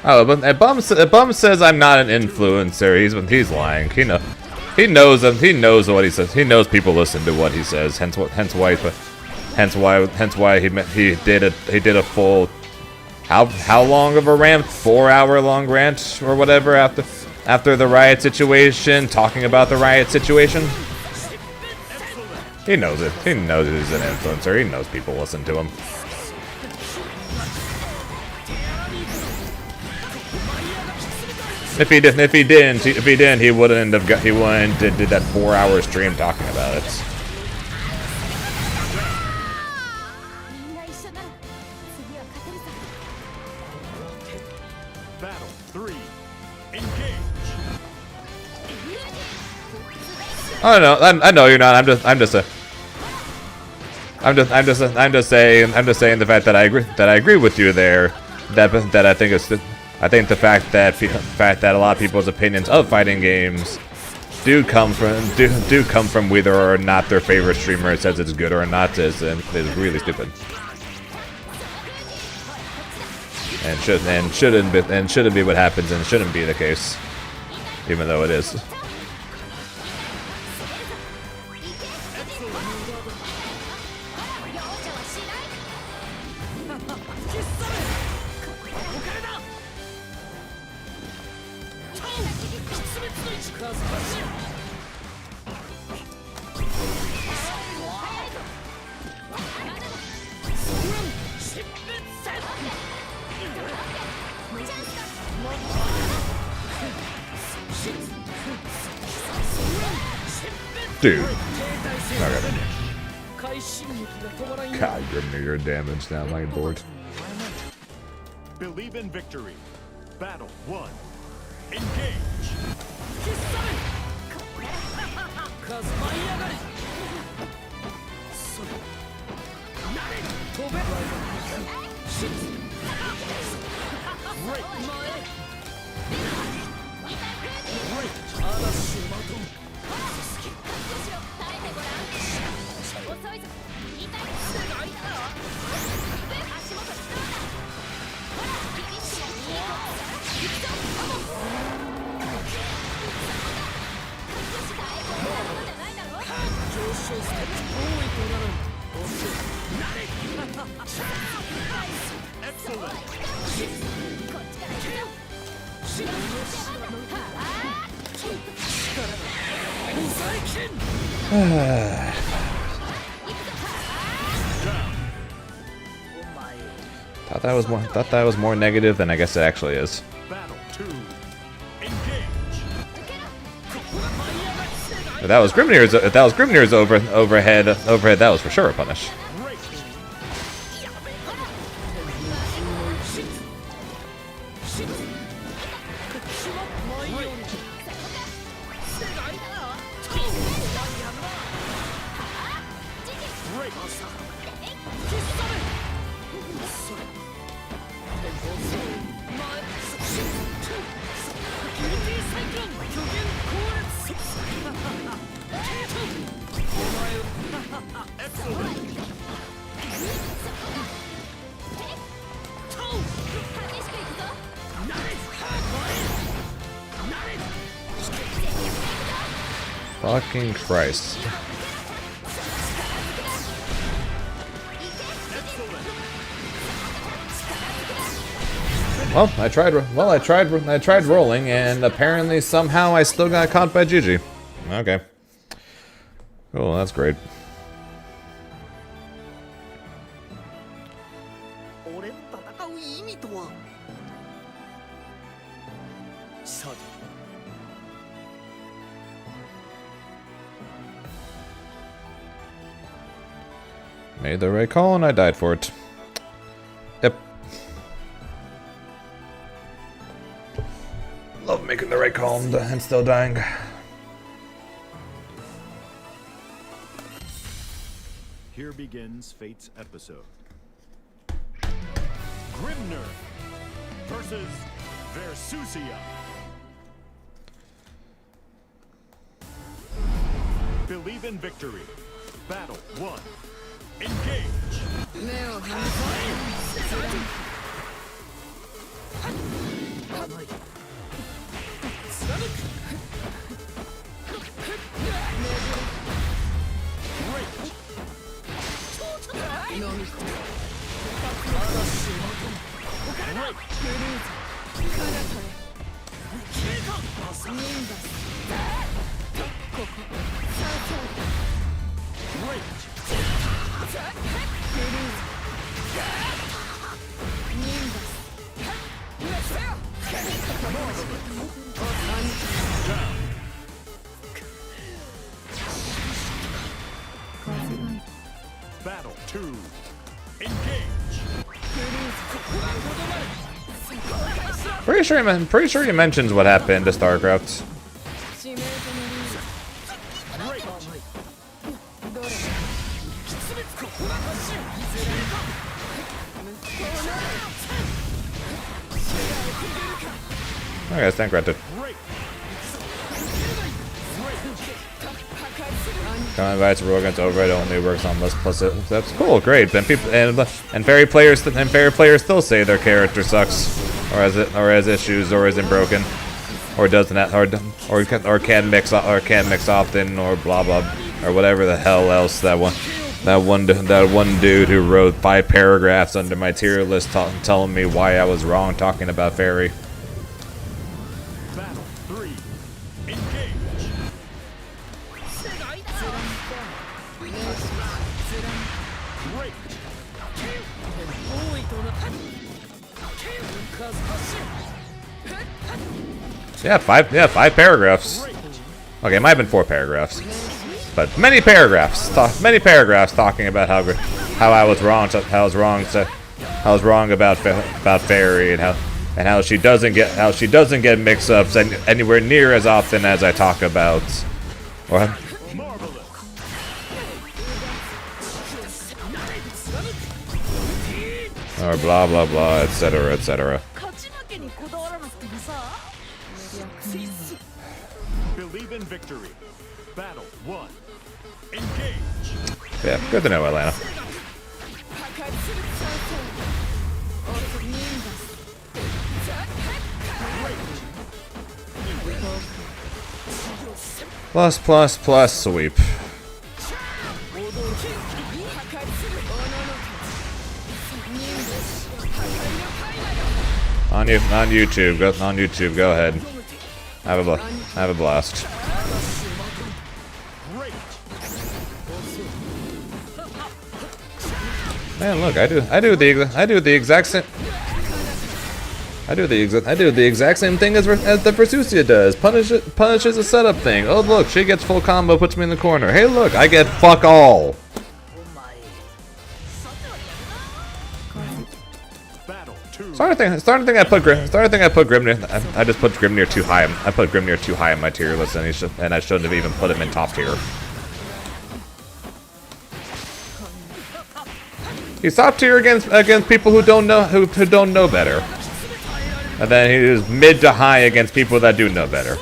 Oh, but Bum says I'm not an influencer. He's lying. He knows what he says. He knows people listen to what he says. Hence why he did a full how long of a rant? 4-hour-long rant or whatever after the riot situation, talking about the riot situation. He knows it. He knows he's an influencer. He knows people listen to him. If he didn't, he wouldn't did that 4-hour stream talking about it. Battle 3. Engage. Oh no, I know you're not. I'm just saying the fact that I agree with you there. That I think the fact that a lot of people's opinions of fighting games do come from whether or not their favorite streamer says it's good or not is really stupid. And shouldn't be what happens, and shouldn't be the case, even though it is. Dude. 停滞せよ快進撃が止まらんよ God, Grimnir, your damage down my board. Believe in victory. Battle 1. Engage. 消し去れ数舞い上がれそれなれ飛べシュッ前嵐まとう耐えてごらん遅いぞ痛い世代だ足元使うなほら厳しいいい子行くぞ少しかエコーなことじゃないだろ上昇ステップ多いとならんなれ Excellent. こっちから行くぞシュッあー抑えきれん Thought that was more negative than I guess it actually is. Battle 2. Engage. If that was Grimnir's overhead, that was for sure a punish. Great. シュッ口は舞い降りる世代だトウ Great. 消し去れそれ前シュッギルティサイクロン虚言後列ケイトお前を Excellent. トウ激しく行くぞなれ前なれ Fucking Christ. Well, I tried rolling, and apparently somehow I still got caught by Gigi. Okay. Cool, that's great. 俺の戦う意味とはさて Made the right call, and I died for it. Yep. Love making the right call and still dying. Here begins Fate's episode. Grimnir versus Versusia. Believe in victory. Battle 1. Engage. 目を離さ甘い貫く Great. 飲み込む嵐まとう Great. 消えた朝 Great. 風が Battle 2. Engage. Pretty sure he mentions what happened to StarCraft. 致命となる Great. どれ出滅か発進消えた Okay, stand corrected. Great. Common advice rule against override only works on less plus it. That's cool, great. And people and fairy players still say their character sucks, or has issues, or isn't broken, or doesn't or can't mix often, or blah blah, or whatever the hell else that one dude who wrote 5 paragraphs under my tier list telling me why I was wrong talking about fairy. Battle 3. Engage. 世代だ Great. 多いとな数発進 Yeah, five paragraphs. Okay, it might have been 4 paragraphs. But many paragraphs talking about how I was wrong about Fairy and how she doesn't get mix-ups anywhere near as often as I talk about what. Or blah blah blah, etc. etc. 勝ち負けにこだわらなくてもさ Believe in victory. Battle 1. Engage. Yeah, good to know, Atlanta. 破壊する参戦オートニンダス Plus sweep. 破壊するオーノのニンダス破壊の快楽 On YouTube, go ahead. Have a blast. Man, look, I do the exact same. I do the exact same thing as the Versusia does. Punishes a setup thing. Oh look, she gets full combo, puts me in the corner. Hey look, I get fuck all. Starting to think I put Grimnir. I just put Grimnir too high. I put Grimnir too high in my tier list, and I shouldn't have even put him in top tier. He's top tier against people who don't know better, and then he's mid to high against people that do know better.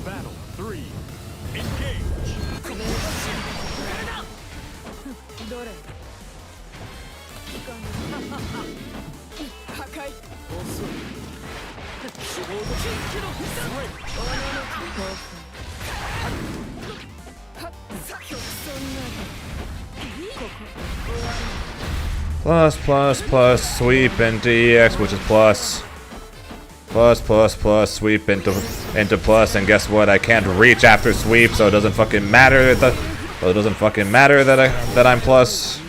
Battle 3. Engage. どれ破壊遅いPlus sweep into EX, which is plus sweep into plus, and guess what? I can't reach after sweep, so it doesn't fucking matter that I'm plus.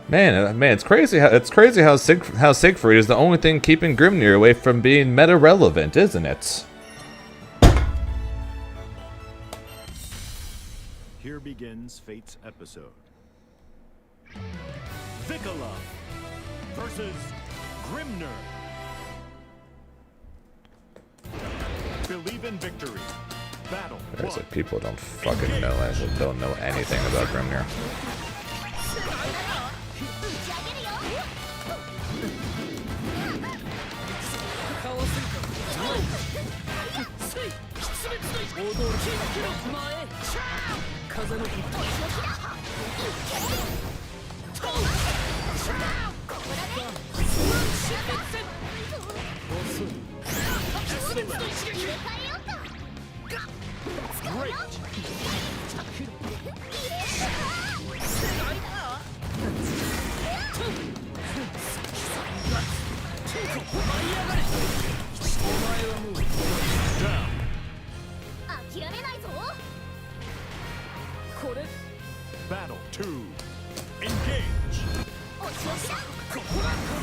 Man, it's crazy how Siegfried is the only thing keeping Grimnir away from being meta relevant, isn't it? Here begins Fate's episode. Vikola versus Grimnir. Believe in victory. Battle. There's like people don't fucking know anything about Grimnir.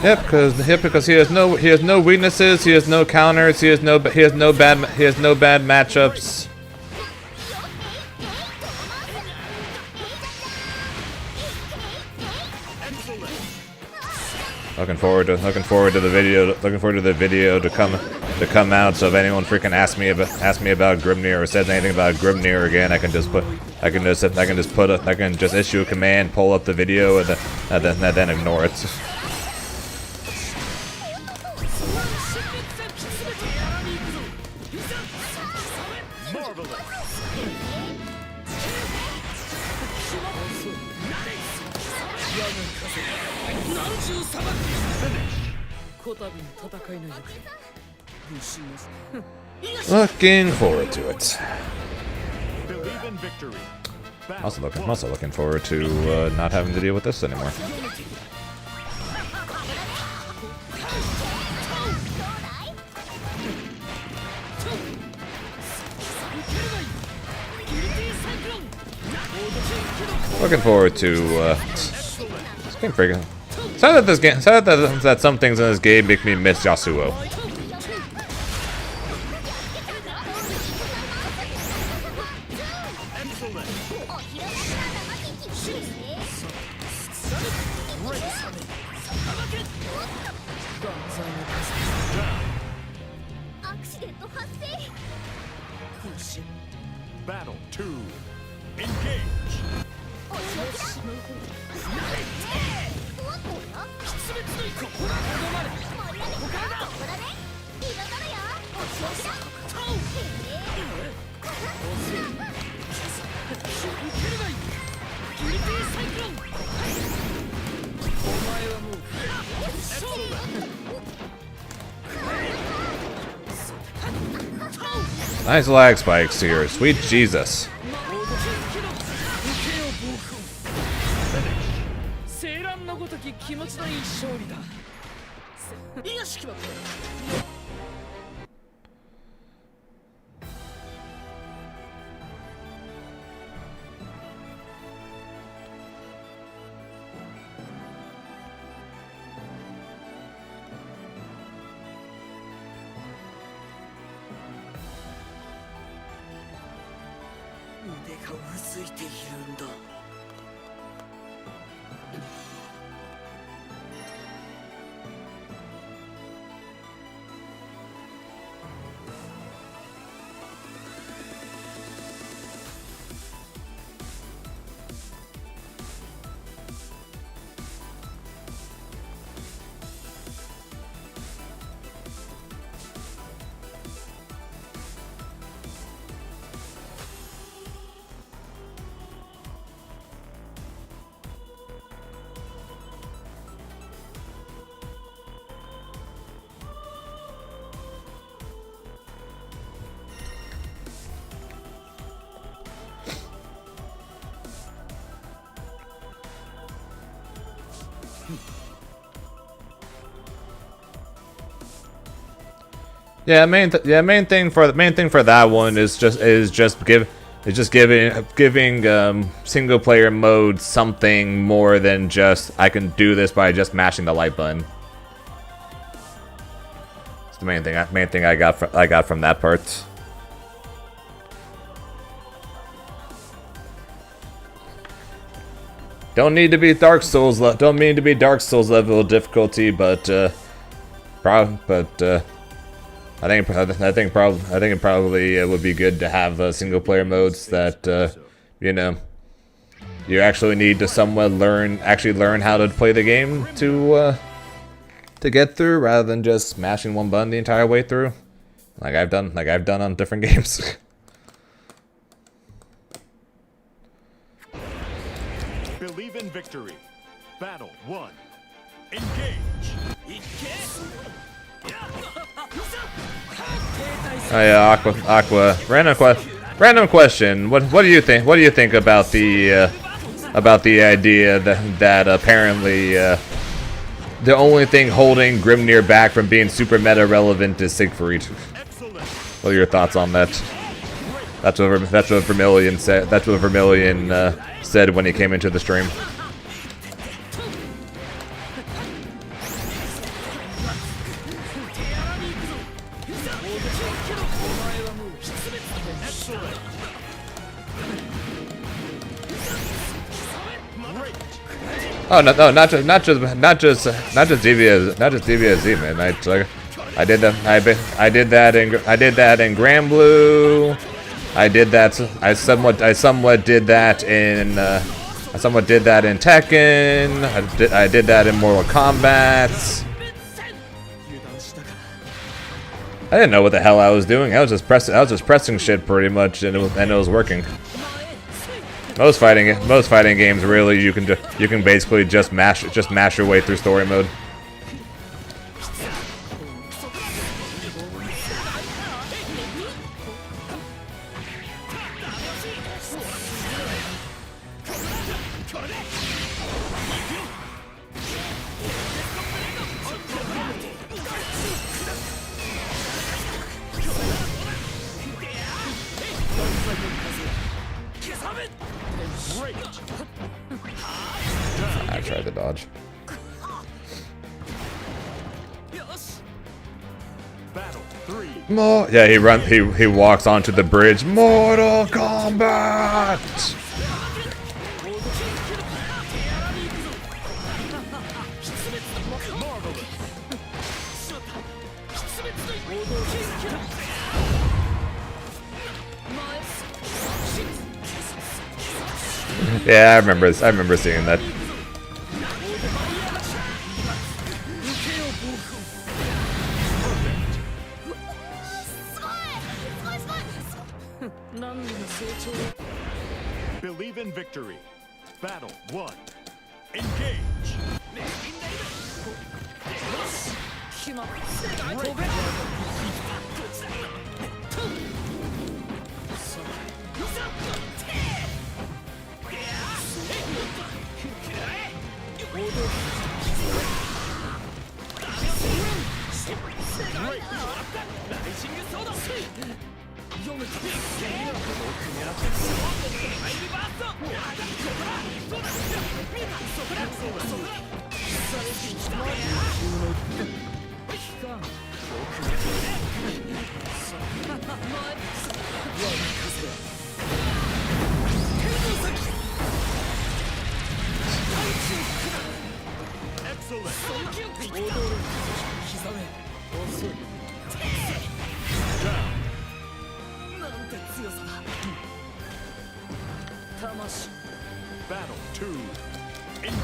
because he has no weaknesses, he has no counters, he has no bad matchups. Looking forward to the video to come out. So if anyone freaking asks me about Grimnir or says anything about Grimnir again, I can just issue a command, pull up the video, and then ignore it. Looking forward to it. Believe in victory. I'm also looking forward to not having to deal with this anymore. Looking forward to game freaking. Sad that some things in this game make me miss Yasuo. Battle 2. Engage. Nice lag spikes here, sweet Jesus. 青蘭のごとき気持ちのいい勝利だ。よし決まった。 腕がうずいているんだ。 Yeah, main thing for that one is just giving single player mode something more than just I can do this by just mashing the light button. It's the main thing I got from that part. Don't need to be Dark Souls level difficulty, but I think it probably would be good to have single player modes that you know, you actually need to somewhat learn how to play the game to get through, rather than just smashing one button the entire way through, like I've done on different games. Believe in victory. Battle 1. Engage. Oh yeah, Aqua. Random question. What do you think? What do you think about the idea that apparently the only thing holding Grimnir back from being super meta relevant is Siegfried? What are your thoughts on that? That's what Vermilion said. That's what Vermilion said when he came into the stream. Oh no, no, not just DBSZ, man. I did that in Grand Blue. I somewhat did that in Tekken. I did that in Mortal Kombat. I didn't know what the hell I was doing. I was just pressing shit pretty much, and it was working. Most fighting games really you can basically just mash your way through story mode. I tried to dodge. Battle 3. Yeah, he walks onto the bridge. Mortal Kombat. Yeah, I remember seeing that. Believe in victory. Battle 1. Engage. Battle 2. Engage.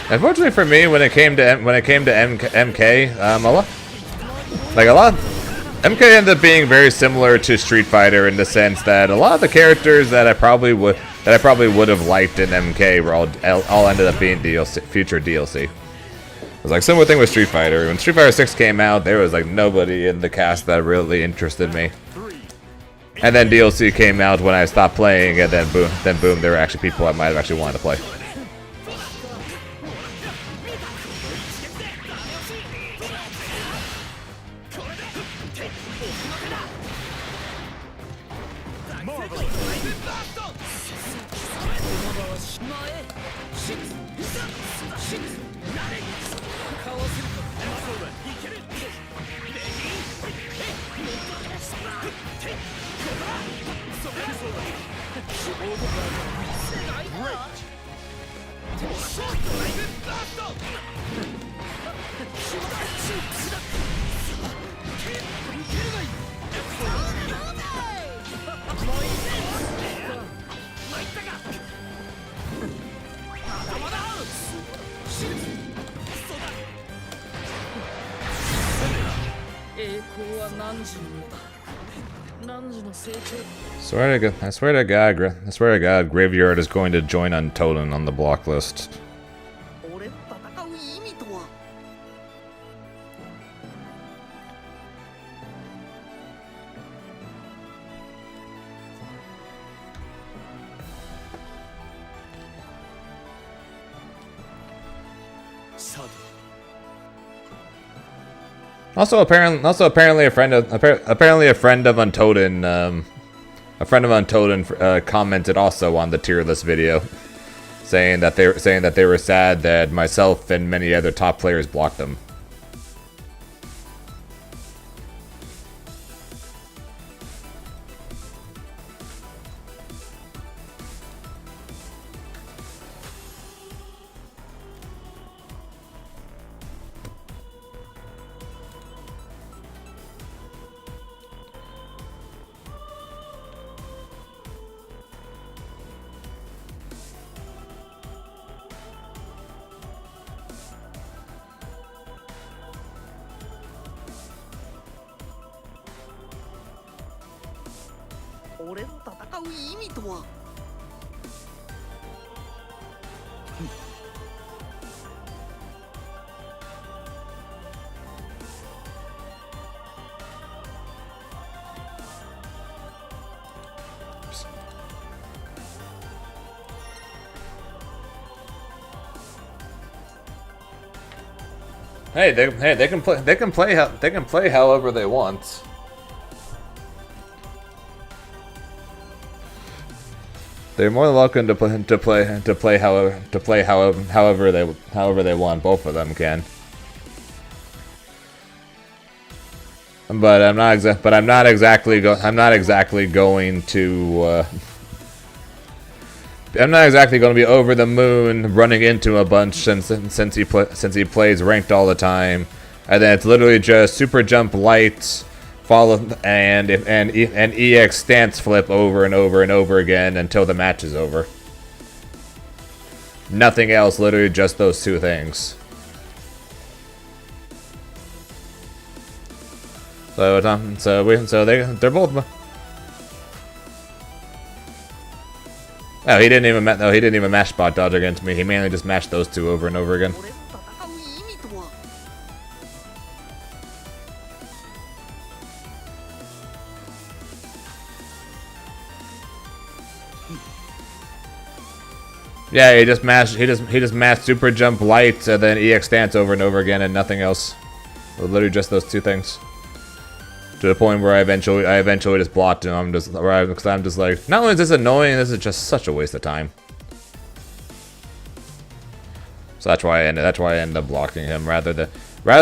Unfortunately for me, when it came to MK, MK ended up being very similar to Street Fighter in the sense that a lot of the characters that I probably would have liked in MK were all ended up being future DLC. It was like similar thing with Street Fighter. When Street Fighter 6 came out, there was like nobody in the cast that really interested me. And then DLC came out when I stopped playing, and then boom, there were actually people I might have actually wanted to play. I swear to God, Graveyard is going to join Untoden on the block list. 俺と戦う意味とは。Also apparently a friend of Untoden commented also on the tier list video, saying that they were sad that myself and many other top players blocked them.俺の戦う意味とは。 Hey, they can play however they want. They're more than welcome to play however they want. Both of them can. But I'm not exactly going to. I'm not exactly going to be over the moon running into a bunch since he plays ranked all the time, and then it's literally just super jump light, follow and EX stance flip over and over and over again until the match is over. Nothing else, literally just those two things. So they're both. Oh, he didn't even match spot dodge against me. He mainly just matched those two over and over again. 俺の戦う意味とは。 Yeah, he just matched super jump light and then EX stance over and over again and nothing else. Literally just those two things. To the point where I eventually just blocked him. Because I'm just like, not only is this annoying, this is just such a waste of time. So that's why I ended up blocking him rather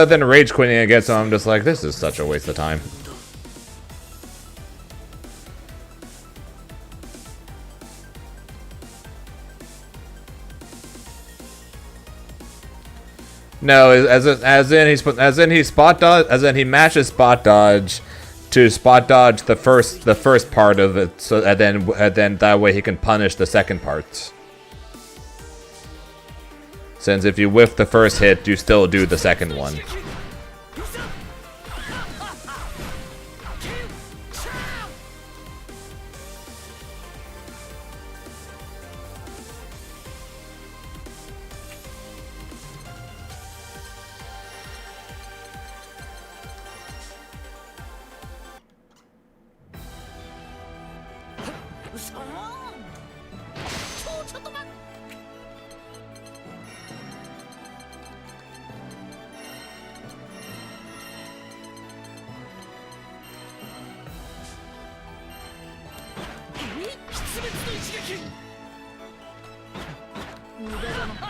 than rage quitting against him. I'm just like, this is such a waste of time. No, as in he matches spot dodge to spot dodge the first part of it, so and then that way he can punish the second part. Since if you whiff the first hit, you still do the second one.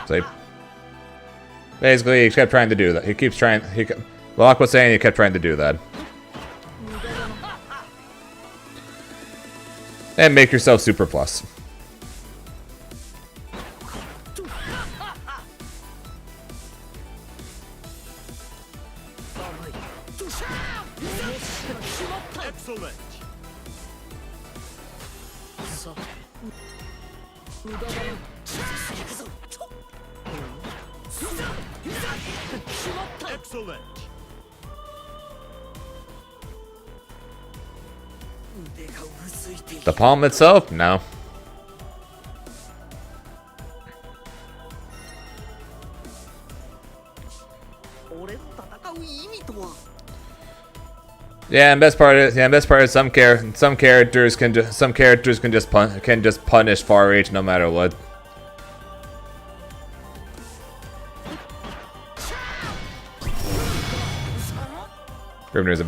So basically, he kept trying to do that. Locke was saying he kept trying to do that. And make yourself super plus. Excellent. Excellent. The palm itself? No. Yeah, and best part is some characters can just punish far reach no matter what. Grimner's a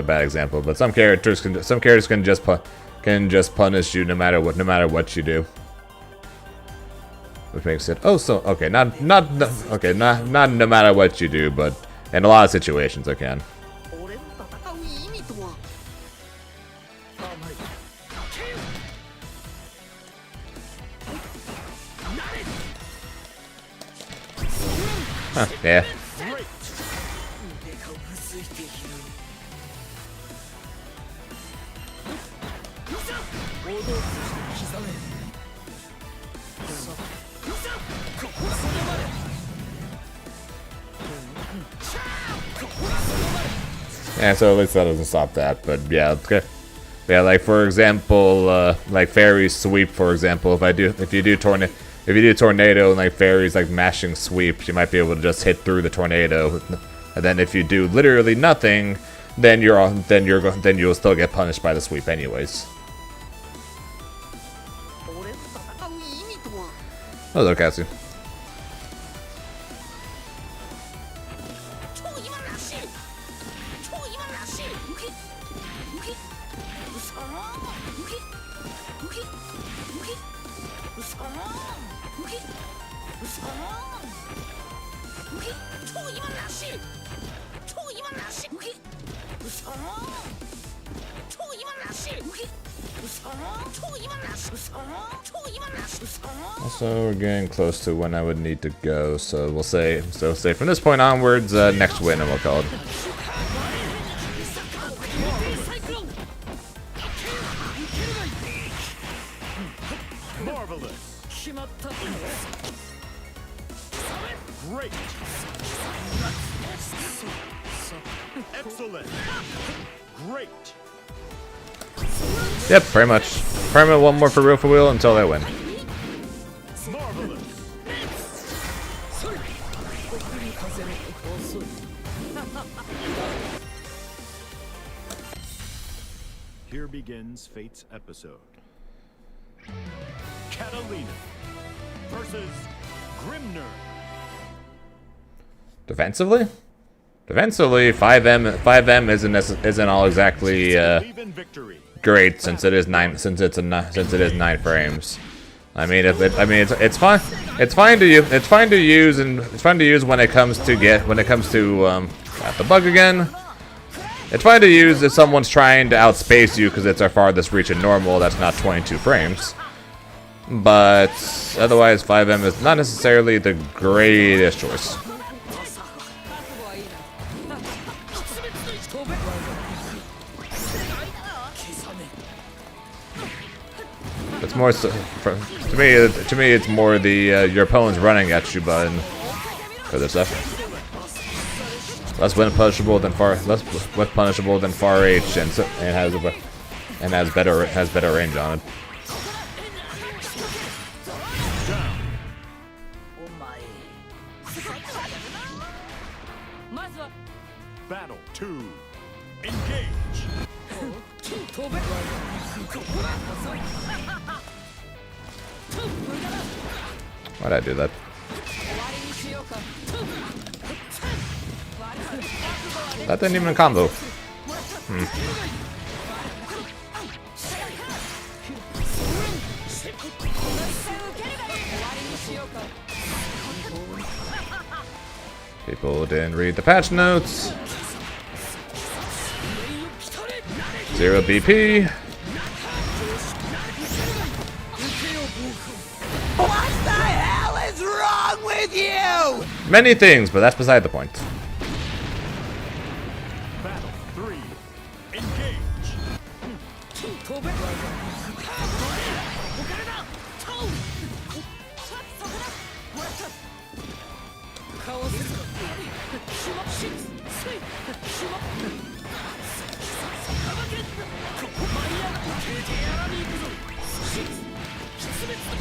bad example, but some characters can just punish you no matter what you do. which makes it okay. Not no matter what you do, but in a lot of situations I can. 俺の戦う意味とは。甘い。 Huh, yeah. 腕が薄いている。王道として刻め。さあ、ここはそのまで。 Yeah, so at least that doesn't stop that, but yeah, okay. Yeah, like for example, like Fairy's sweep, for example, if you do tornado and like Fairy's like mashing sweep, you might be able to just hit through the tornado, and then if you do literally nothing, then you'll still get punished by the sweep anyways. 俺の戦う意味とは。 Hello, Cassie. 超今らしい超今らしいウヒウヒうそーウヒウヒウヒうそーウヒうそーウヒ超今らしい超今らしいうヒうそー超今らしいうヒうそー超今らしいうそー超今らしいうそー Also, we're getting close to when I would need to go, so we'll say from this point onwards, next win, and we'll call it. Marvelous. 決まった。 Great. Excellent. Great. Yep, pretty much. Permit one more for Real for Wheel until they win. Marvelous. それ。奥に風の遅い。 Here begins Fate's episode. Catalina versus Grimner. Defensively? Defensively, 5M isn't all exactly Believe in victory. great since it is 9 frames. I mean, it's fine. It's fine to use when it comes to got the bug again. It's fine to use if someone's trying to outspace you because it's our farthest reach in normal. That's not 22 frames. But otherwise, 5M is not necessarily the greatest choice. It's more so, to me, it's more the your opponent's running at you button for this stuff. Less punishable than far H, and has better range on it. お前。 まずは Battle 2. Engage. 飛べ。ここだ。遅い。 Why'd I do that? 終わりにしようか That didn't even combo. 終わりにしようか People didn't read the patch notes. 0 BP. What the hell is wrong with you? Many things, but that's beside the point. Battle 3. Engage. 飛べ。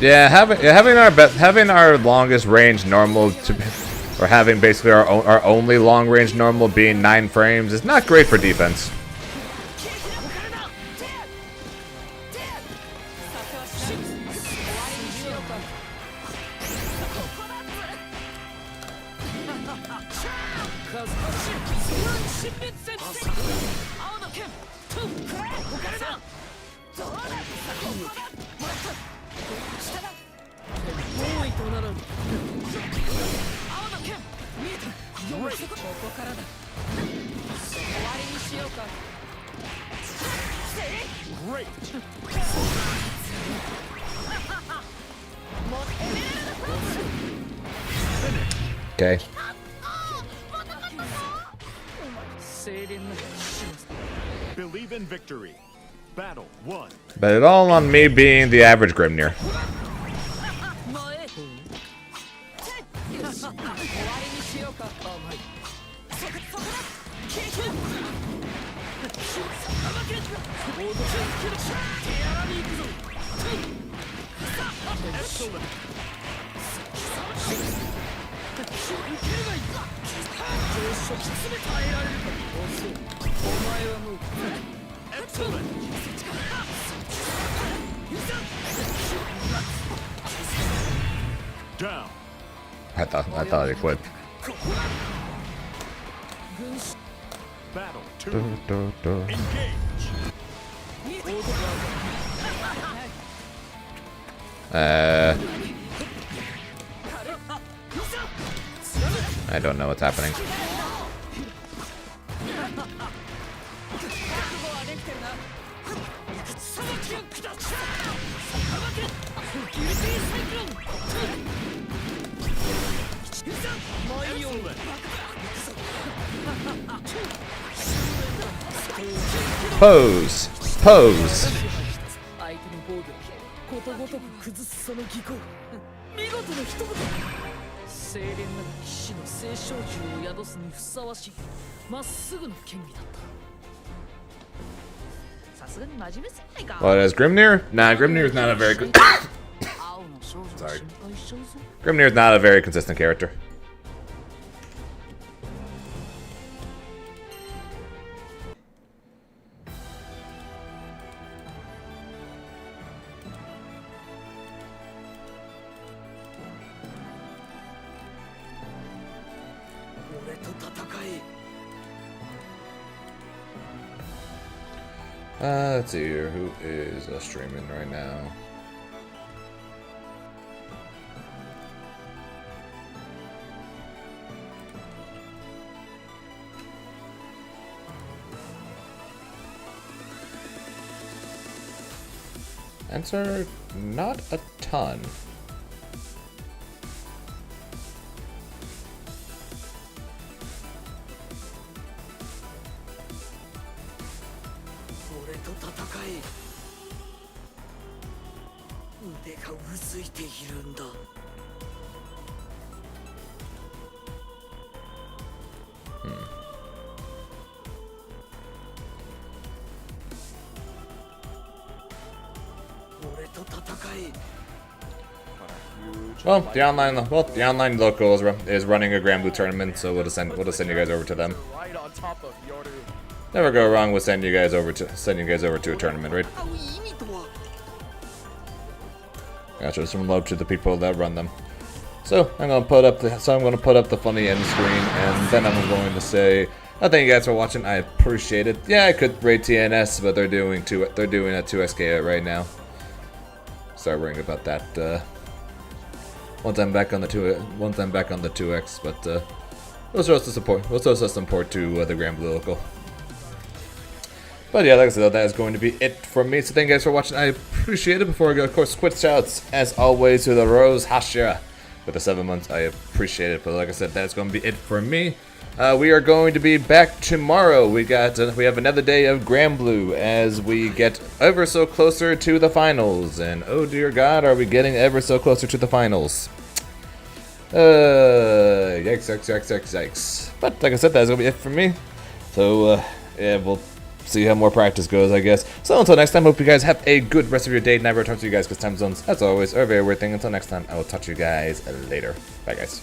Yeah, having our longest range normal or having basically our only long range normal being 9 frames is not great for defense. とならぬ青の剣見えたここからだ終わりにしようか Great. Okay. 精錬な死の Believe in victory. Battle 1. Bet it all on me being the average Grimnir. 前よし終わりにしようか甘いそこだ消えてさばけボードチェンジ手荒に行くぞ Excellent. 受けるがいい上昇詰め耐えられるか遅いお前はもう Excellent. Down. I thought it would. Battle 2. Engage. I don't know what's happening. ポーズポーズ相手の防御をことごとく崩すその技巧見事な一言精錬なる騎士の聖少獣を宿すにふさわしいまっすぐな剣技だったさすがに真面目すぎないか What is Grimnir? Nah, Grimnir is not a very good. 青の少女が心配しちゃうぞ Grimnir is not a very consistent character. Let's see here. Who is streaming right now? Answer, not a ton. Well, the online local is running a Grand Blue tournament, so we'll just send you guys over to them. Right on top of Yoru. Never go wrong with sending you guys over to a tournament, right? 戦う意味とは Gotcha. Some love to the people that run them. So I'm gonna put up the funny end screen, and then I'm going to say, thank you guys for watching. I appreciate it. Yeah, I could rate TNS, but they're doing a 2SK right now. Sorry worrying about that. Once I'm back on the 2X, but we'll show some support to the Grand Blue local. But yeah, like I said, that is going to be it for me. So thank you guys for watching. I appreciate it. Before I go, of course, quick shouts as always to the Rose Hashira with the 7 months. I appreciate it. But like I said, that's going to be it for me. We are going to be back tomorrow. We have another day of Grand Blue as we get ever so closer to the finals. And oh dear God, are we getting ever so closer to the finals? Yikes. But like I said, that's going to be it for me. So yeah, we'll see how more practice goes, I guess. So until next time, hope you guys have a good rest of your day. Never talk to you guys because time zones, as always, are a very weird thing. Until next time, I will talk to you guys later. Bye, guys.